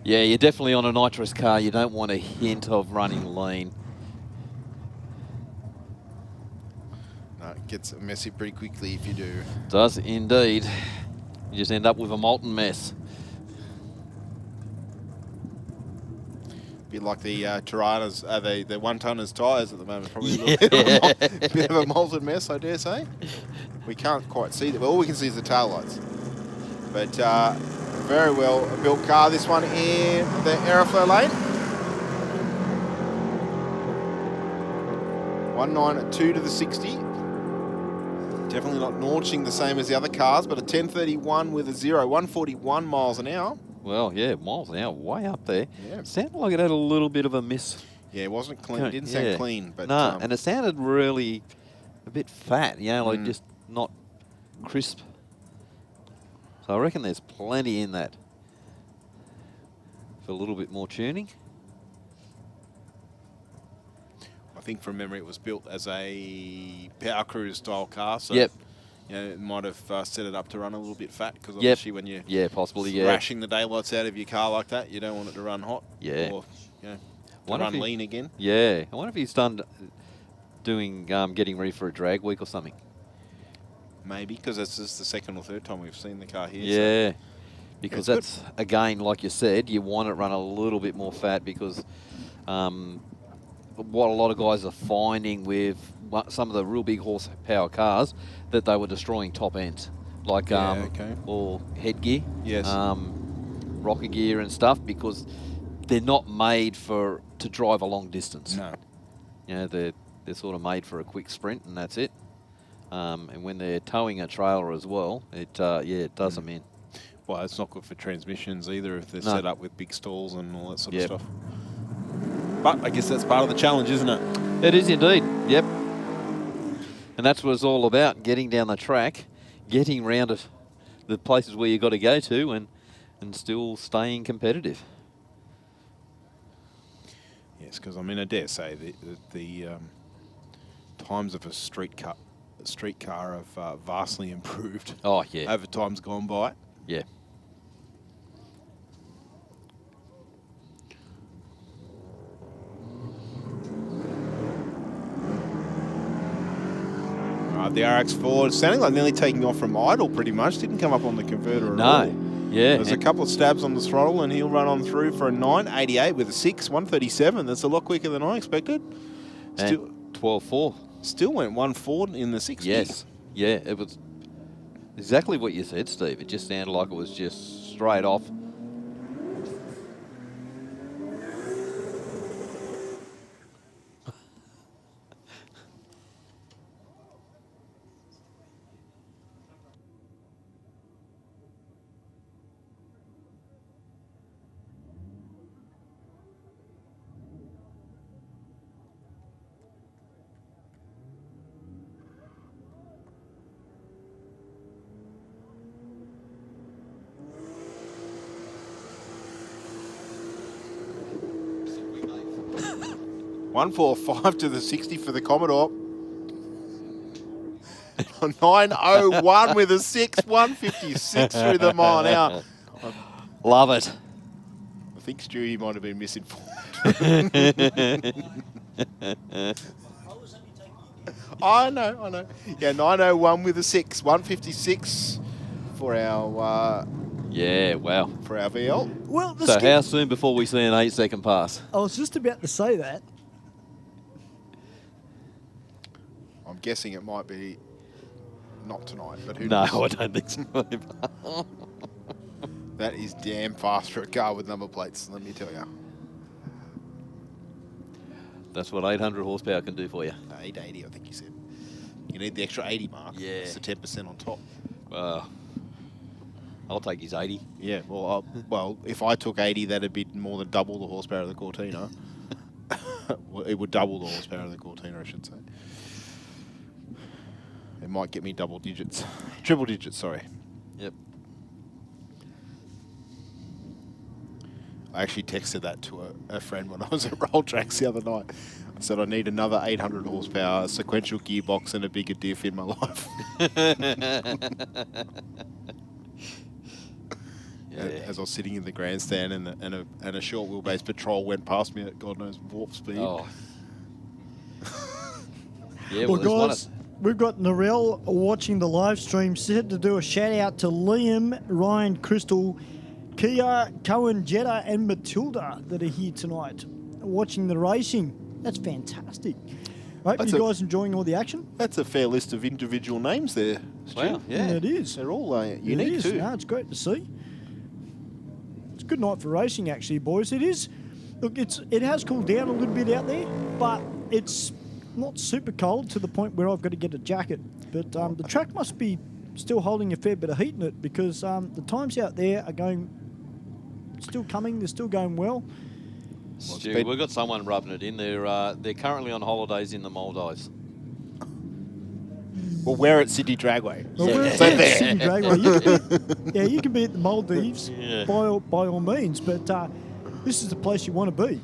Yeah, you're definitely on a nitrous car. You don't want a hint of running lean. No, it gets messy pretty quickly if you do. Does indeed. You just end up with a molten mess. Bit like the Tiranas, the one-tonners tyres at the moment. Probably a bit of a molten mess, I dare say. We can't quite see that. All we can see is the taillights. But very well built car, this one in the Aeroflow lane. 192 to the 60. Definitely not launching the same as the other cars, but a 1031 with a 141 miles an hour. Well, yeah, miles an hour, way up there. Yeah. Sounded like it had a little bit of a miss. Yeah, it wasn't clean. It didn't sound clean. But no, and it sounded really a bit fat, you know, like just not crisp. So I reckon there's plenty in that for a little bit more tuning. I think from memory it was built as a Power Cruise style car, so Yep. you know, it might have set it up to run a little bit fat, because obviously when you're possibly, thrashing the daylights out of your car like that, you don't want it to run hot. Yeah. Or, you know, to run lean again. Yeah. I wonder if he's done doing getting ready for a drag week or something. Maybe, because this is the second or third time we've seen the car here. Yeah. So Because that's, again, like you said, you want it run a little bit more fat, because what a lot of guys are finding with some of the real big horsepower cars, that they were destroying top ends, like or headgear, rocker gear and stuff, because they're not made to drive a long distance. No. You know, they're sort of made for a quick sprint, and that's it. And when they're towing a trailer as well, it does them in. Well, it's not good for transmissions either if they're set up with big stalls and all that sort of stuff. But I guess that's part of the challenge, isn't it? It is indeed, yep. And that's what it's all about, getting down the track, getting round to the places where you've got to go to, and still staying competitive. Yes, because I mean, I dare say the times of a street car have vastly improved. Oh, yeah. Over time's gone by. Yeah. The RX4 sounding like nearly taking off from idle pretty much. Didn't come up on the converter at all. Yeah. There's a couple of stabs on the throttle and he'll run on through for a 9.88 with a 6, 137. That's a lot quicker than I expected. Still 12.4. Still went 1.4 in the 60. Yes. Yeah, it was exactly what you said, Steve. It just sounded like it was just straight off. .145 to the 60 for the Commodore. 9.01 with a 6, 156 through the mile an hour. Love it. I think Stewie might have been misinformed. I know. Yeah, 9.01 with a 6, 156 for our... yeah, wow. For our VL. Well, so how soon before we see an 8-second pass? I was just about to say that. I'm guessing it might be not tonight, but who No, knows? I don't think so. That is damn fast for a car with number plates, let me tell you. That's what 800 horsepower can do for you. 880, I think you said. You need the extra 80 mark. Yeah. It's the 10% on top. I'll take his 80. Yeah, well, if I took 80, that'd be more than double the horsepower of the Cortina. Well, it would double the horsepower of the Cortina, I should say. It might get me double digits. Triple digits, sorry. Yep. I actually texted that to a friend when I was at Roll Tracks the other night. I said I need another 800 horsepower, a sequential gearbox and a bigger diff in my life. As I was sitting in the grandstand and a short wheelbase patrol went past me at God knows warp speed. Oh. Yeah, well guys, we've got Narelle watching the live stream. Said to do a shout out to Liam, Ryan, Crystal, Kia, Cohen, Jetta and Matilda that are here tonight watching the racing. That's fantastic. Hope you guys enjoying all the action. That's a fair list of individual names there, Stu. Wow, yeah. It is. They're all unique too. No, it's great to see. It's a good night for racing actually, boys. It is. Look, it has cooled down a little bit out there, but it's not super cold to the point where I've got to get a jacket. But the track must be still holding a fair bit of heat in it because the times out there are still coming. They're still going well. Stu, we've got someone rubbing it in. They're currently on holidays in the Maldives. Well, we're at Sydney Dragway. Well, we're So at there. Sydney Dragway. You can be, you can be at the Maldives Yeah. by all means, but this is the place you want to be.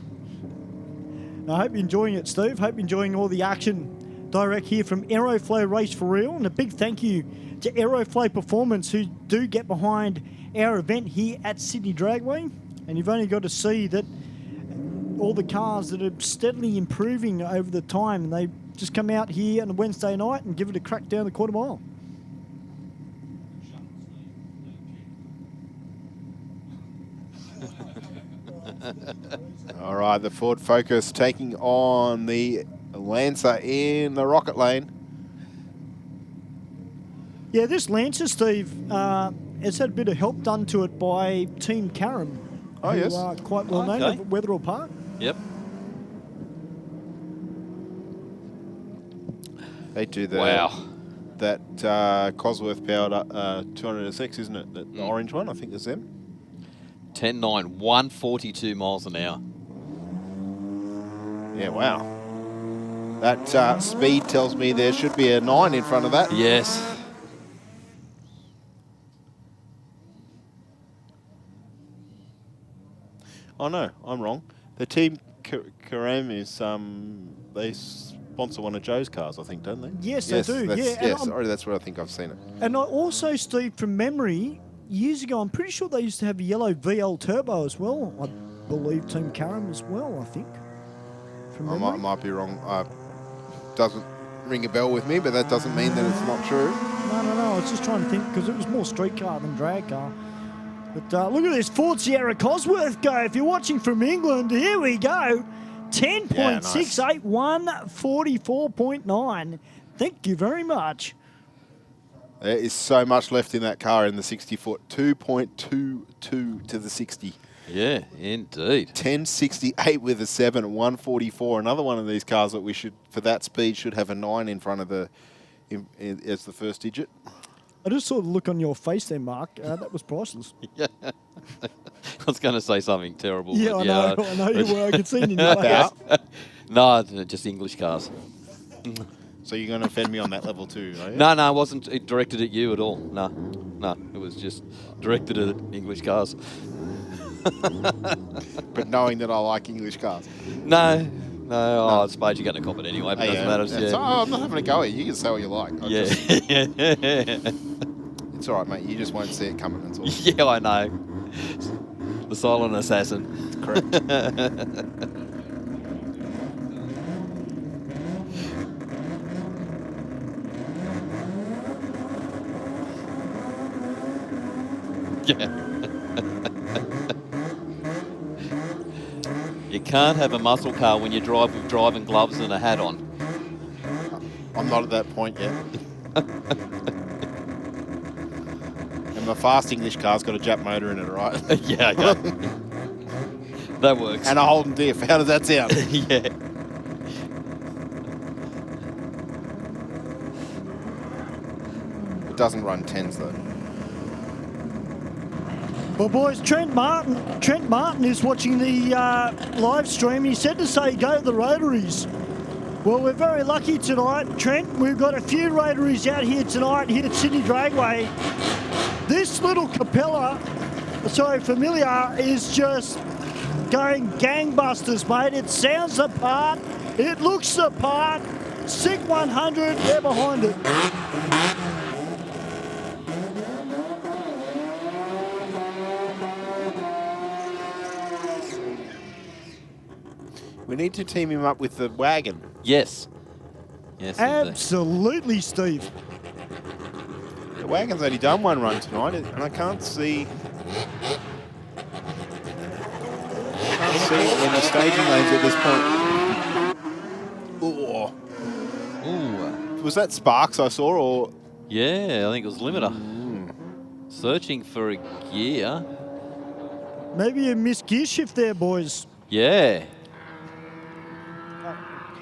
I hope you're enjoying it, Steve. Hope you're enjoying all the action direct here from Aeroflow Race for Real. And a big thank you to Aeroflow Performance, who do get behind our event here at Sydney Dragway. And you've only got to see that all the cars that are steadily improving over the time, and they just come out here on a Wednesday night and give it a crack down the quarter mile. All right, the Ford Focus taking on the Lancer in the rocket lane. Yeah, this Lancer, Steve, has had a bit of help done to it by Team Karam, who yes. are quite well known Okay. at Wetherill Park. Yep. They do the that Cosworth powered 206, isn't it? The orange one, I think is them. 10.9, 142 miles an hour. Yeah, wow. That speed tells me there should be a 9 in front of that. Yes. Oh no, I'm wrong. The team Karam is they sponsor one of Joe's cars, I think, don't they? Yes, they do. That's, Yeah, yes, and sorry, that's where I think I've seen it. And I also, Steve, from memory, years ago, I'm pretty sure they used to have a yellow VL turbo as well. I believe Team Karam as well, I think. From I memory. might be wrong. Doesn't ring a bell with me, but that doesn't mean that it's not true. No. I was just trying to think because it was more street car than drag car. But look at this Ford Sierra Cosworth go. If you're watching from England, here we go. 10.68, 144.9. Thank you very much. There is so much left in that car in the 60-foot. 2.22 to the 60. Yeah, indeed. 10.68 with a 7 at 144. Another one of these cars that we should, for that speed, should have a 9 in front of the as the first digit. I just saw the look on your face there, Mark. That was priceless. Yeah. I was going to say something terrible. Yeah, but I know you were. I could see it in your eyes. No, just English cars. So you're going to offend me on that level too, are you? No, it wasn't directed at you at all. No, it was just directed at English cars. But knowing that I like English cars. No. I suppose you're going to cop it anyway, but it doesn't matter. Yeah. I'm not having a go at you. You can say what you like. It's all right, mate. You just won't see it coming. That's all. Yeah, I know. The silent assassin. Correct. Yeah. You can't have a muscle car when you drive with driving gloves and a hat on. I'm not at that point yet. And my fast English car's got a Jap motor in it, right? Yeah, okay. That works. And a Holden diff. How does that sound? Yeah. It doesn't run 10s though. Well, boys, Trent Martin is watching the live stream. He said to say go to the rotaries. Well, we're very lucky tonight, Trent. We've got a few rotaries out here tonight here at Sydney Dragway. This little Capella, Familiar, is just going gangbusters, mate. It sounds the part. It looks the part. SIG 100, they're behind it. We need to team him up with the wagon. Yes. Yes. Absolutely, Steve. The wagon's only done one run tonight, and I can't see any staging lanes at this point. Ooh. Was that Sparks I saw, or? Yeah, I think it was Limiter. Searching for a gear. Maybe a missed gear shift there, boys. Yeah.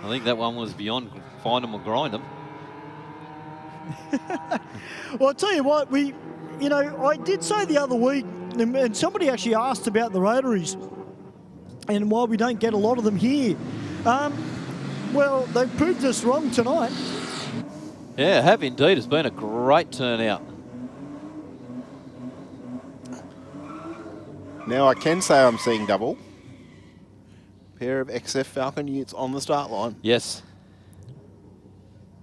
I think that one was beyond find them or grind them. Well, I'll tell you what, I did say the other week, and somebody actually asked about the rotaries and why we don't get a lot of them here. Well, they proved us wrong tonight. Yeah, have indeed. It's been a great turnout. Now I can say I'm seeing double. Pair of XF Falcon utes on the start line. Yes.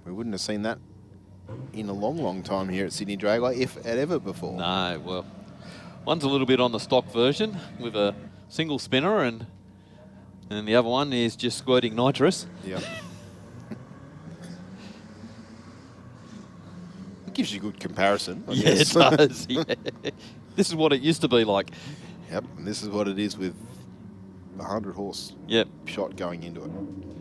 We wouldn't have seen that in a long, long time here at Sydney Dragway, if at ever before. No, well, one's a little bit on the stock version with a single spinner, and the other one is just squirting nitrous. Yeah. It gives you a good comparison, I Yeah, guess. it does. Yeah. This is what it used to be like. Yep, and this is what it is with 100 horse shot going into it.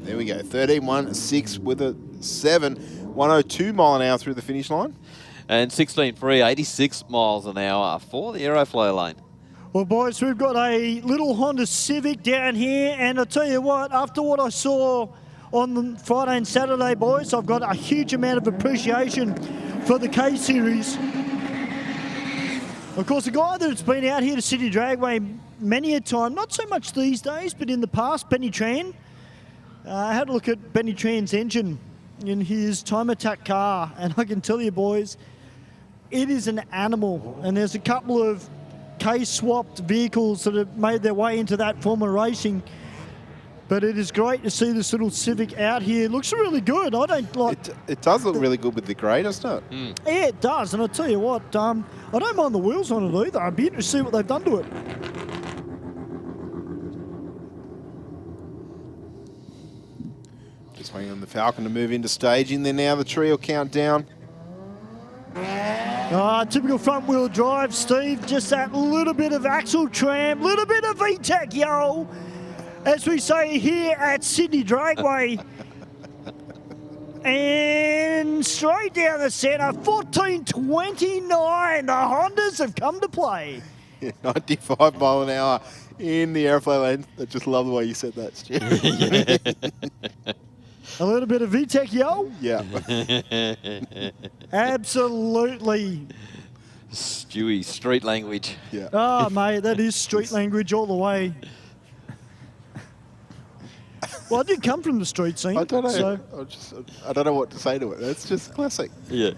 There we go, 13.16 with a 7, 102 mile an hour through the finish line. And 16.3, 86 miles an hour for the Aeroflow lane. Well, boys, we've got a little Honda Civic down here, and I tell you what, after what I saw on the Friday and Saturday, boys, I've got a huge amount of appreciation for the K-Series. Of course, a guy that's been out here to Sydney Dragway many a time, not so much these days, but in the past, Benny Tran. I had a look at Benny Tran's engine in his Time Attack car, and I can tell you, boys, it is an animal. And there's a couple of K-swapped vehicles that have made their way into that form of racing. But it is great to see this little Civic out here. It looks really good. I don't like... It does look really good with the grey, doesn't it? Yeah, it does. And I'll tell you what, I don't mind the wheels on it either. I'd be interested to see what they've done to it. Just waiting on the Falcon to move into staging. Then now the tree will count down. Typical front-wheel drive, Steve. Just that little bit of axle tram, little bit of VTEC, yo. As we say here at Sydney Dragway. And straight down the centre, 14.29. The Hondas have come to play. 95 mile an hour in the Aeroflow lane. I just love the way you said that, Stu. A little bit of VTEC, yo. Yeah. Absolutely. Stewie, street language. Yeah. Oh, mate, that is street language all the way. Well, I did come from the street scene. I don't know. So. I don't know what to say to it. That's just classic. Yeah.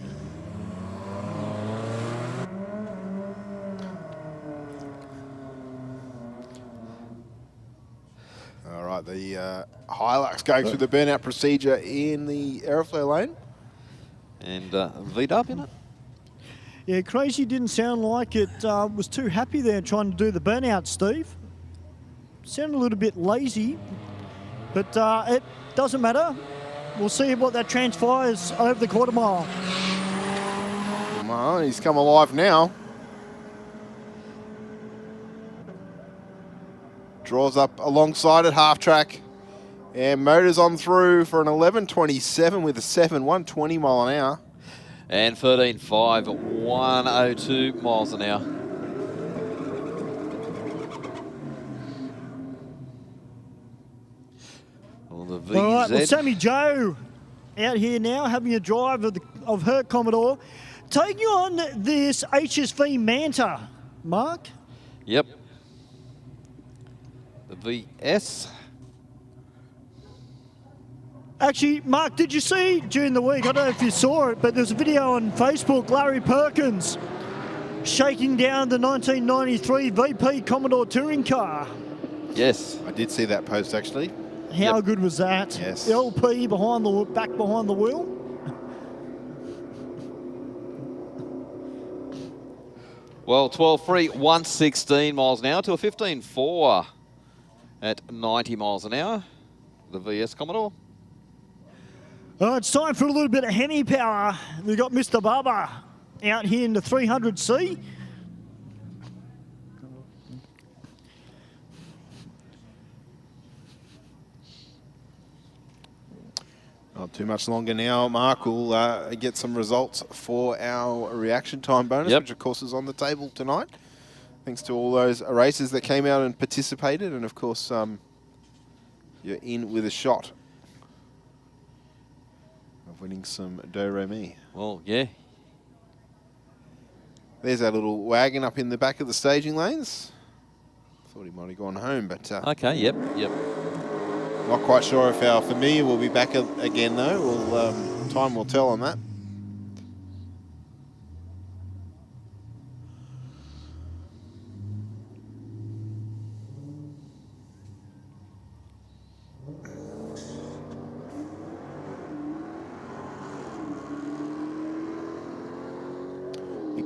All right, the Hilux going through the burnout procedure in the Aeroflow lane. And V-dub in it. Yeah, Crazy didn't sound like it was too happy there trying to do the burnout, Steve. Sounded a little bit lazy, but it doesn't matter. We'll see what that transpires over the quarter mile. Well, he's come alive now. Draws up alongside at half track. And motors on through for an 11.27 with a 7, 120 mile an hour. And 13.5, 102 miles an hour. Well, the VZ. All right, well, Sammy Joe out here now having a drive of her Commodore. Taking on this HSV Manta, Mark. Yep. The VS. Actually, Mark, did you see during the week, I don't know if you saw it, but there's a video on Facebook, Larry Perkins shaking down the 1993 VP Commodore touring car. Yes. I did see that post, actually. How good was that? Yes. LP behind the back behind the wheel. Well, 12.3, 116 miles an hour to a 15.4 at 90 miles an hour. The VS Commodore. It's time for a little bit of Hemi power. We've got Mr. Bubba out here in the 300C. Not too much longer now. Mark will get some results for our reaction time bonus, which of course is on the table tonight. Thanks to all those racers that came out and participated. And of course, you're in with a shot of winning some do-re-mi. Well, yeah. There's our little wagon up in the back of the staging lanes. Thought he might have gone home, but... okay, yep. Not quite sure if our familiar will be back again, though. Time will tell on that.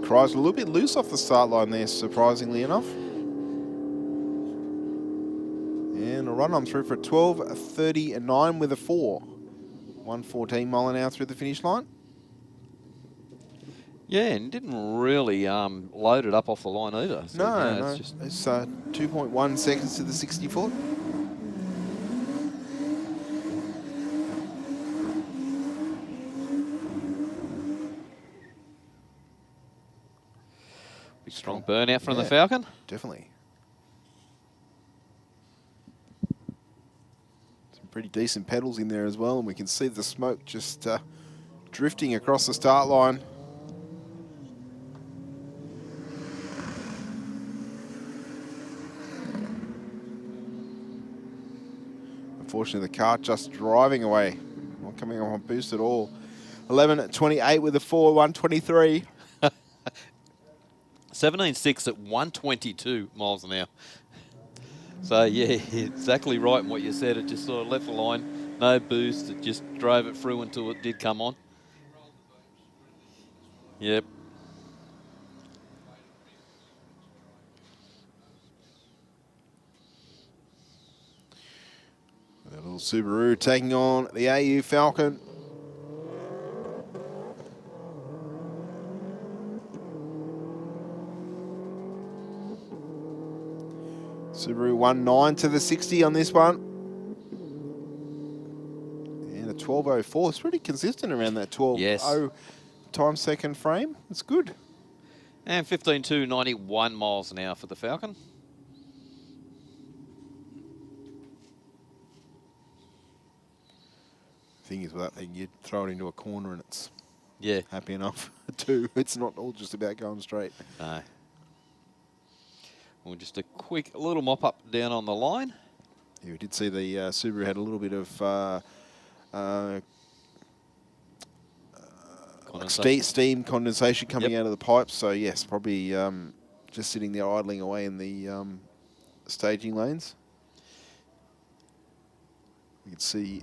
Cries a little bit loose off the start line there, surprisingly enough. And a run on through for 12.39 with a 4. 114 mile an hour through the finish line. Yeah, and didn't really load it up off the line either. So, No, It's just it's 2.1 seconds to the 60 foot. strong burnout from the Falcon. Definitely. Some pretty decent pedals in there as well, and we can see the smoke just drifting across the start line. Unfortunately, the car just driving away, not coming on boost at all. 11.28 with a 4, 123. 17.6 at 122 miles an hour. So, yeah, exactly right in what you said. It just sort of left the line, no boost. It just drove it through until it did come on. Yep. That little Subaru taking on the AU Falcon. Subaru 1.9 to the 60 on this one. And a 12.04. It's pretty consistent around that 12.0 time second frame. It's good. And 15.2, 91 miles an hour for the Falcon. Thing is, with that thing, you throw it into a corner and it's happy enough too. It's not all just about going straight. No. Well, just a quick little mop up down on the line. Yeah, we did see the Subaru had a little bit of steam condensation coming out of the pipes. So yes, probably just sitting there idling away in the staging lanes. You can see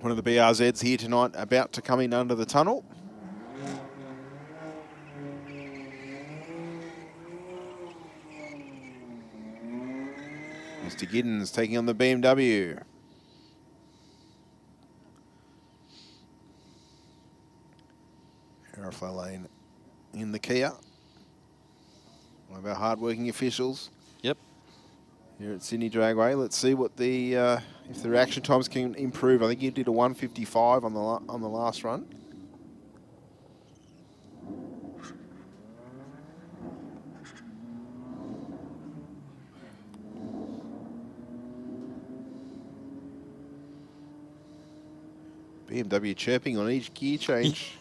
one of the BRZs here tonight about to come in under the tunnel. Mr. Giddens taking on the BMW. Aeroflow lane in the Kia. One of our hard-working officials. Yep. Here at Sydney Dragway. Let's see what the if the reaction times can improve. I think you did a 1:55 on the last run. BMW chirping on each gear change.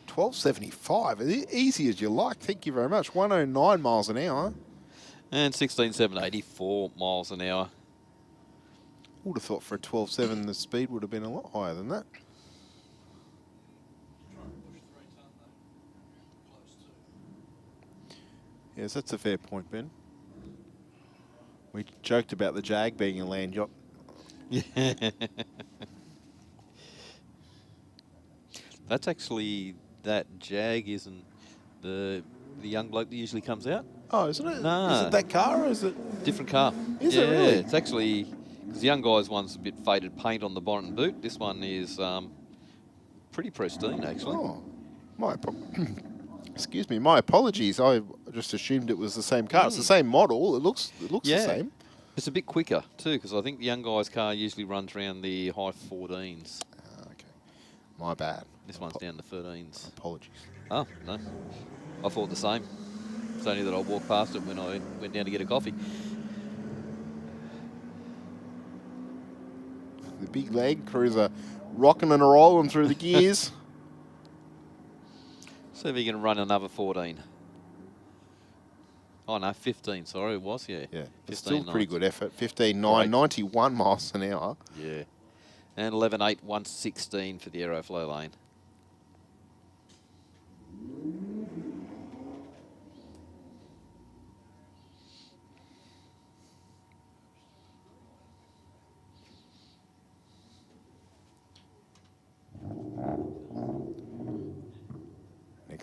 12.75, easy as you like. Thank you very much. 109 miles an hour. And 16.7, 84 miles an hour. Would have thought for a 12.7 the speed would have been a lot higher than that. Yes, that's a fair point, Ben. We joked about the Jag being a land yacht. Yeah. That's actually, that Jag isn't the young bloke that usually comes out. Oh, isn't it? No. Is it that car or is it? Different car. Is it really? It's actually, because the young guy's one's a bit faded paint on the bonnet and boot. This one is pretty pristine, actually. Oh, excuse me, my apologies. I just assumed it was the same car. It's the same model. It looks the same. It's a bit quicker too, because I think the young guy's car usually runs around the high 14s. Okay, my bad. This one's down to 13s. Apologies. Oh, no. I thought the same. It's only that I walked past it when I went down to get a coffee. The big Land Cruiser rocking and rolling through the gears. See if he can run another 14. Oh, no, 15, sorry, it was, yeah. Yeah, 15, still pretty good effort. 15.9, 91 miles an hour. Yeah. And 11.8, 116 for the Aeroflow lane.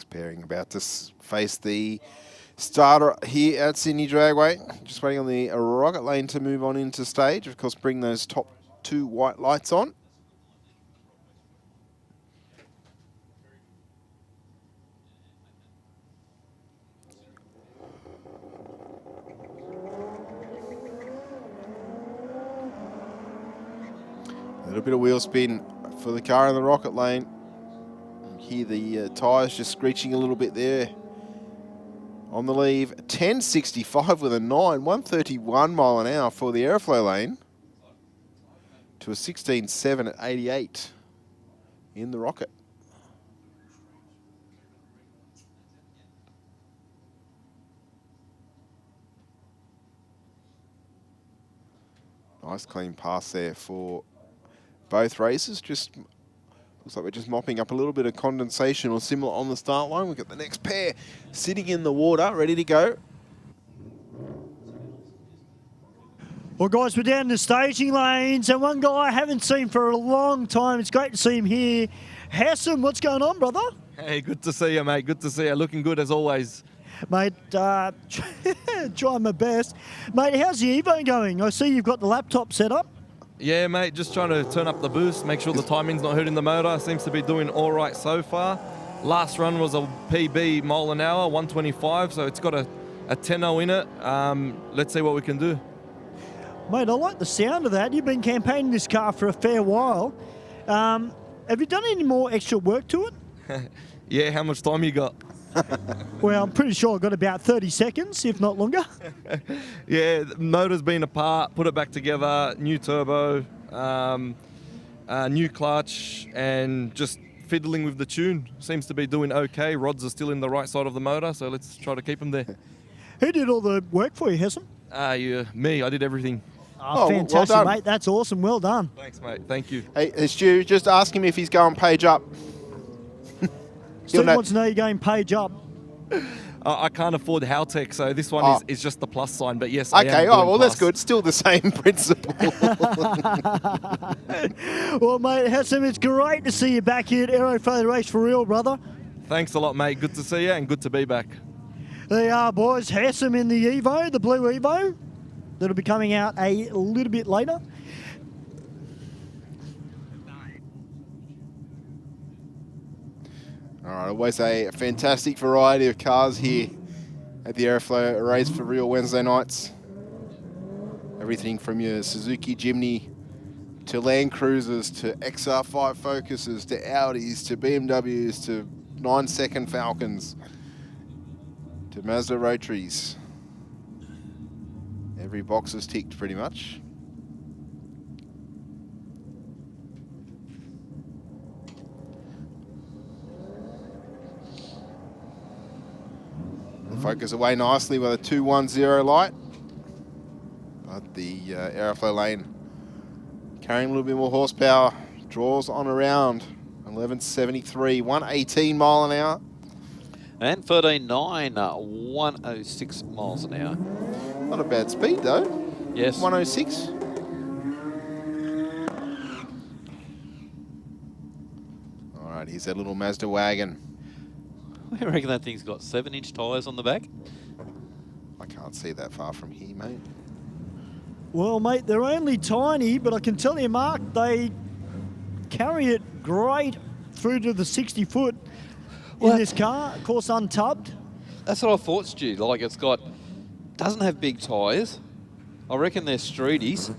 pairing about to face the starter here at Sydney Dragway. Just waiting on the rocket lane to move on into stage. Of course, bring those top 2 white lights on. A little bit of wheel spin for the car in the rocket lane. Hear the tyres just screeching a little bit there. On the leave, 10.65 with a 9, 131 mile an hour for the Aeroflow lane. To a 16.7 at 88 in the rocket. Nice clean pass there for both races. Just looks like we're just mopping up a little bit of condensation or similar on the start line. We've got the next pair sitting in the water, ready to go. Well, guys, we're down in the staging lanes, and one guy I haven't seen for a long time. It's great to see him here. Hassan, what's going on, brother? Hey, good to see you, mate. Good to see you. Looking good as always. Mate, trying my best. Mate, how's the Evo going? I see you've got the laptop set up. Yeah, mate, just trying to turn up the boost, make sure the timing's not hurting the motor. Seems to be doing all right so far. Last run was a PB mile an hour, 125, so it's got a 10.0 in it. Let's see what we can do. Mate, I like the sound of that. You've been campaigning this car for a fair while. Have you done any more extra work to it? Yeah, how much time you got? Well, I'm pretty sure I've got about 30 seconds, if not longer. Yeah, the motor's been apart, put it back together, new turbo, new clutch, and just fiddling with the tune. Seems to be doing okay. Rods are still in the right side of the motor, so let's try to keep them there. Who did all the work for you, Hassan? Me, I did everything. Oh, fantastic, well done. mate. That's awesome. Well done. Thanks, mate. Thank you. Hey, Stu, just ask him if he's going page up. Steve wants to know you're going page up. I can't afford Haltech, so this one is just the plus sign. But yes, I am Okay, doing well, that's plus. good. Still the same principle. Well, mate, Hassan, it's great to see you back here at Aeroflow Race for real, brother. Thanks a lot, mate. Good to see you and good to be back. There you are, boys. Hassan in the Evo, the blue Evo. That'll be coming out a little bit later. All right, always a fantastic variety of cars here at the Aeroflow Race for real Wednesday nights. Everything from your Suzuki Jimny to Land Cruisers to XR5 Focuses to Audis to BMWs to 9-second Falcons to Mazda Rotaries. Every box is ticked pretty much. Focus away nicely with a 210 light. But the Aeroflow lane carrying a little bit more horsepower. Draws on around 1173, 118 mile an hour. And 13.9, 106 miles an hour. Not a bad speed though. Yes. 106. All right, here's that little Mazda wagon. I reckon that thing's got 7-inch tyres on the back. I can't see that far from here, mate. Well, mate, they're only tiny, but I can tell you, Mark, they carry it great through to the 60-foot in this car. Of course, untubbed. That's what I thought, Stu. Like, it's got, doesn't have big tyres. I reckon they're streeties.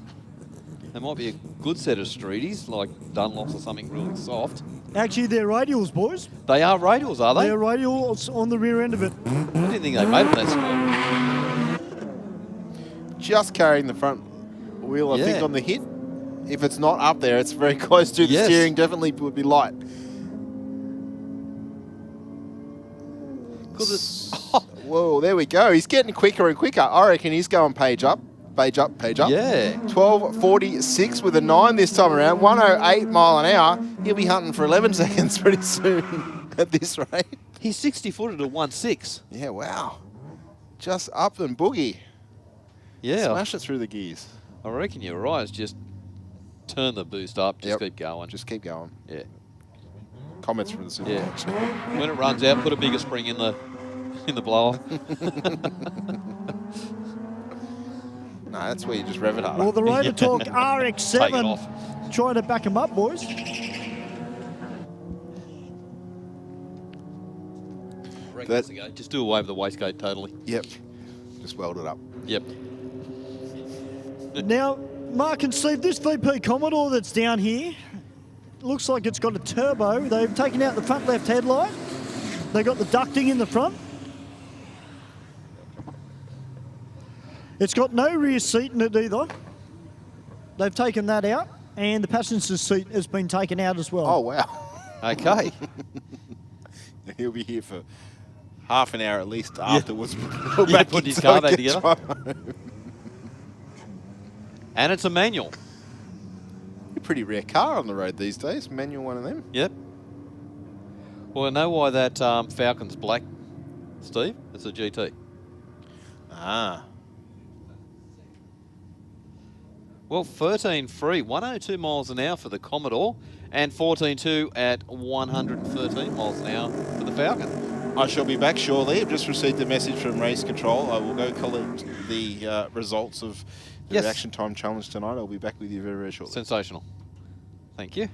They might be a good set of streeties, like Dunlops or something really soft. Actually, they're radials, boys. They are radials, are they? They're radials on the rear end of it. I didn't think they made them that small. Just carrying the front wheel, I think, Yeah. on the hit. If it's not up there, it's very close to the Yes. steering. Definitely would be light. Whoa, there we go. He's getting quicker and quicker. I reckon he's going page up. Page up, page up. Yeah. 12.46 with a 9 this time around. 108 mile an hour. He'll be hunting for 11 seconds pretty soon at this rate. He's 60-footed at 1.6. Yeah, wow. Just up and boogie. Yeah. Smash it through the gears. I reckon you're right. It's just turn the boost up. Just keep going. Just keep going. Yeah. comments from the supermarket. Yeah. When it runs out, put a bigger spring in the blower. No, that's where you just rev it harder. Well, the Rototalk Take it RX-7 off. trying to back him up, boys. That's go. Just do away with the wastegate totally. Yep. Just weld it up. Yep. Now, Mark and Steve, this VP Commodore that's down here looks like it's got a turbo. They've taken out the front left headlight. They got the ducting in the front. It's got no rear seat in it either. They've taken that out, and the passenger's seat has been taken out as well. Oh, wow. Okay. He'll be here for half an hour at least afterwards. Put his car back together. And it's a manual. A pretty rare car on the road these days. Manual one of them. Yep. Well, I know why that Falcon's black, Steve. It's a GT. Ah. Well, 13 free, 102 miles an hour for the Commodore, and 14.2 at 113 miles an hour for the Falcon. I shall be back shortly. I've just received a message from Race Control. I will go collect the results of the reaction time challenge tonight. I'll be back with you very, very shortly. Sensational. Thank you.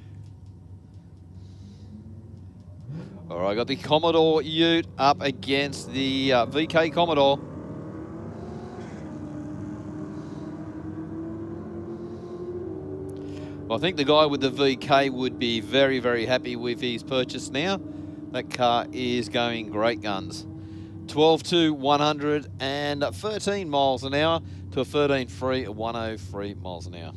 All right, got the Commodore Ute up against the VK Commodore. Well, I think the guy with the VK would be very, very happy with his purchase now. That car is going great guns. 12 to 113 miles an hour to a 13 free at 103 miles an hour.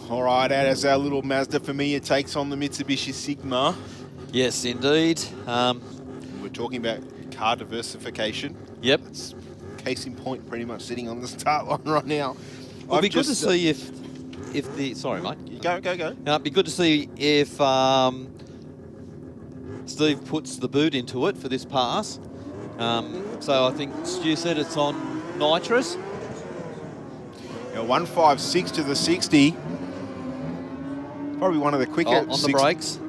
All right, as our little Mazda Familia takes on the Mitsubishi Sigma. Yes, indeed. We're talking about car diversification. Yep. It's case in point, pretty much sitting on the start line right now. It'd be good to see if the... Sorry, mate. Go. It'd be good to see if Steve puts the boot into it for this pass. So I think Stu said it's on nitrous. Yeah, 156 to the 60. Probably one of the quicker. On the brakes.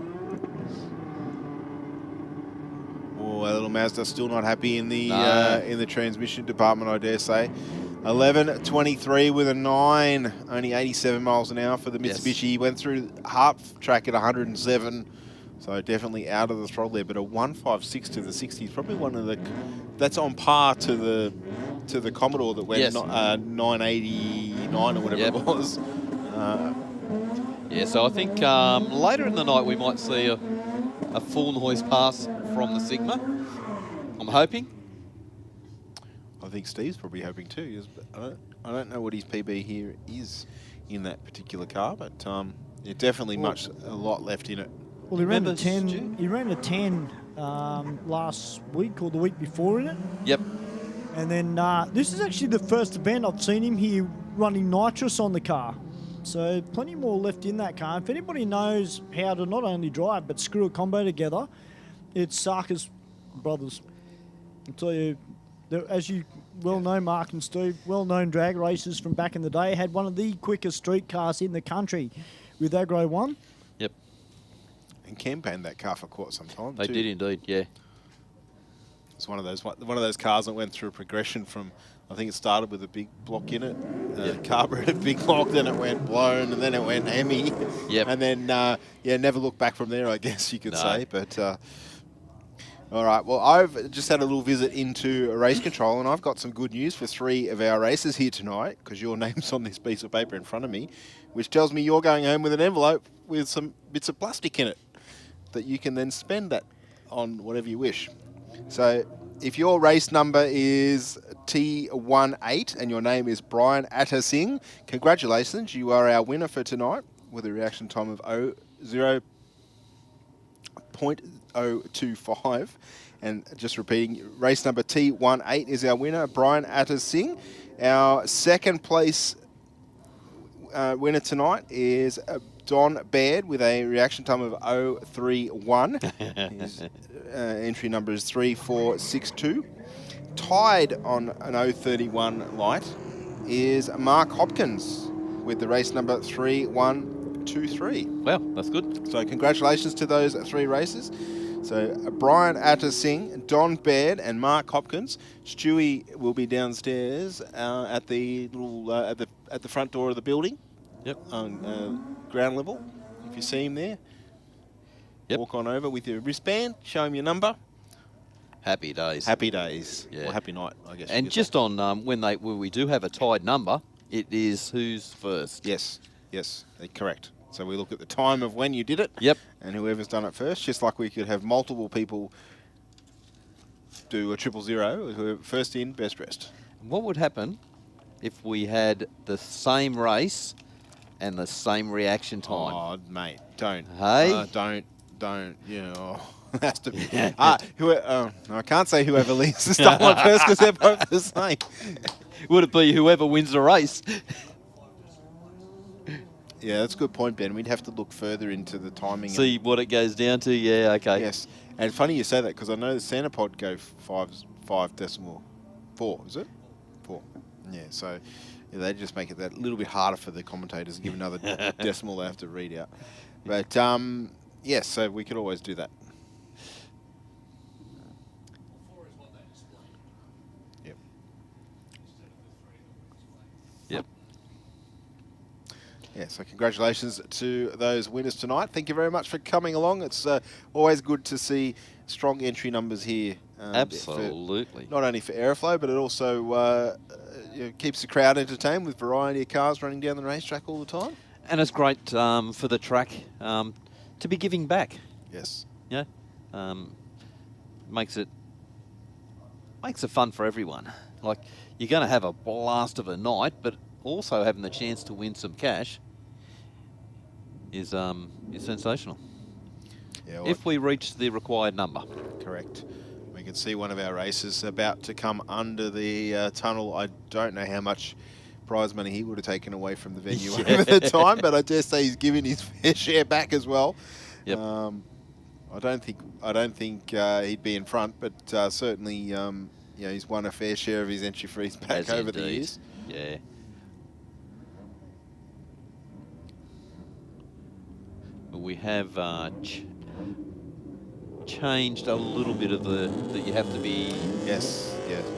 Oh, our little Mazda still not happy in the transmission department, I dare say. 11.23 with a 9, only 87 miles an hour for the Mitsubishi. He went through half track at 107, so definitely out of the throttle there. But a 156 to the 60 is probably one of the. That's on par to the Commodore that went 989 or whatever it was. Yeah, so I think later in the night we might see a full noise pass from the Sigma. I'm hoping. I think Steve's probably hoping too. I don't know what his PB here is in that particular car, but yeah, definitely a lot left in it. Well, he ran a 10. He ran a 10 last week or the week before in it. Yep. And then this is actually the first event I've seen him here running nitrous on the car. So plenty more left in that car. If anybody knows how to not only drive but screw a combo together, it's Sarkis brothers. I'll tell you, as you well know, Mark and Steve, well-known drag racers from back in the day, had one of the quickest street cars in the country with Agro 1. Yep. And campaigned that car for quite some time. They did indeed, yeah. It's one of those cars that went through a progression from. I think it started with a big block in it, carbureted big block, then it went blown, and then it went Hemi. Yep. And then, never looked back from there, I guess you could say. But, all right, well, I've just had a little visit into race control, and I've got some good news for 3 of our races here tonight, because your name's on this piece of paper in front of me, which tells me you're going home with an envelope with some bits of plastic in it that you can then spend that on whatever you wish. So if your race number is T18 and your name is Brian Attersing, congratulations, you are our winner for tonight with a reaction time of 0.025. And just repeating, race number T18 is our winner, Brian Attersing. Our second place winner tonight is Don Baird with a reaction time of 031. His entry number is 3462. Tied on an 031 light is Mark Hopkins with the race number 3123. Wow, that's good. So congratulations to those 3 races. So Brian Attersing, Don Baird, and Mark Hopkins. Stewie will be downstairs at the little at the front door of the building. Yep. On ground level. If you see him there, walk on over with your wristband, show him your number. Happy days. Happy days. Yeah. Or happy night, I guess. And just on when we do have a tied number, it is who's first. Yes, correct. So we look at the time of when you did it. Yep. And whoever's done it first, just like we could have multiple people do a 000, whoever first in, best dressed. What would happen if we had the same race and the same reaction time? Oh, mate, don't. Hey? Don't, you know. Has to be. I can't say whoever leads the start line first because they're both the same. Would it be whoever wins the race? Yeah, that's a good point, Ben. We'd have to look further into the timing. See what it goes down to. Yeah, okay. Yes. And funny you say that because I know the Santa Pod go 5.4, is it? 4. Yeah, so they just make it that little bit harder for the commentators and give another decimal they have to read out. But, yes, so we could always do that. Yep. Yeah, so congratulations to those winners tonight. Thank you very much for coming along. It's always good to see strong entry numbers here. Absolutely. Not only for Aeroflow, but it also keeps the crowd entertained with variety of cars running down the racetrack all the time. And it's great for the track to be giving back. Yes. Yeah. Makes it fun for everyone. Like, you're going to have a blast of a night, but also having the chance to win some cash is sensational. Yeah, if we reach the required number. Correct. We can see one of our racers about to come under the tunnel. I don't know how much prize money he would have taken away from the venue over the time, but I dare say he's given his fair share back as well. Yep. I don't think he'd be in front, but certainly you know, he's won a fair share of his entry fees back over the years. Yeah. We have changed a little bit of that you have to be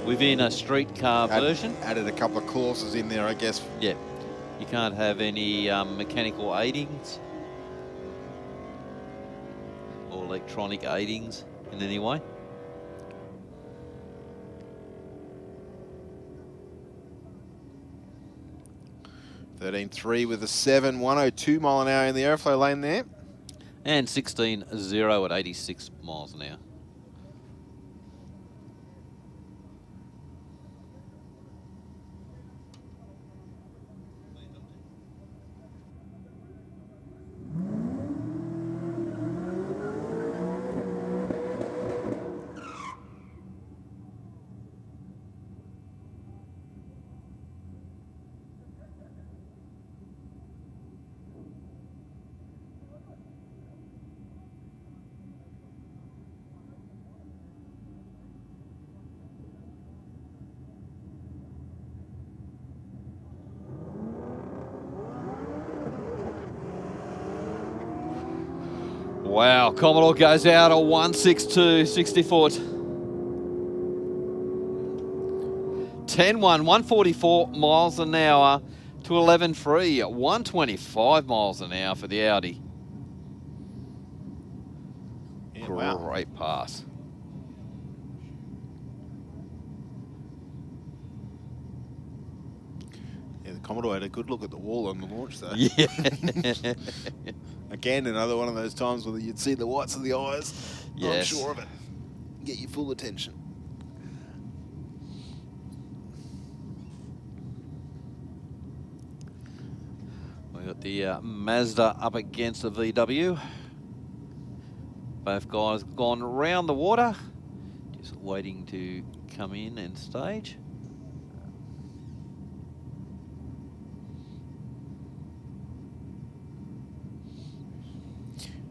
within a streetcar version. Added a couple of clauses in there, I guess. Yeah. You can't have any mechanical aidings or electronic aidings in any way. $13.3 with a 7, 102 mile an hour in the Aeroflow lane there. And 16.0 at 86 miles an hour. Wow, Commodore goes out a 162, 60 foot. 10-1, 144 miles an hour to 11.3, 125 miles an hour for the Audi. Yeah, wow. Great pass. Yeah, the Commodore had a good look at the wall on the launch though. Yeah. Again, another one of those times where you'd see the whites of the eyes. Yes. Not sure of it. Get your full attention. We got the Mazda up against the VW. Both guys gone round the water. Just waiting to come in and stage.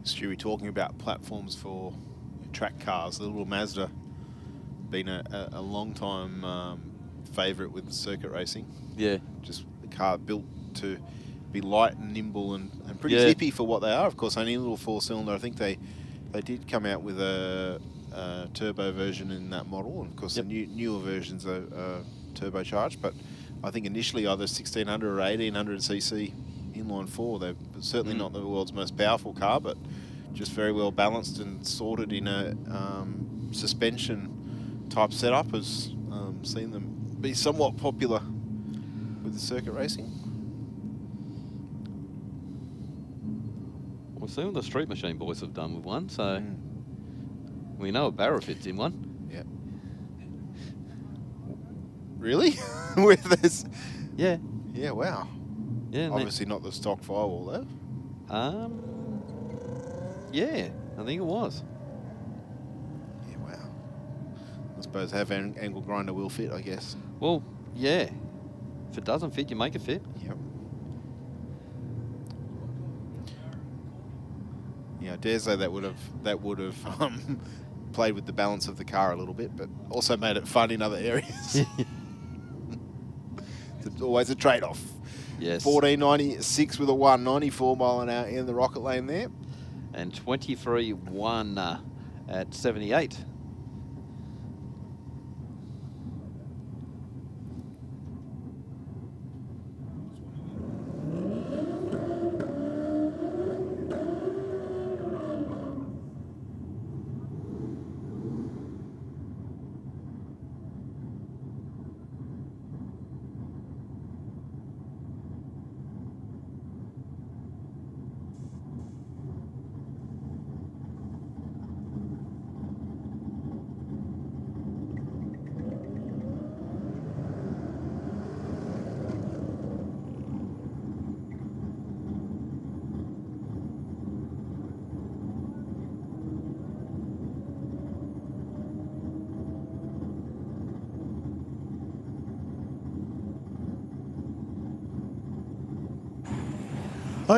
Stewie, talking about platforms for track cars, the little Mazda been a long time favourite with circuit racing. Yeah. Just the car built to be light and nimble and pretty zippy for what they are. Of course, only a little 4-cylinder. I think they did come out with a turbo version in that model, and of course the newer versions are turbocharged. But I think initially either 1600 or 1800cc inline 4. They're certainly not the world's most powerful car, but just very well balanced and sorted in a suspension type setup. Has seen them be somewhat popular with the circuit racing. We'll see what the Street Machine boys have done with one, so we know a Barra fits in one. Yeah. Really? With this? Yeah. Yeah, wow. Yeah. Obviously not the stock firewall though. Yeah, I think it was. Yeah, wow. I suppose have angle grinder will fit, I guess. Well, yeah. If it doesn't fit, you make it fit. Yep. Yeah, I dare say that would have played with the balance of the car a little bit, but also made it fun in other areas. It's always a trade-off. Yes. 14.96 with a 194 mile an hour in the rocket lane there. And 23.1 at 78.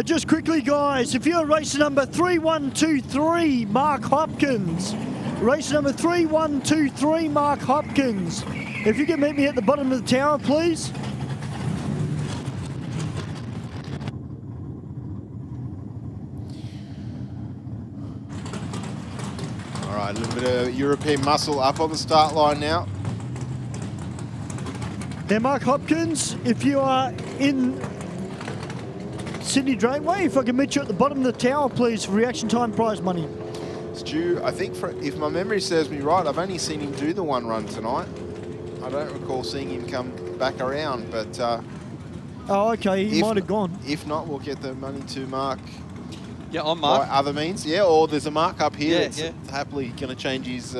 Just quickly, guys, if you're race number 3123, Mark Hopkins. Race number 3123, Mark Hopkins. If you can meet me at the bottom of the tower, please. All right, a little bit of European muscle up on the start line now. Now, Mark Hopkins, if you are in Sydney Dragway, if I can meet you at the bottom of the tower, please, for reaction time prize money. Stu, I think if my memory serves me right, I've only seen him do the one run tonight. I don't recall seeing him come back around, but... oh, okay, he might have gone. If not, we'll get the money to Mark. Yeah, I'm Mark. By other means, yeah, or there's a Mark up here Yeah, that's yeah. happily going to change his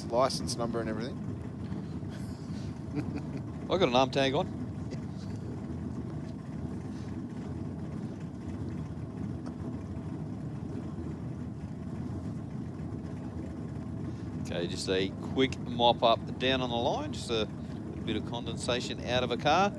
license number and everything. I got an arm tag on. Okay, just a quick mop up down on the line, just a bit of condensation out of a car.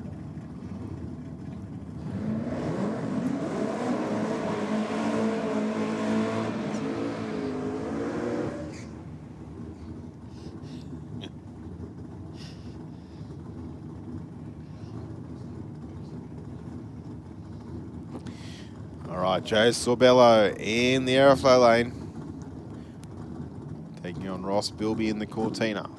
All right, Joe Sorbello in the Aeroflow lane. Taking on Ross Bilby in the Cortina.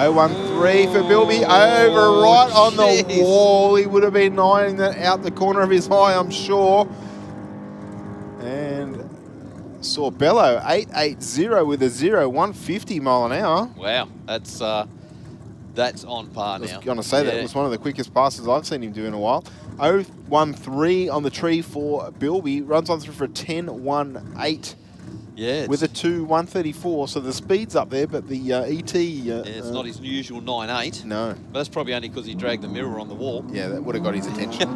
Oh, 1-3 for Bilby, over right on the wall. He would have been eyeing that out the corner of his eye, I'm sure. And Sorbello, 880 with a 0, 150 mile an hour. Wow, that's on par now. I was going to say that was one of the quickest passes I've seen him do in a while. 0-1-3 on the tree for Bilby, runs on through for a 10-1-8. Yeah, with a 2-134, so the speed's up there, but the ET... it's not his usual 9.8. No. But that's probably only because he dragged the mirror on the wall. Yeah, that would have got his attention.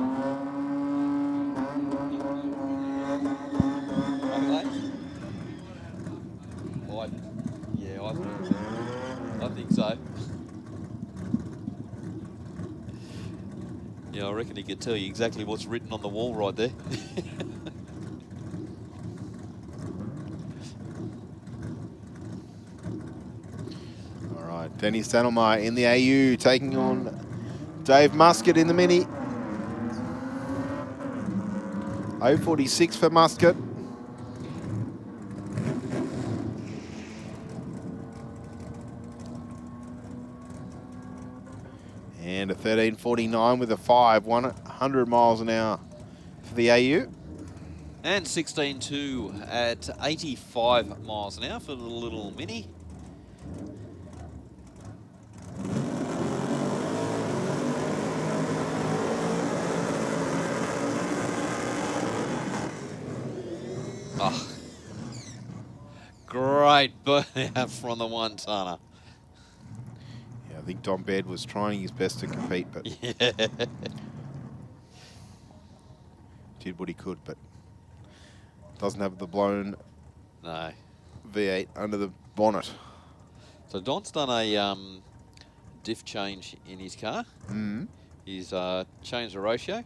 I think so. Yeah, I reckon he could tell you exactly what's written on the wall right there. Denny Stanelmeyer in the AU, taking on Dave Muscat in the Mini. 0.46 for Muscat. And a 13.49 with a 5, 100 miles an hour for the AU. And 16.2 at 85 miles an hour for the little Mini. Oh, great burnout from the one-tonner. Yeah, I think Don Baird was trying his best to compete, but did what he could, but doesn't have the blown V8 under the bonnet. So Don's done a diff change in his car. Mm. He's changed the ratio.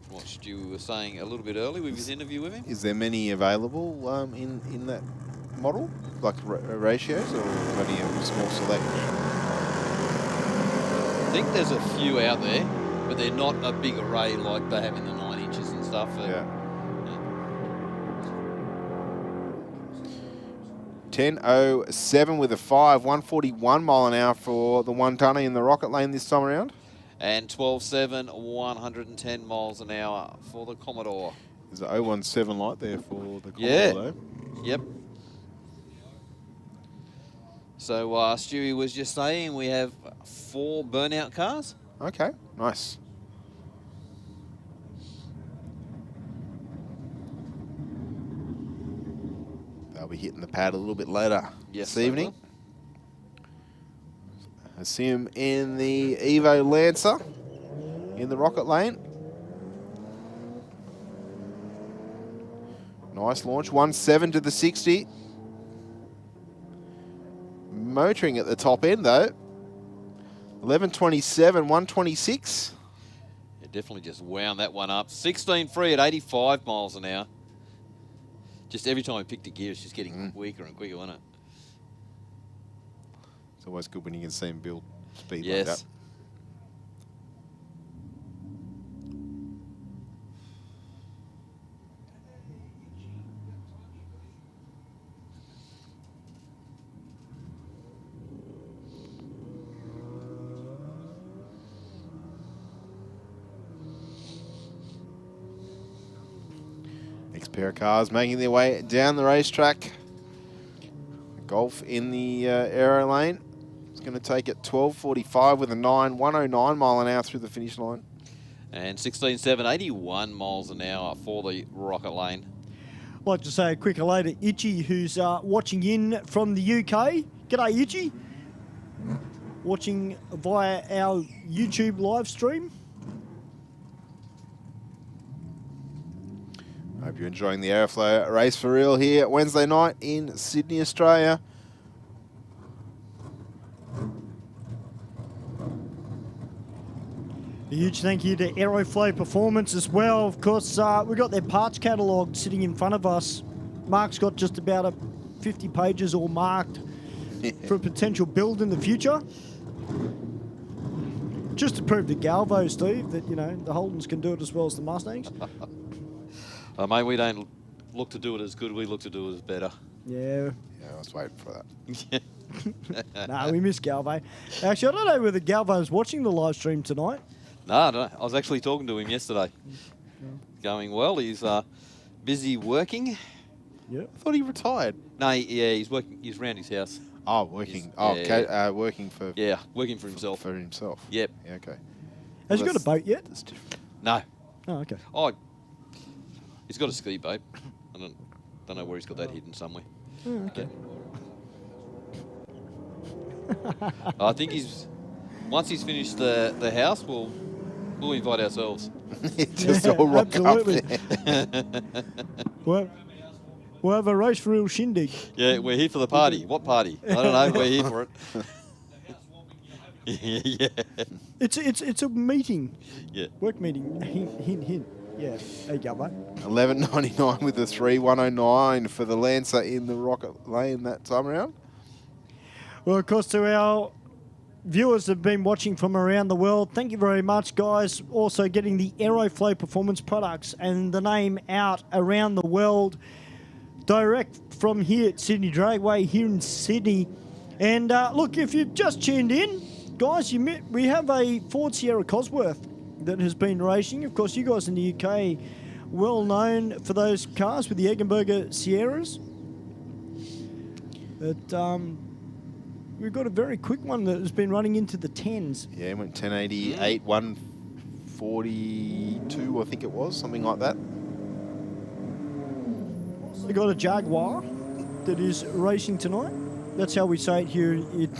What Stu was saying a little bit early with his interview with him. Is there many available in that model, like ratios, or only a small selection? I think there's a few out there, but they're not a big array like they have in the 9 inches and stuff. Yeah. 10.07 with a 5, 141 mile an hour for the one-tonner in the rocket lane this time around. And 12.7, 110 miles an hour for the Commodore. There's an 017 light there for the Commodore, though. Yep. So Stewie was just saying we have 4 burnout cars. Okay, nice. They'll be hitting the pad a little bit later this evening. I see him in the Evo Lancer. in the rocket lane. Nice launch, 1.7 to the 60. Motoring at the top end though. 11.27, 1.26. Yeah, definitely just wound that one up. 16.3 at 85 miles an hour. Just every time I picked a gear, it's just getting quicker and quicker, wasn't it? It's always good when you can see him build speed Yes. like that. Next pair of cars making their way down the racetrack. Golf in the aero lane. It's going to take it 12.45 with a 109 mile an hour through the finish line. And 16.7, 81 miles an hour for the rocket lane. I'd like to say a quick hello to Itchy, who's watching in from the UK. G'day, Itchy. Watching via our YouTube live stream. Hope you're enjoying the Aeroflow Race for Real here Wednesday night in Sydney, Australia. A huge thank you to Aeroflow Performance as well. Of course, we've got their parts catalogue sitting in front of us. Mark's got just about 50 pages all marked for a potential build in the future. Just to prove to Galvo, Steve, that, you know, the Holdens can do it as well as the Mustangs. Mate, we don't look to do it as good. We look to do it as better. Yeah. Yeah, I was waiting for that. No, we miss Galvo. Actually, I don't know whether Galvo's watching the live stream tonight. No, I don't know. I was actually talking to him yesterday. Going well. He's busy working. Yep. I thought he retired. No, yeah, he's working. He's around his house. Oh, working. He's, Oh, yeah, okay. yeah. Working for. Yeah, working for himself. For himself. Yep. Yeah, okay. Has he got a boat yet? That's different. No. Oh, okay. Oh, he's got a ski boat. I don't know where he's got that hidden somewhere. Oh, okay. I think he's once he's finished the house, we'll invite ourselves. Just all rock absolutely. up there. We'll have a race for real shindig. Yeah, we're here for the party. What party? I don't know. We're here for it. Yeah. It's a meeting. Yeah. Work meeting. Hint. Yeah. There you go, mate. 11.99 with the 3.109 for the Lancer in the rocket lane that time around. Well, of course, to our viewers that have been watching from around the world, thank you very much, guys. Also getting the Aeroflow Performance products and the name out around the world, direct from here at Sydney Dragway here in Sydney. And look, if you've just tuned in, guys, we have a Ford Sierra Cosworth that has been racing. Of course, you guys in the UK, well known for those cars with the Eggenberger Sierras. But we've got a very quick one that has been running into the 10s. Yeah, it went 1088, 142, I think it was, something like that. We got a Jaguar that is racing tonight. That's how we say it here at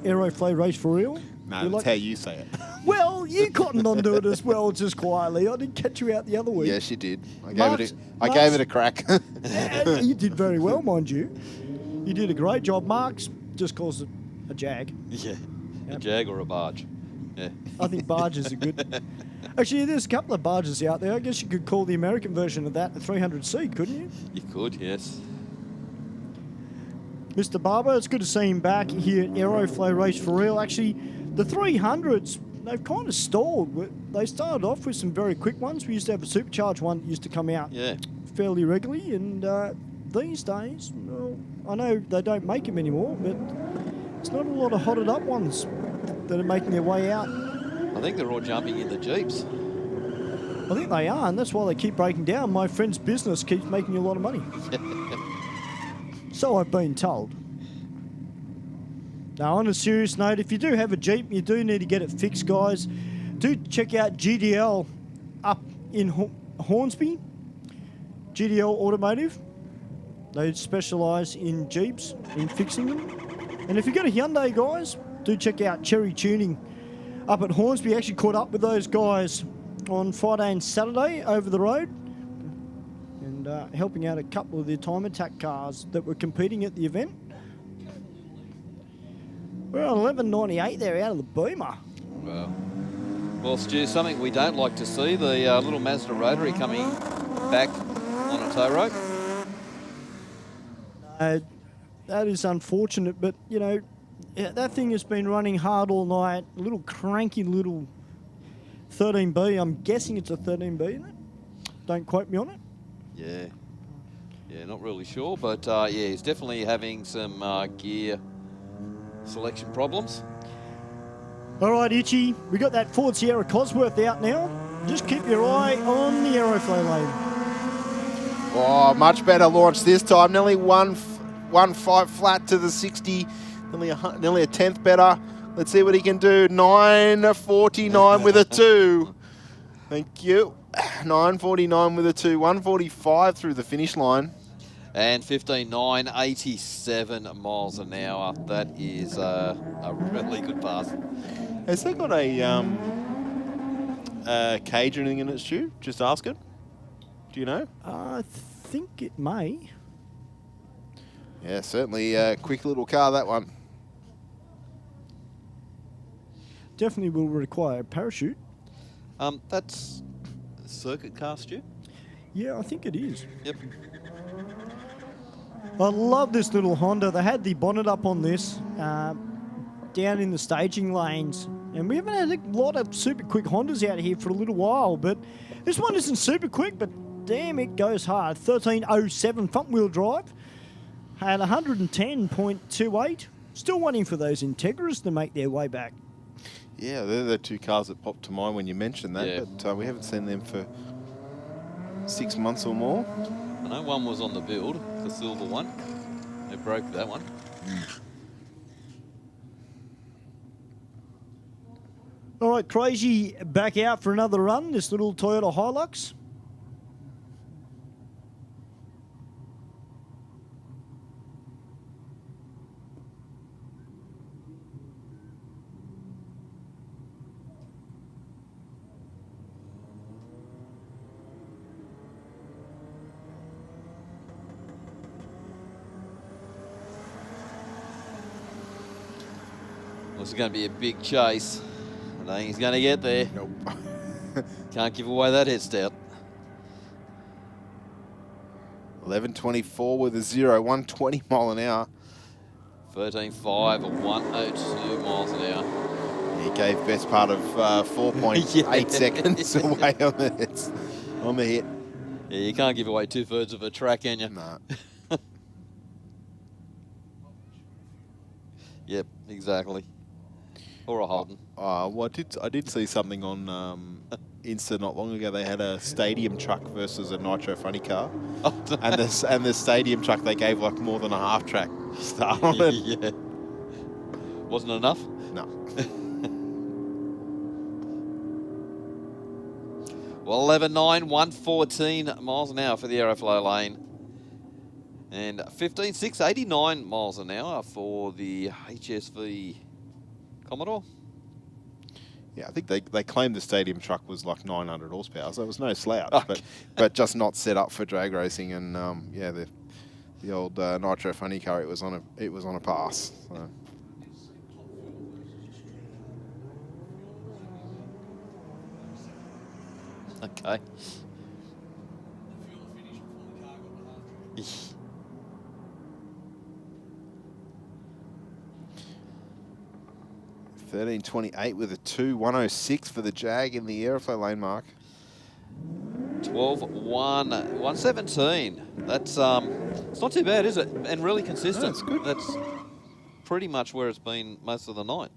Aeroflow Race for Real. No, that's how you say it. Well, you cottoned onto it as well, just quietly. I didn't catch you out the other week. Yes, you did. I gave it a crack. You did very well, mind you. You did a great job. Mark's just calls it a Jag. Yeah. A Jag or a barge. Yeah. I think barges are good. Actually, there's a couple of barges out there. I guess you could call the American version of that a 300C, couldn't you? You could, yes. Mr. Barber, it's good to see him back here at Aeroflow Race for Real. Actually, the 300s, they've kind of stalled. They started off with some very quick ones. We used to have a supercharged one that used to come out fairly regularly, and these days, well, I know they don't make them anymore, but it's not a lot of hotted up ones that are making their way out. I think they're all jumping in the Jeeps. I think they are, and that's why they keep breaking down. My friend's business keeps making a lot of money. So I've been told. Now, on a serious note, if you do have a Jeep, you do need to get it fixed, guys. Do check out GDL up in Hornsby. GDL Automotive. They specialise in Jeeps, in fixing them. And if you've got a Hyundai, guys, do check out Cherry Tuning up at Hornsby. Actually caught up with those guys on Friday and Saturday over the road, and helping out a couple of the time attack cars that were competing at the event. We're on 11.98 there out of the Boomer. Well, Stu, something we don't like to see, the little Mazda Rotary coming back on a tow rope. That is unfortunate, but, you know, that thing has been running hard all night. A little cranky little 13B. I'm guessing it's a 13B, isn't it? Don't quote me on it. Yeah, not really sure, but yeah, he's definitely having some gear selection problems. All right, Itchy, we got that Ford Sierra Cosworth out now. Just keep your eye on the Aeroflow lane. Oh, much better launch this time. Nearly 1.5 flat to the 60. Nearly a tenth better. Let's see what he can do. 9.49 with a 2. Thank you. 9.49 with a 2. 1.45 through the finish line. And 15.9, 87 miles an hour. That is a really good pass. Has they got a cage or anything in it, Stu? Just ask it. Do you know? I think it may. Yeah, certainly a quick little car, that one. Definitely will require a parachute. That's a circuit car, Stu? Yeah, I think it is. Yep. I love this little Honda. They had the bonnet up on this down in the staging lanes. And we haven't had a lot of super quick Hondas out here for a little while, but this one isn't super quick, but damn, it goes hard. 13.07 front wheel drive. Had 110.28. Still waiting for those Integras to make their way back. Yeah, they're the two cars that popped to mind when you mentioned that, Yeah. but we haven't seen them for 6 months or more. I know one was on the build, the silver one. They broke that one. All right, Crazy back out for another run, this little Toyota Hilux. This is going to be a big chase. I don't think he's going to get there. Nope. Can't give away that head start. 11.24 with a 0, 120 mile an hour. 13.5 or 102 miles an hour. He gave best part of 4.8 seconds away on the hit. Yeah, you can't give away 2/3 of a track, can you? No. Yep, exactly. Or a Holden. Well, I did see something on Insta not long ago. They had a stadium truck versus a nitro funny car, and the stadium truck they gave like more than a half track start on it. Yeah. Wasn't enough? No. Well, 11.9, 114 miles an hour for the Aeroflow lane. And 15.6, 89 miles an hour for the HSV Commodore. Yeah, I think they claimed the stadium truck was like 900 horsepower, so it was no slouch, but just not set up for drag racing. And yeah, the old nitro funny car, it was on a pass. So. Okay. 13.28 with a 2, 106 for the Jag in the Aeroflow lane, Mark. 12.1, 117. That's it's not too bad, is it? And really consistent. No, it's good. That's pretty much where it's been most of the night.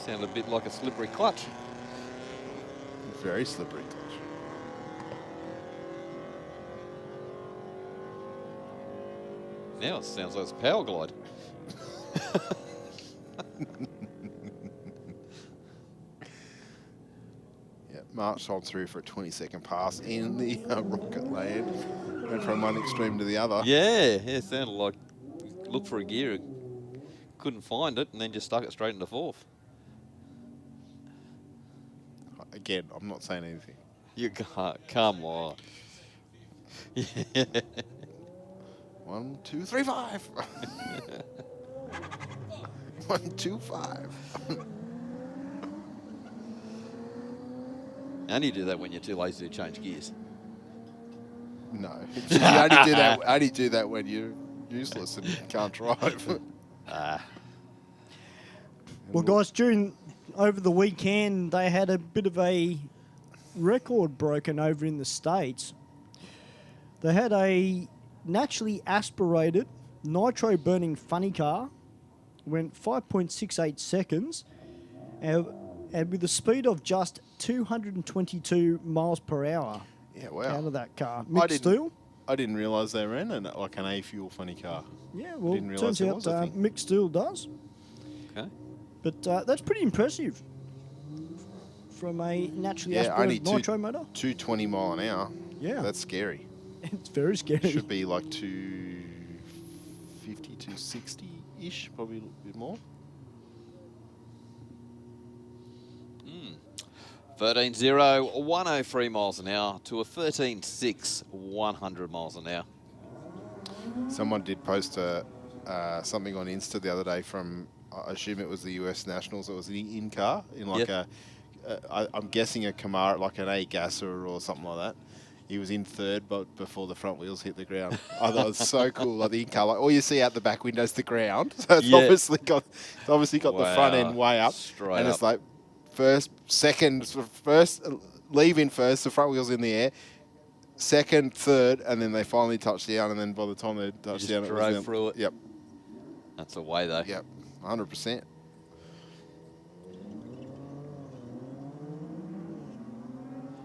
Sounded a bit like a slippery clutch. Very slippery clutch. Now it sounds like it's a power glide. Yeah, March on through for a 20-second pass in the rocket land. Went from one extreme to the other. Yeah, it sounded like looked for a gear, couldn't find it, and then just stuck it straight into fourth. Again, I'm not saying anything. You can't, come on. Yeah. 1, 2, 3, 5. 1, 2, 5. Only do that when you're too lazy to change gears. No, you only do that when you're useless and can't drive. Well, guys, over the weekend, they had a bit of a record broken over in the States. They had a naturally aspirated, nitro-burning funny car, went 5.68 seconds, and with a speed of just 222 miles per hour. Yeah, wow. Out of that car. Mixed steel. I didn't realise they ran like an A-fuel funny car. Yeah, well, didn't turns realise out mixed steel does. Okay. But that's pretty impressive from a naturally aspirated nitro motor. 220 mile an hour. Yeah. That's scary. It's very scary. It should be like 250, 260-ish, probably a little bit more. 13.0, 103 miles an hour to a 13.6, 100 miles an hour. Someone did post something on Insta the other day from, I assume it was the US Nationals. It was an in-car in like I'm guessing a Camaro, like an A-gasser or something like that. He was in third, but before the front wheels hit the ground. I thought it was so cool. Like the in-car, like all you see out the back window's the ground. So it's obviously got the front end way up, and it's like first, leaving first, the front wheel's in the air. Second, third, and then they finally touch down, and then by the time they touch down, it drove through it. Yep. That's a way though. Yep, 100%.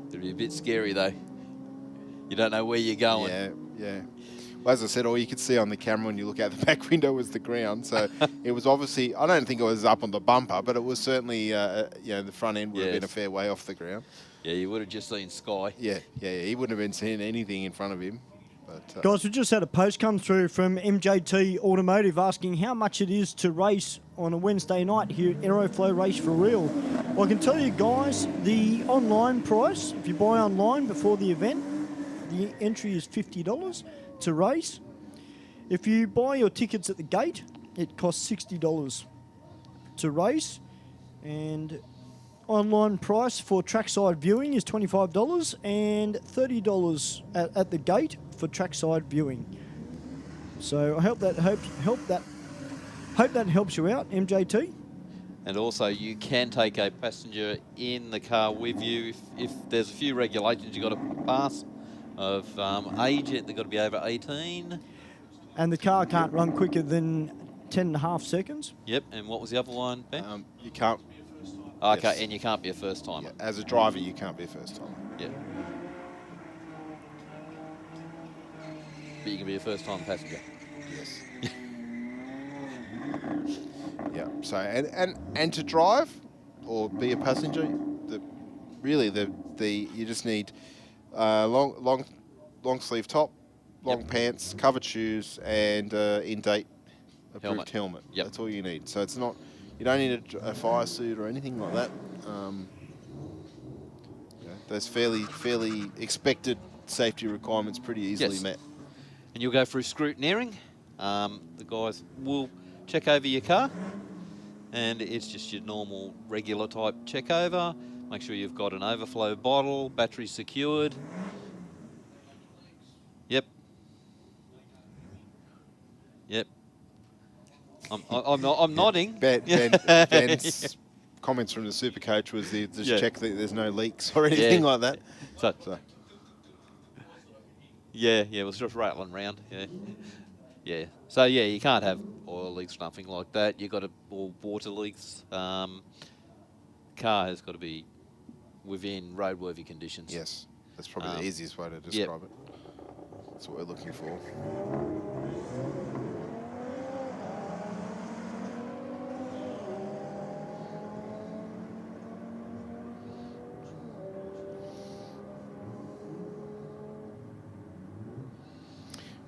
It'd be a bit scary though. You don't know where you're going. Yeah. Well, as I said, all you could see on the camera when you look out the back window was the ground. So it was obviously, I don't think it was up on the bumper, but it was certainly, the front end would have been a fair way off the ground. Yeah, you would have just seen sky. Yeah. He wouldn't have been seeing anything in front of him. But, guys, we just had a post come through from MJT Automotive asking how much it is to race on a Wednesday night here at Aeroflow Race for Real. Well, I can tell you guys, the online price, if you buy online before the event, the entry is $50 to race. If you buy your tickets at the gate, it costs $60 to race. And online price for trackside viewing is $25 and $30 at the gate for trackside viewing. So I hope that helps you out, MJT. And also, you can take a passenger in the car with you if there's a few regulations you've got to pass of age. They've got to be over 18. And the car can't run quicker than 10.5 seconds. Yep, and what was the other one, Ben? You can't. Okay, yes. and you can't be a first timer. Yeah, as a driver, you can't be a first timer. Yeah. But you can be a first time passenger. Yes. Yeah. So and to drive or be a passenger, you just need long sleeve top, long pants, covered shoes, and in-date approved helmet. Yep. That's all you need. So it's not, you don't need a fire suit or anything like that. Those fairly expected safety requirements pretty easily met. And you'll go through scrutineering. The guys will check over your car, and it's just your normal regular type check over. Make sure you've got an overflow bottle, battery secured. Yep. I'm nodding. Ben's comments from the Supercoach was check that there's no leaks or anything like that. So. Yeah, it was just rattling around. Yeah. So you can't have oil leaks or nothing like that. You got or water leaks. car has got to be within roadworthy conditions. Yes, that's probably the easiest way to describe it. That's what we're looking for.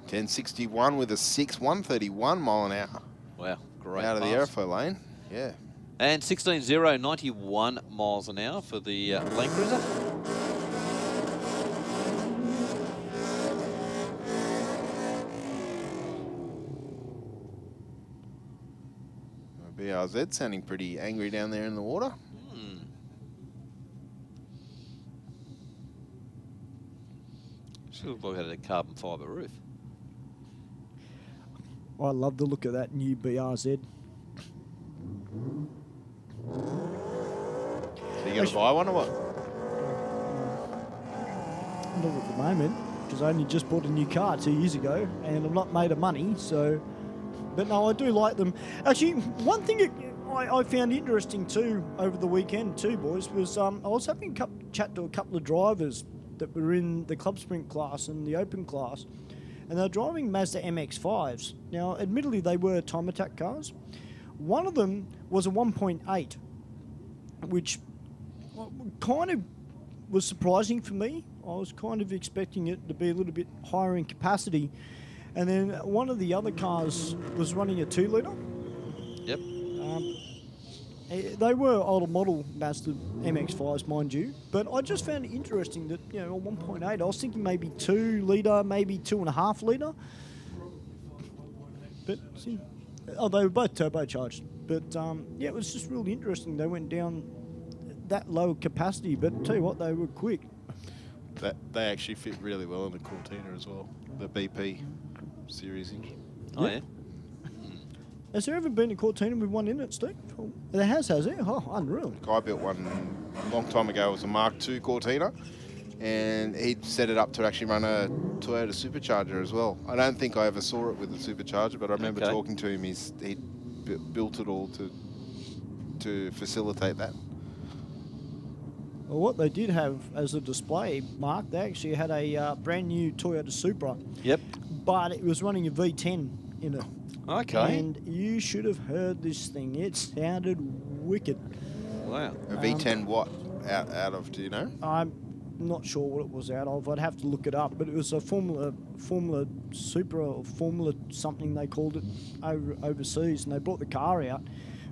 .1061 with a 131 mile an hour. Wow, great. Out of the pass. Aeroflow lane, yeah. And 16.0, 91 miles an hour for the Land Cruiser. BRZ sounding pretty angry down there in the water. Should look like it had a carbon fibre roof. I love the look of that new BRZ. So you going to buy one or what? Not at the moment, because I only just bought a new car 2 years ago, and I'm not made of money, so... But no, I do like them. Actually, one thing I found interesting too over the weekend too, boys, was I was having a chat to a couple of drivers that were in the Club Sprint class and the Open class, and they're driving Mazda MX-5s. Now, admittedly, they were time attack cars. One of them was a 1.8, which kind of was surprising for me. I was kind of expecting it to be a little bit higher in capacity. And then one of the other cars was running a 2-litre. Yep. They were older model Mazda MX-5s, mind you. But I just found it interesting that, you know, 1.8, I was thinking maybe 2-litre, maybe 2.5-litre. But, see, they were both turbocharged. But, yeah, it was just really interesting. They went down that low capacity, but tell you what, they were quick. They actually fit really well in the Cortina as well, the BP series engine. Oh, yeah. Has there ever been a Cortina with one in it, Steve? There has there? Oh, unreal. Guy built one a long time ago. It was a Mark II Cortina, and he set it up to actually run a Toyota supercharger as well. I don't think I ever saw it with a supercharger, but I remember talking to him. He built it all to facilitate that. Well, what they did have as a display, Mark, they actually had a brand new Toyota Supra. Yep. But it was running a V10 in it. Okay. And you should have heard this thing. It sounded wicked. Wow. A V10 what out of, do you know? I'm not sure what it was out of. I'd have to look it up. But it was a Formula Supra or Formula something they called it overseas. And they brought the car out.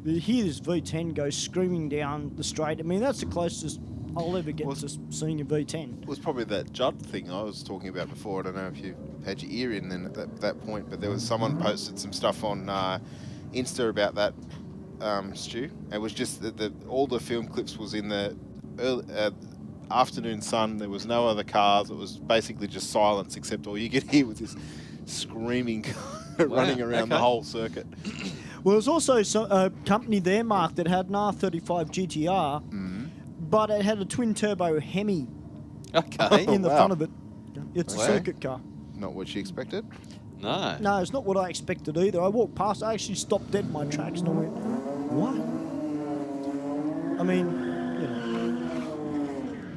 You hear this V10 go screaming down the straight. I mean, that's the closest I'll ever get to seeing a V10. It was probably that Judd thing I was talking about before. I don't know if you had your ear in then at that point, but there was someone posted some stuff on Insta about that, Stu. It was just all the film clips was in the early, afternoon sun. There was no other cars. It was basically just silence, except all you could hear was this screaming running around the whole circuit. Well, there's also a company there, Mark, that had an R35 GTR, but it had a twin-turbo Hemi in the front of it. It's a circuit car. Not what you expected? No. No, it's not what I expected either. I walked past, I actually stopped dead in my tracks and I went, what? I mean, you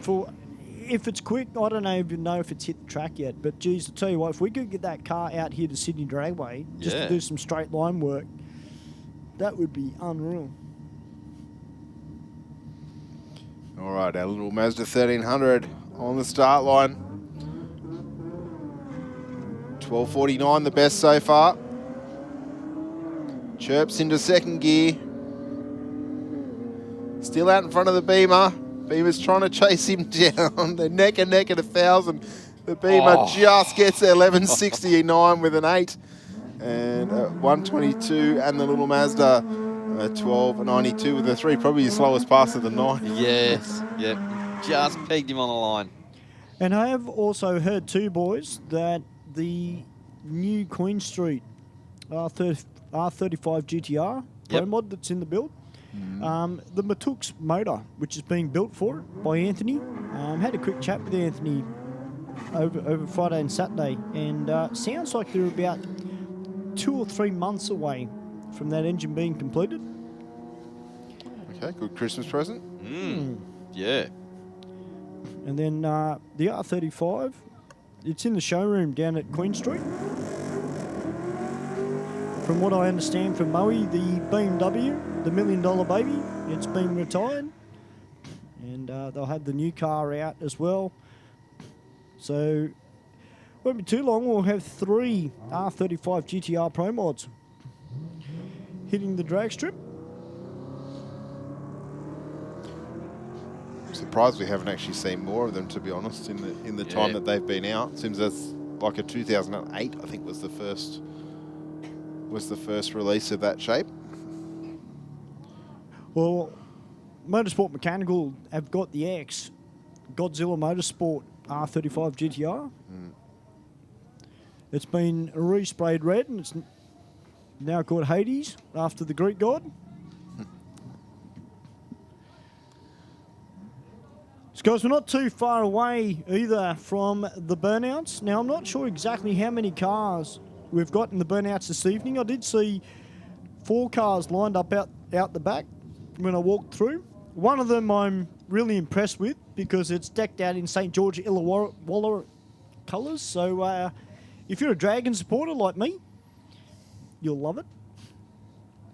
know, if it's quick, I don't even know if it's hit the track yet, but geez, I tell you what, if we could get that car out here to Sydney Dragway just to do some straight line work, that would be unreal. All right, our little Mazda 1300 on the start line. 12:49, the best so far. Chirps into second gear. Still out in front of the Beamer. Beamer's trying to chase him down. They're neck and neck at 1,000. The Beamer just gets there, 11.69 with an 8. And 122, and the little Mazda 12.92 with a 3. Probably his slowest pass of the night. Yes, yep. Just pegged him on the line. And I have also heard too, boys, that the new Queen Street R35 GTR Pro Mod that's in the build, the Matux motor, which is being built for it by Anthony, had a quick chat with Anthony over Friday and Saturday, and sounds like they're about 2 or 3 months away from that engine being completed. Okay, good Christmas present. Yeah. And then the R35, it's in the showroom down at Queen Street. From what I understand from Moe, the BMW, the $1 million baby, it's been retired. And they'll have the new car out as well. So, won't be too long, we'll have 3 R35 GTR Pro Mods hitting the drag strip. I'm surprised we haven't actually seen more of them, to be honest, in the time that they've been out. Seems that's like a 2008, I think, was the first release of that shape. Well, Motorsport Mechanical have got the X Godzilla Motorsport R35 GTR. It's been resprayed red and it's now called Hades after the Greek god. So guys, we're not too far away either from the burnouts. Now, I'm not sure exactly how many cars we've got in the burnouts this evening. I did see 4 cars lined up out the back when I walked through. One of them I'm really impressed with because it's decked out in St. George Illawarra colours. So if you're a Dragon supporter like me, you'll love it.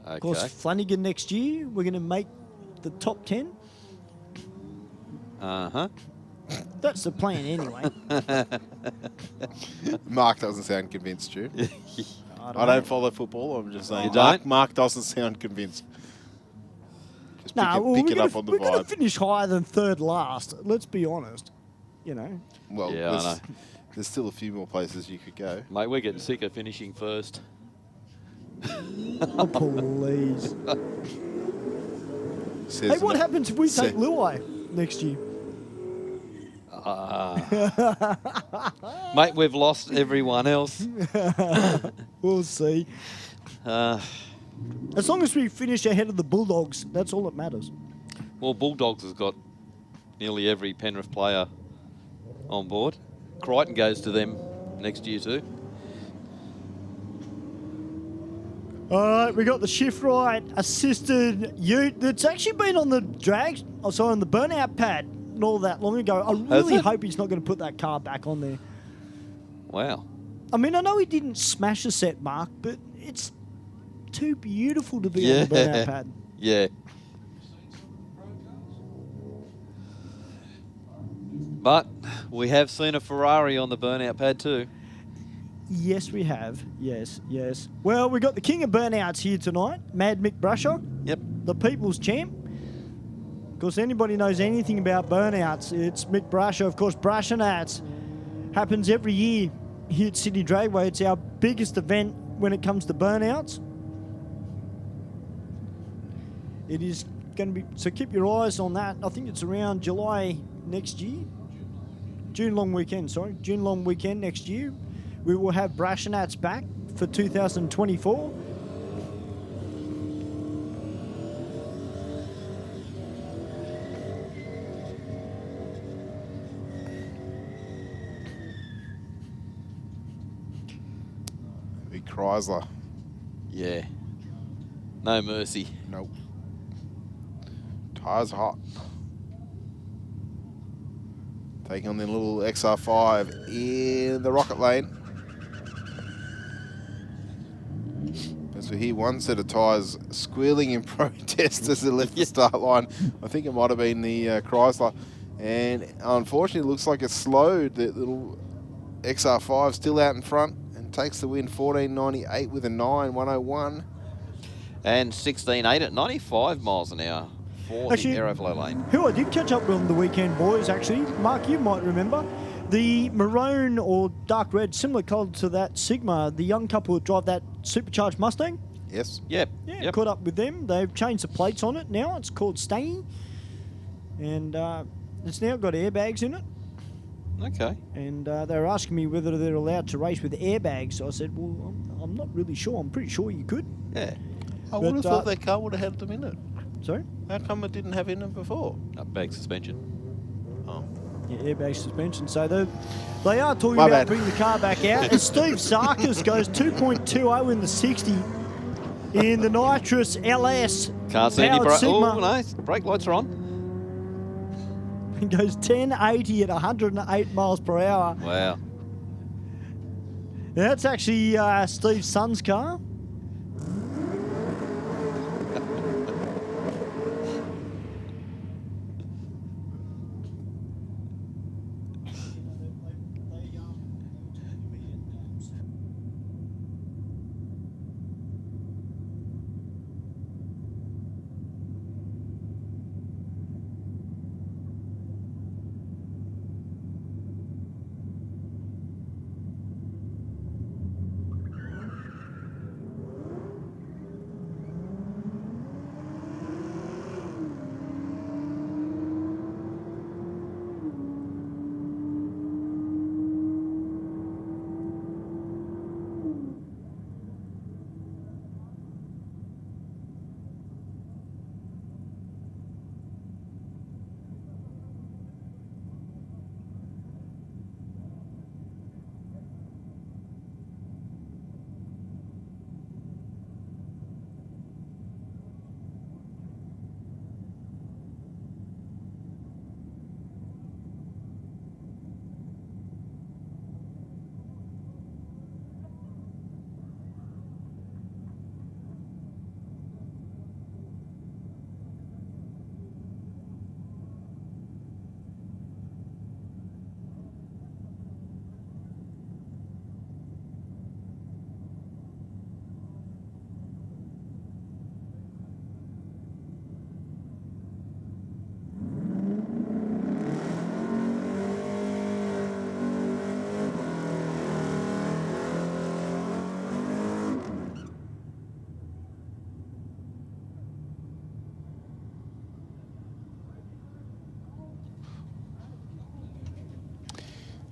Okay. Of course, Flanagan next year, we're going to make the top 10. That's the plan anyway. Mark doesn't sound convinced, Stu. I don't follow football. I'm just saying. You don't? Mark doesn't sound convinced. Just No, pick it up on the we're going to vibe. finish higher than third last. Let's be honest. You know. Well, Yeah, I know. there's still a few more places you could go. Mate, we're getting sick of finishing first. Oh, please. Says Hey, what the- happens if we sa- take Luai next year? Mate, we've lost everyone else. We'll see. As long as we finish ahead of the Bulldogs, that's all that matters. Well, Bulldogs has got nearly every Penrith player on board. Crichton goes to them next year too. All right, we got the shift right assisted ute that's actually been on the drag, on the burnout pad not that long ago. I really it? hope he's not going to put that car back on there. Wow. I mean, I know he didn't smash a set, Mark, but it's too beautiful to be on the burnout pad. Yeah. But we have seen a Ferrari on the burnout pad too. Yes, we have. Yes, yes. Well, we got the king of burnouts here tonight, Mad Mick Brusher. Yep. The people's champ. Of course, anybody knows anything about burnouts, it's Mick Brusher. Of course, Brusher-Nats happens every year here at Sydney Dragway. It's our biggest event when it comes to burnouts. It is going to be, so keep your eyes on that. I think it's around July next year. June long weekend next year. We will have Brusher-Nats back for 2024. Big Chrysler. Yeah. No mercy. Nope. Tyres hot. Taking on the little XR5 in the rocket lane. As we hear one set of tyres squealing in protest as they left the start line. I think it might have been the Chrysler. And unfortunately, it looks like it's slowed. The little XR5 still out in front and takes the win 14.98 with a 9.101. And 16.8 at 95 miles an hour for Actually, the Aeroflow lane. Who I did catch up with on the weekend, boys, actually, Mark, you might remember, the maroon or dark red, similar colour to that Sigma, the young couple who drive that supercharged Mustang. Yes. Yep. Yeah, caught up with them. They've changed the plates on it now. It's called Stangy. And it's now got airbags in it. Okay. And they were asking me whether they're allowed to race with airbags. So I said, well, I'm not really sure. I'm pretty sure you could. Yeah. I would have thought that car would have had them in it. Sorry? How come it didn't have in it before? Bag suspension. Oh. Yeah, airbag suspension. So they are talking My about bad. bringing the car back out. And Steve Sarkis goes 2.20 in the 60 in the nitrous LS. Can't see any powered Sigma. Oh, no. Brake lights are on. It goes 1080 at 108 miles per hour. Wow. That's actually Steve's son's car.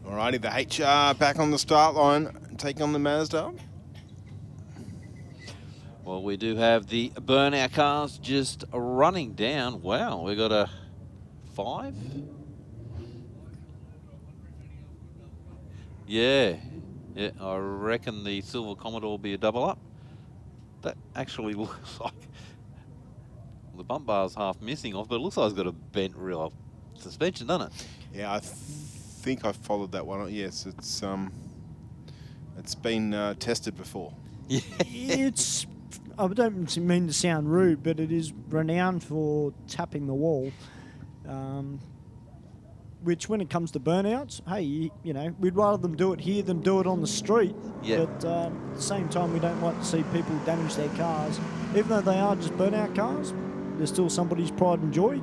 Alrighty, the HR back on the start line, taking on the Mazda. Well, we do have the burnout cars just running down. Wow, we got a 5. Yeah, I reckon the Silver Commodore will be a double up. That actually looks like the bump bar's half missing off, but it looks like it's got a bent rear suspension, doesn't it? Yeah, I think I followed that one. Yes, it's been tested before. Yeah. It's, I don't mean to sound rude, but it is renowned for tapping the wall. Which, when it comes to burnouts, hey, you know, we'd rather them do it here than do it on the street. Yeah. But at the same time, we don't like to see people damage their cars. Even though they are just burnout cars, they're still somebody's pride and joy.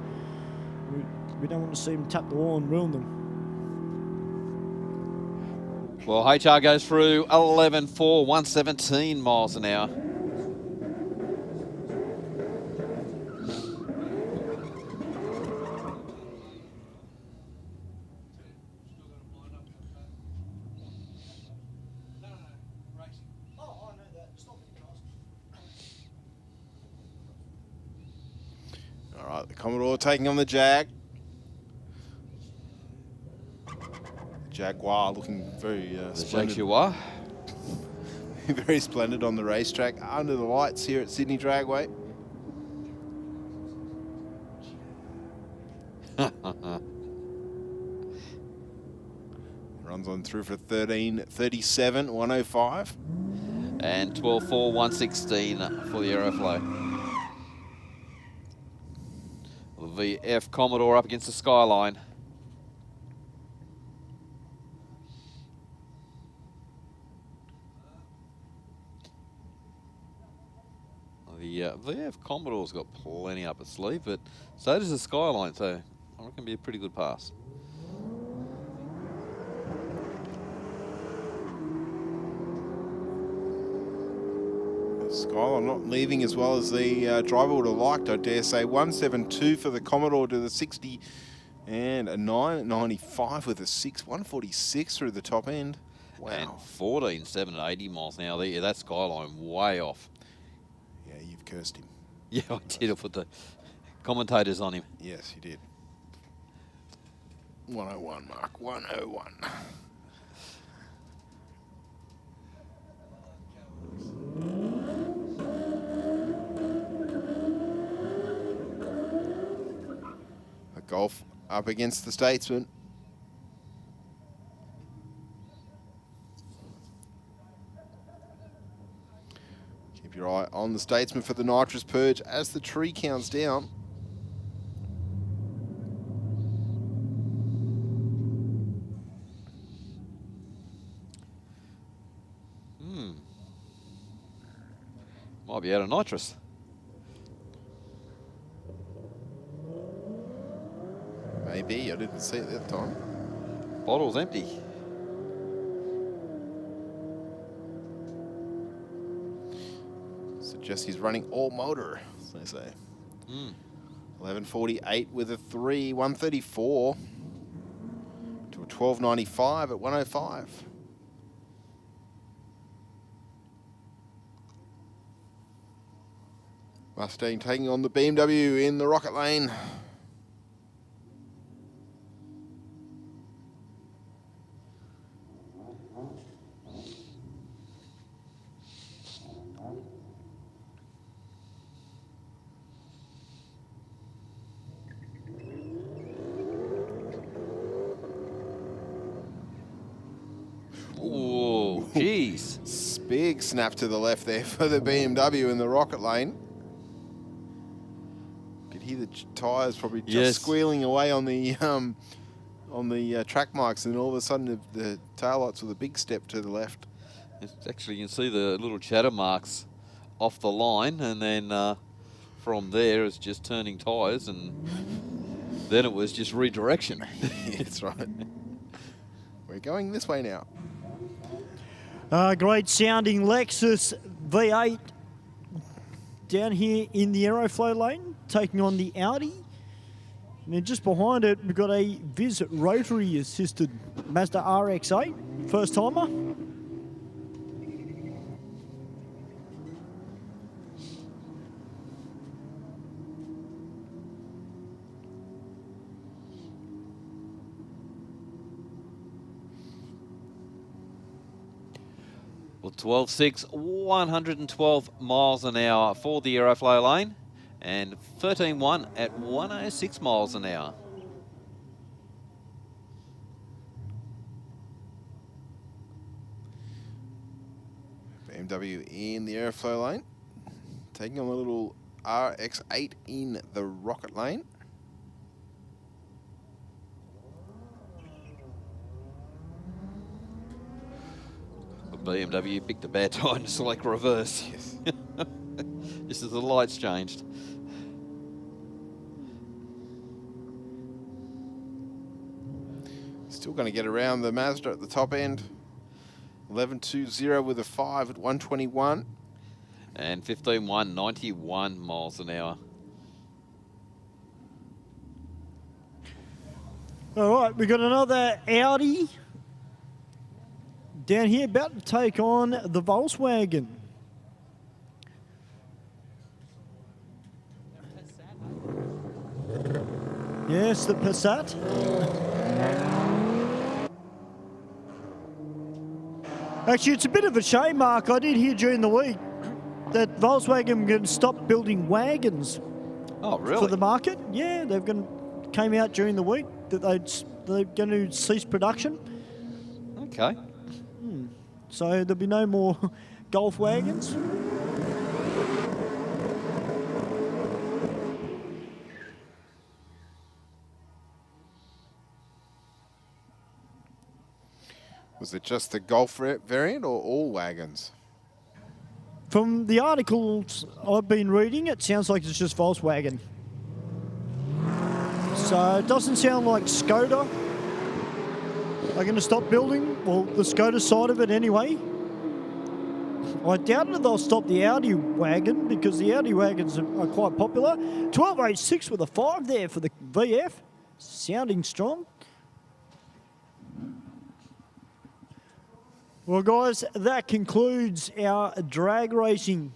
We don't want to see them tap the wall and ruin them. Well, HR goes through 11.4, 117 miles an hour. All right, the Commodore taking on the Jag. Jaguar looking very splendid. Jaguar. Very splendid on the racetrack under the lights here at Sydney Dragway. Runs on through for 13.37, 105. And 12.4, 116 for the Aeroflow. The VF Commodore up against the Skyline. The VF Commodore's got plenty up its sleeve, but so does the Skyline, so I reckon it'll be a pretty good pass. Skyline not leaving as well as the driver would have liked, I dare say. 172 for the Commodore to the 60 and a 995 with a 6, 146 through the top end. Wow. And 14.7 at 80 miles an hour. Yeah, that Skyline way off. Yeah, you've cursed him. Yeah, I did. I put the commentators on him. Yes, you did. 101, Mark, 101. A Golf up against the Statesman. Keep your eye on the Statesman for the nitrous purge as the tree counts down. Might be out of nitrous. Maybe, I didn't see it that time. Bottle's empty. Suggests he's running all motor, as they say. 11:48 with a 3, 134 to a 12:95 at 105. Mustang taking on the BMW in the rocket lane. Oh, jeez. Big snap to the left there for the BMW in the rocket lane. Could hear the tyres probably just squealing away on the track marks, and all of a sudden the taillights with a big step to the left. It's actually, you can see the little chatter marks off the line, and then from there it's just turning tyres, and then it was just redirection. That's right. We're going this way now. Great sounding Lexus V8 down here in the Aeroflow lane, taking on the Audi. And then just behind it, we've got a Viz rotary assisted Mazda RX-8, first timer. Well, 12.6, 112 miles an hour for the Aeroflow lane, and 13.1 at 106 miles an hour. BMW in the Aeroflow lane, taking on a little RX-8 in the rocket lane. BMW picked a bad time to select reverse. Yes. Just as the lights changed. Still going to get around the Mazda at the top end. 11.20 with a 5 at 121. And 15.1, 91 miles an hour. All right, we've got another Audi down here, about to take on the Volkswagen. Yes, the Passat. Actually, it's a bit of a shame, Mark. I did hear during the week that Volkswagen can stop building wagons. Oh, really? For the market. Yeah, came out during the week that they're going to cease production. Okay. So there'll be no more Golf wagons. Was it just the Golf variant or all wagons? From the articles I've been reading, it sounds like it's just Volkswagen. So it doesn't sound like Skoda are going to stop building. Well, the Skoda side of it anyway. I doubt that they'll stop the Audi wagon because the Audi wagons are quite popular. 12.86 with a 5 there for the VF. Sounding strong. Well, guys, that concludes our drag racing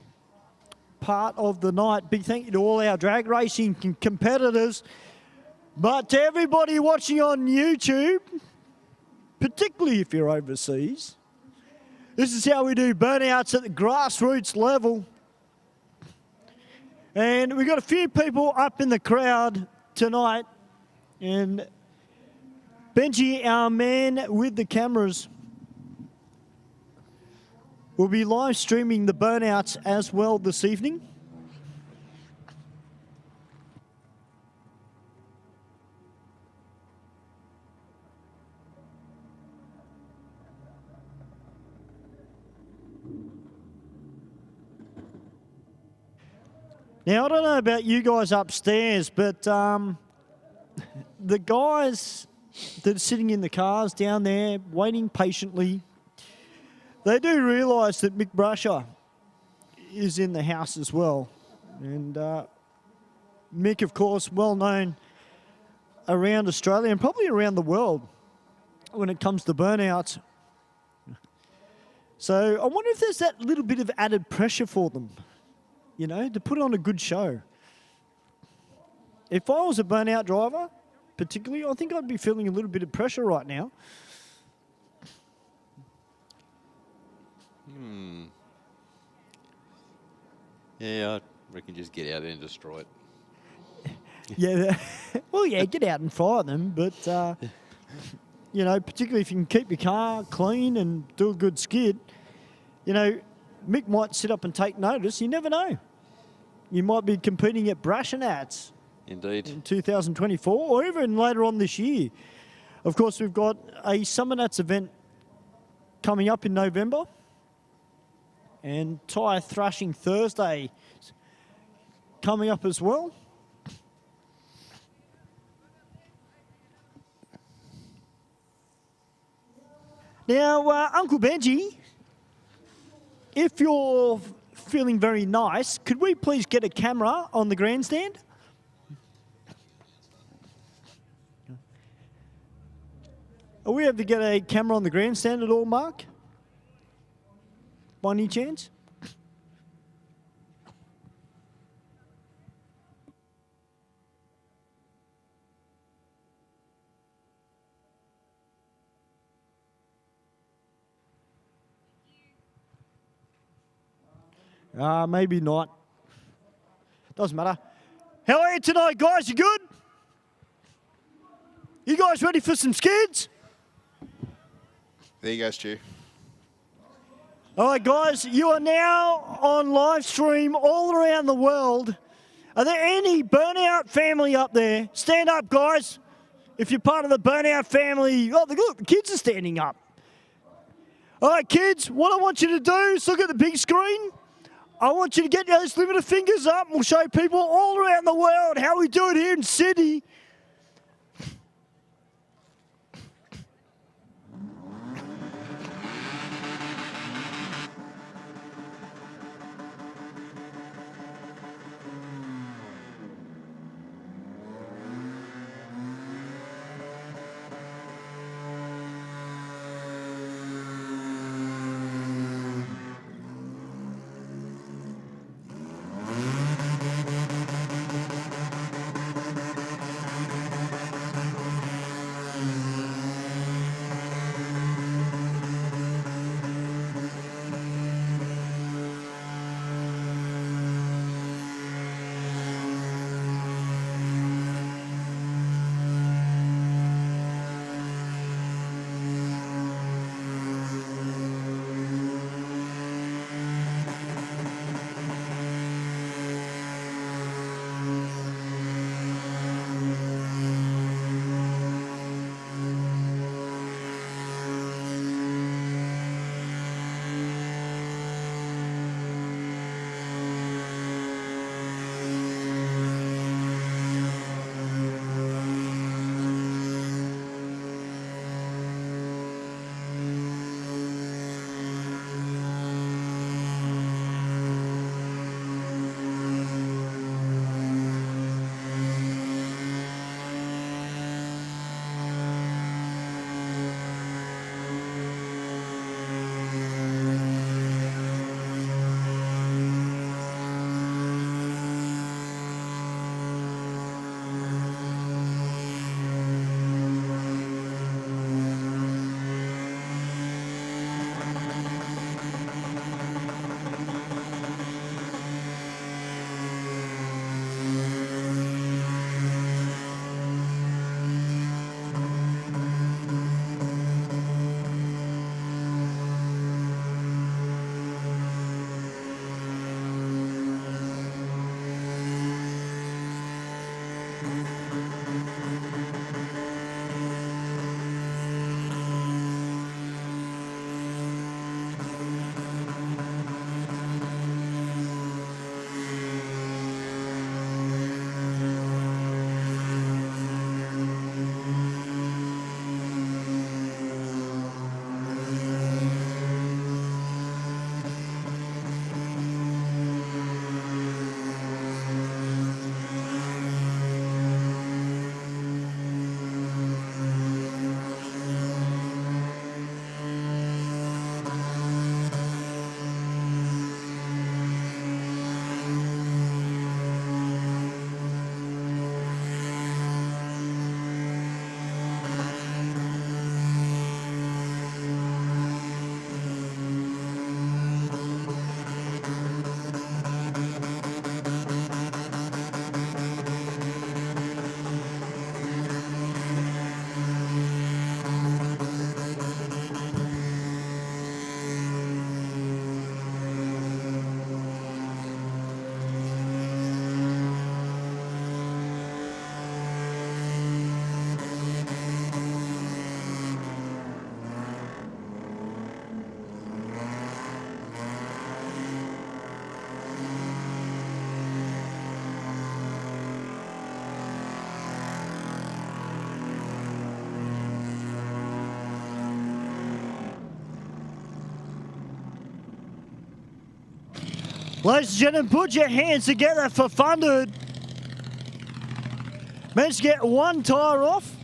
part of the night. Big thank you to all our drag racing competitors. But to everybody watching on YouTube, particularly if you're overseas, this is how we do burnouts at the grassroots level. And we've got a few people up in the crowd tonight And Benji, our man with the cameras, will be live streaming the burnouts as well this evening. Now, I don't know about you guys upstairs, but the guys that are sitting in the cars down there waiting patiently, they do realise that Mick Brusher is in the house as well. And Mick, of course, well known around Australia and probably around the world when it comes to burnouts. So I wonder if there's that little bit of added pressure for them, you know, to put on a good show. If I was a burnout driver, particularly, I think I'd be feeling a little bit of pressure right now. Yeah, I reckon just get out there and destroy it. Yeah, well, yeah, get out and fire them, but, you know, particularly if you can keep your car clean and do a good skid, you know, Mick might sit up and take notice. You never know. You might be competing at Brashenats. Indeed. In 2024 or even later on this year. Of course, we've got a Summer Nats event coming up in November and Tyre Thrashing Thursday coming up as well. Now, Uncle Benji, if you're feeling very nice, could we please get a camera on the grandstand? Are we able to get a camera on the grandstand at all, Mark? By any chance? Maybe not. Doesn't matter. How are you tonight, guys? You good? You guys ready for some skids? There you go, Stu. All right, guys, you are now on live stream all around the world. Are there any burnout family up there? Stand up, guys. If you're part of the burnout family. Oh, look, the kids are standing up. All right, kids, what I want you to do is look at the big screen. I want you to get those limited fingers up and we'll show people all around the world how we do it here in Sydney. Ladies and gentlemen, put your hands together for Funded. Managed to get one tyre off.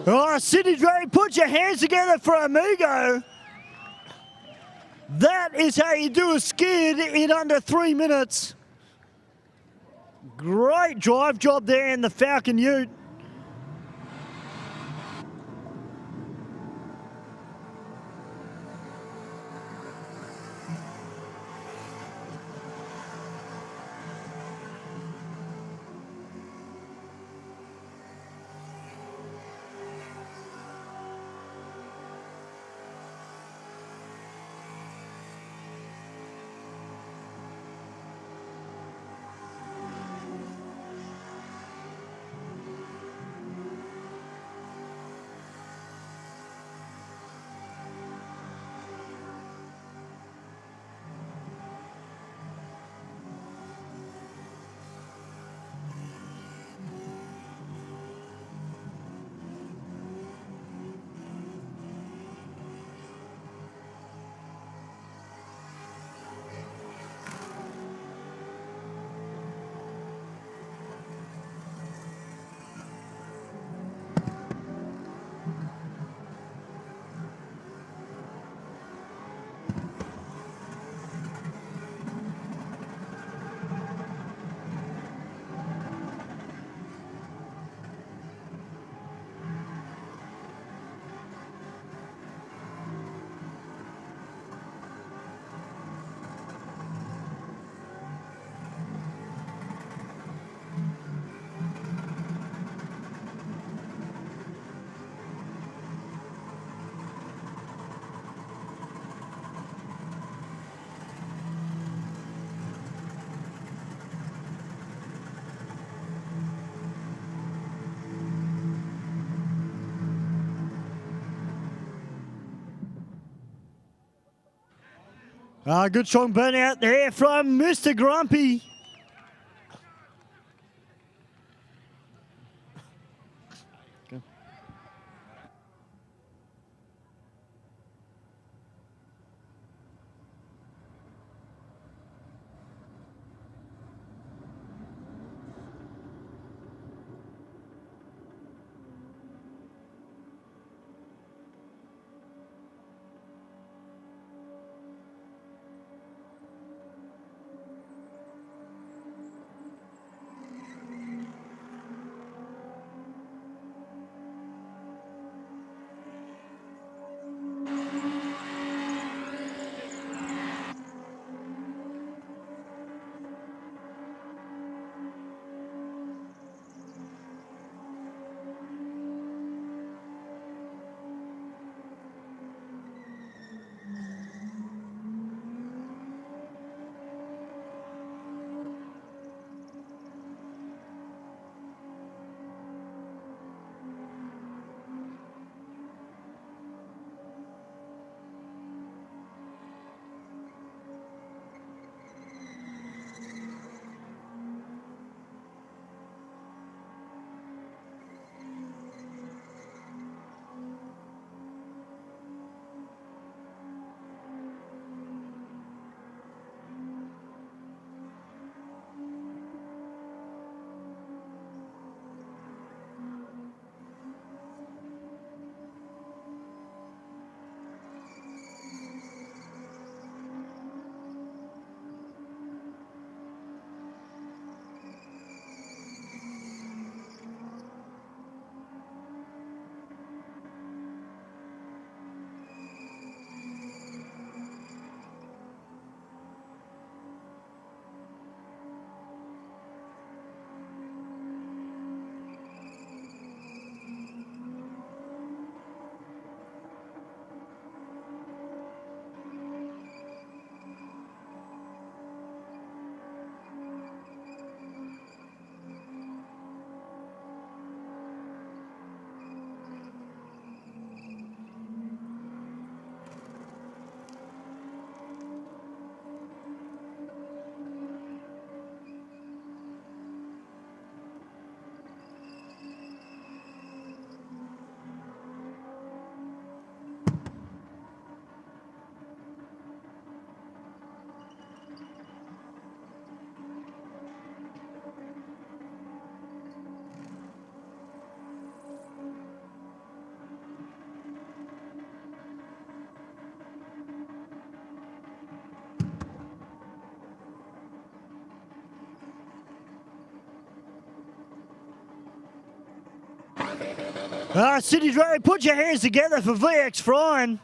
Oh, Sydney Dragway, put your hands together for Amigo. That is how you do a skid in under 3 minutes. Great drive job there in the Falcon Ute. Good strong burnout there from Mr. Grumpy. Sydney Dragway, put your hands together for VX Frying.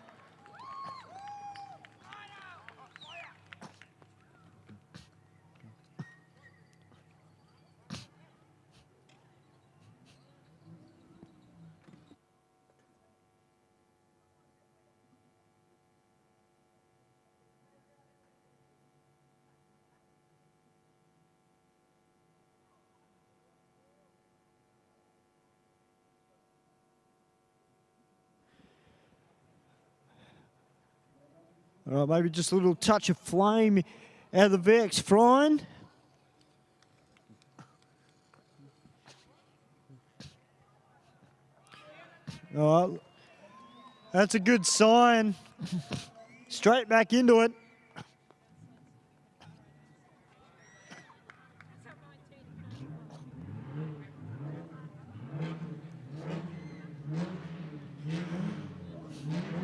All right, maybe just a little touch of flame out of the VX Frying. All right, that's a good sign. Straight back into it.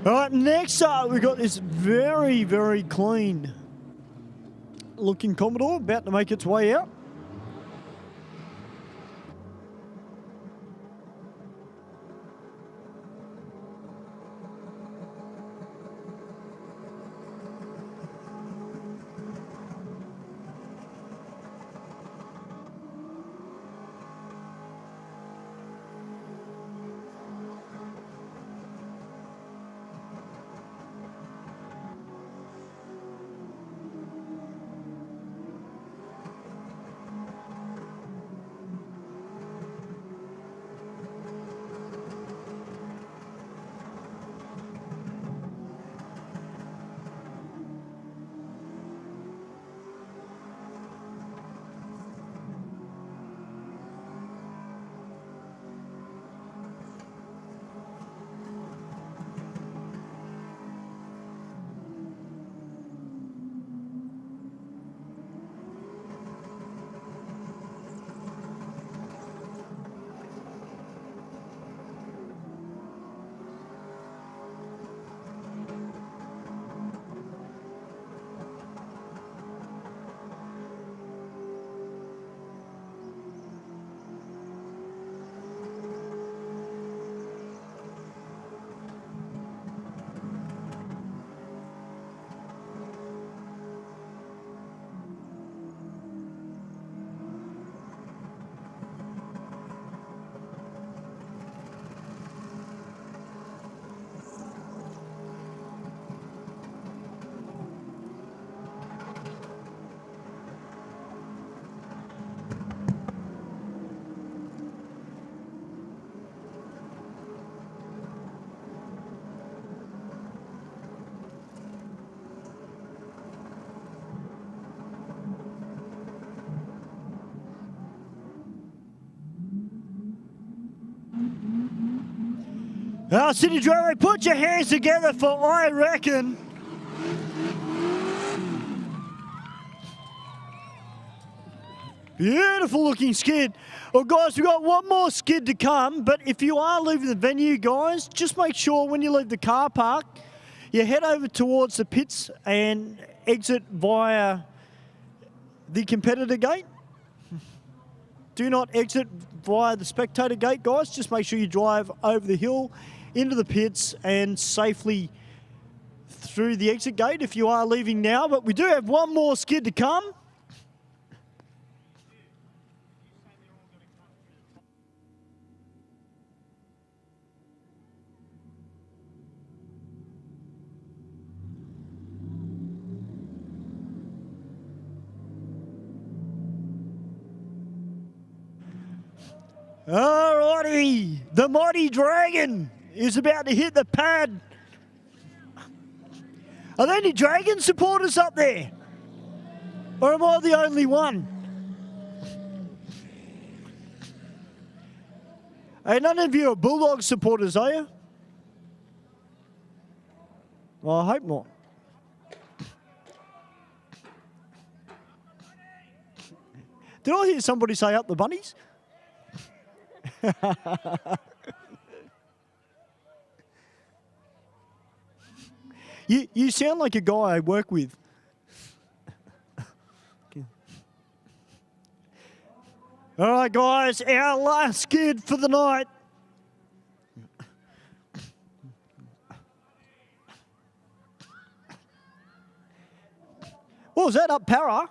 All right, next up, we've got this very, very clean looking Commodore about to make its way out. Sydney Dragway, put your hands together for I Reckon. Beautiful looking skid. Well, guys, we've got one more skid to come, but if you are leaving the venue, guys, just make sure when you leave the car park, you head over towards the pits and exit via the competitor gate. Do not exit via the spectator gate, guys. Just make sure you drive over the hill into the pits and safely through the exit gate if you are leaving now. But we do have one more skid to come. Alrighty, the Mighty Dragon is about to hit the pad. Are there any Dragon supporters up there? Or am I the only one? Hey, none of you are Bulldog supporters, are you? Well, I hope not. Did I hear somebody say up the bunnies? You sound like a guy I work with. All right, guys, our last skid for the night. What was that, up Para?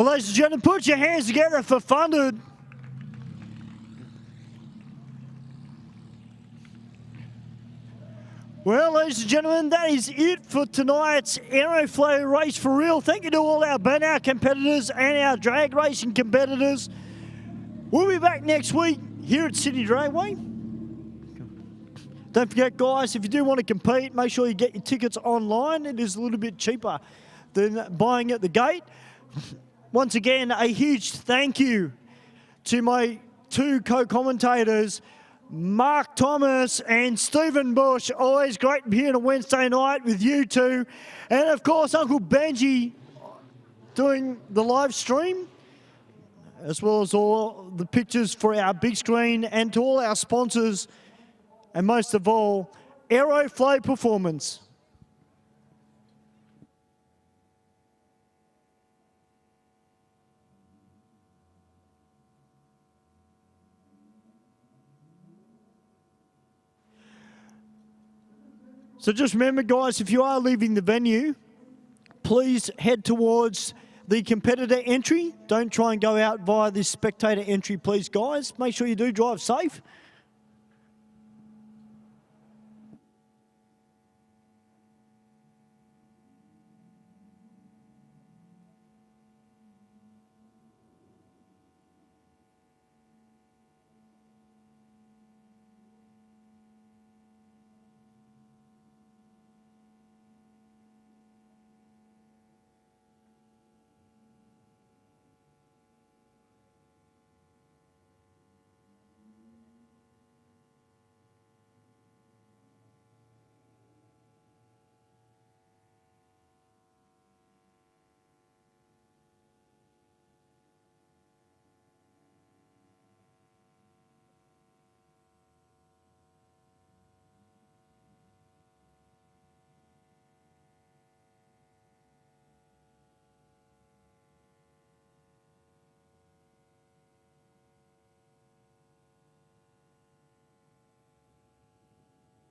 Well, ladies and gentlemen, put your hands together for Funded. Well, ladies and gentlemen, that is it for tonight's Aeroflow Race for Real. Thank you to all our burnout competitors and our drag racing competitors. We'll be back next week here at Sydney Dragway. Don't forget, guys, if you do want to compete, make sure you get your tickets online. It is a little bit cheaper than buying at the gate. Once again, a huge thank you to my two co-commentators, Mark Thomas and Stephen Bush. Always great to be here on a Wednesday night with you two. And of course, Uncle Benji doing the live stream, as well as all the pictures for our big screen, and to all our sponsors, and most of all, Aeroflow Performance. So just remember, guys, if you are leaving the venue, please head towards the competitor entry. Don't try and go out via this spectator entry, please, guys. Make sure you do drive safe.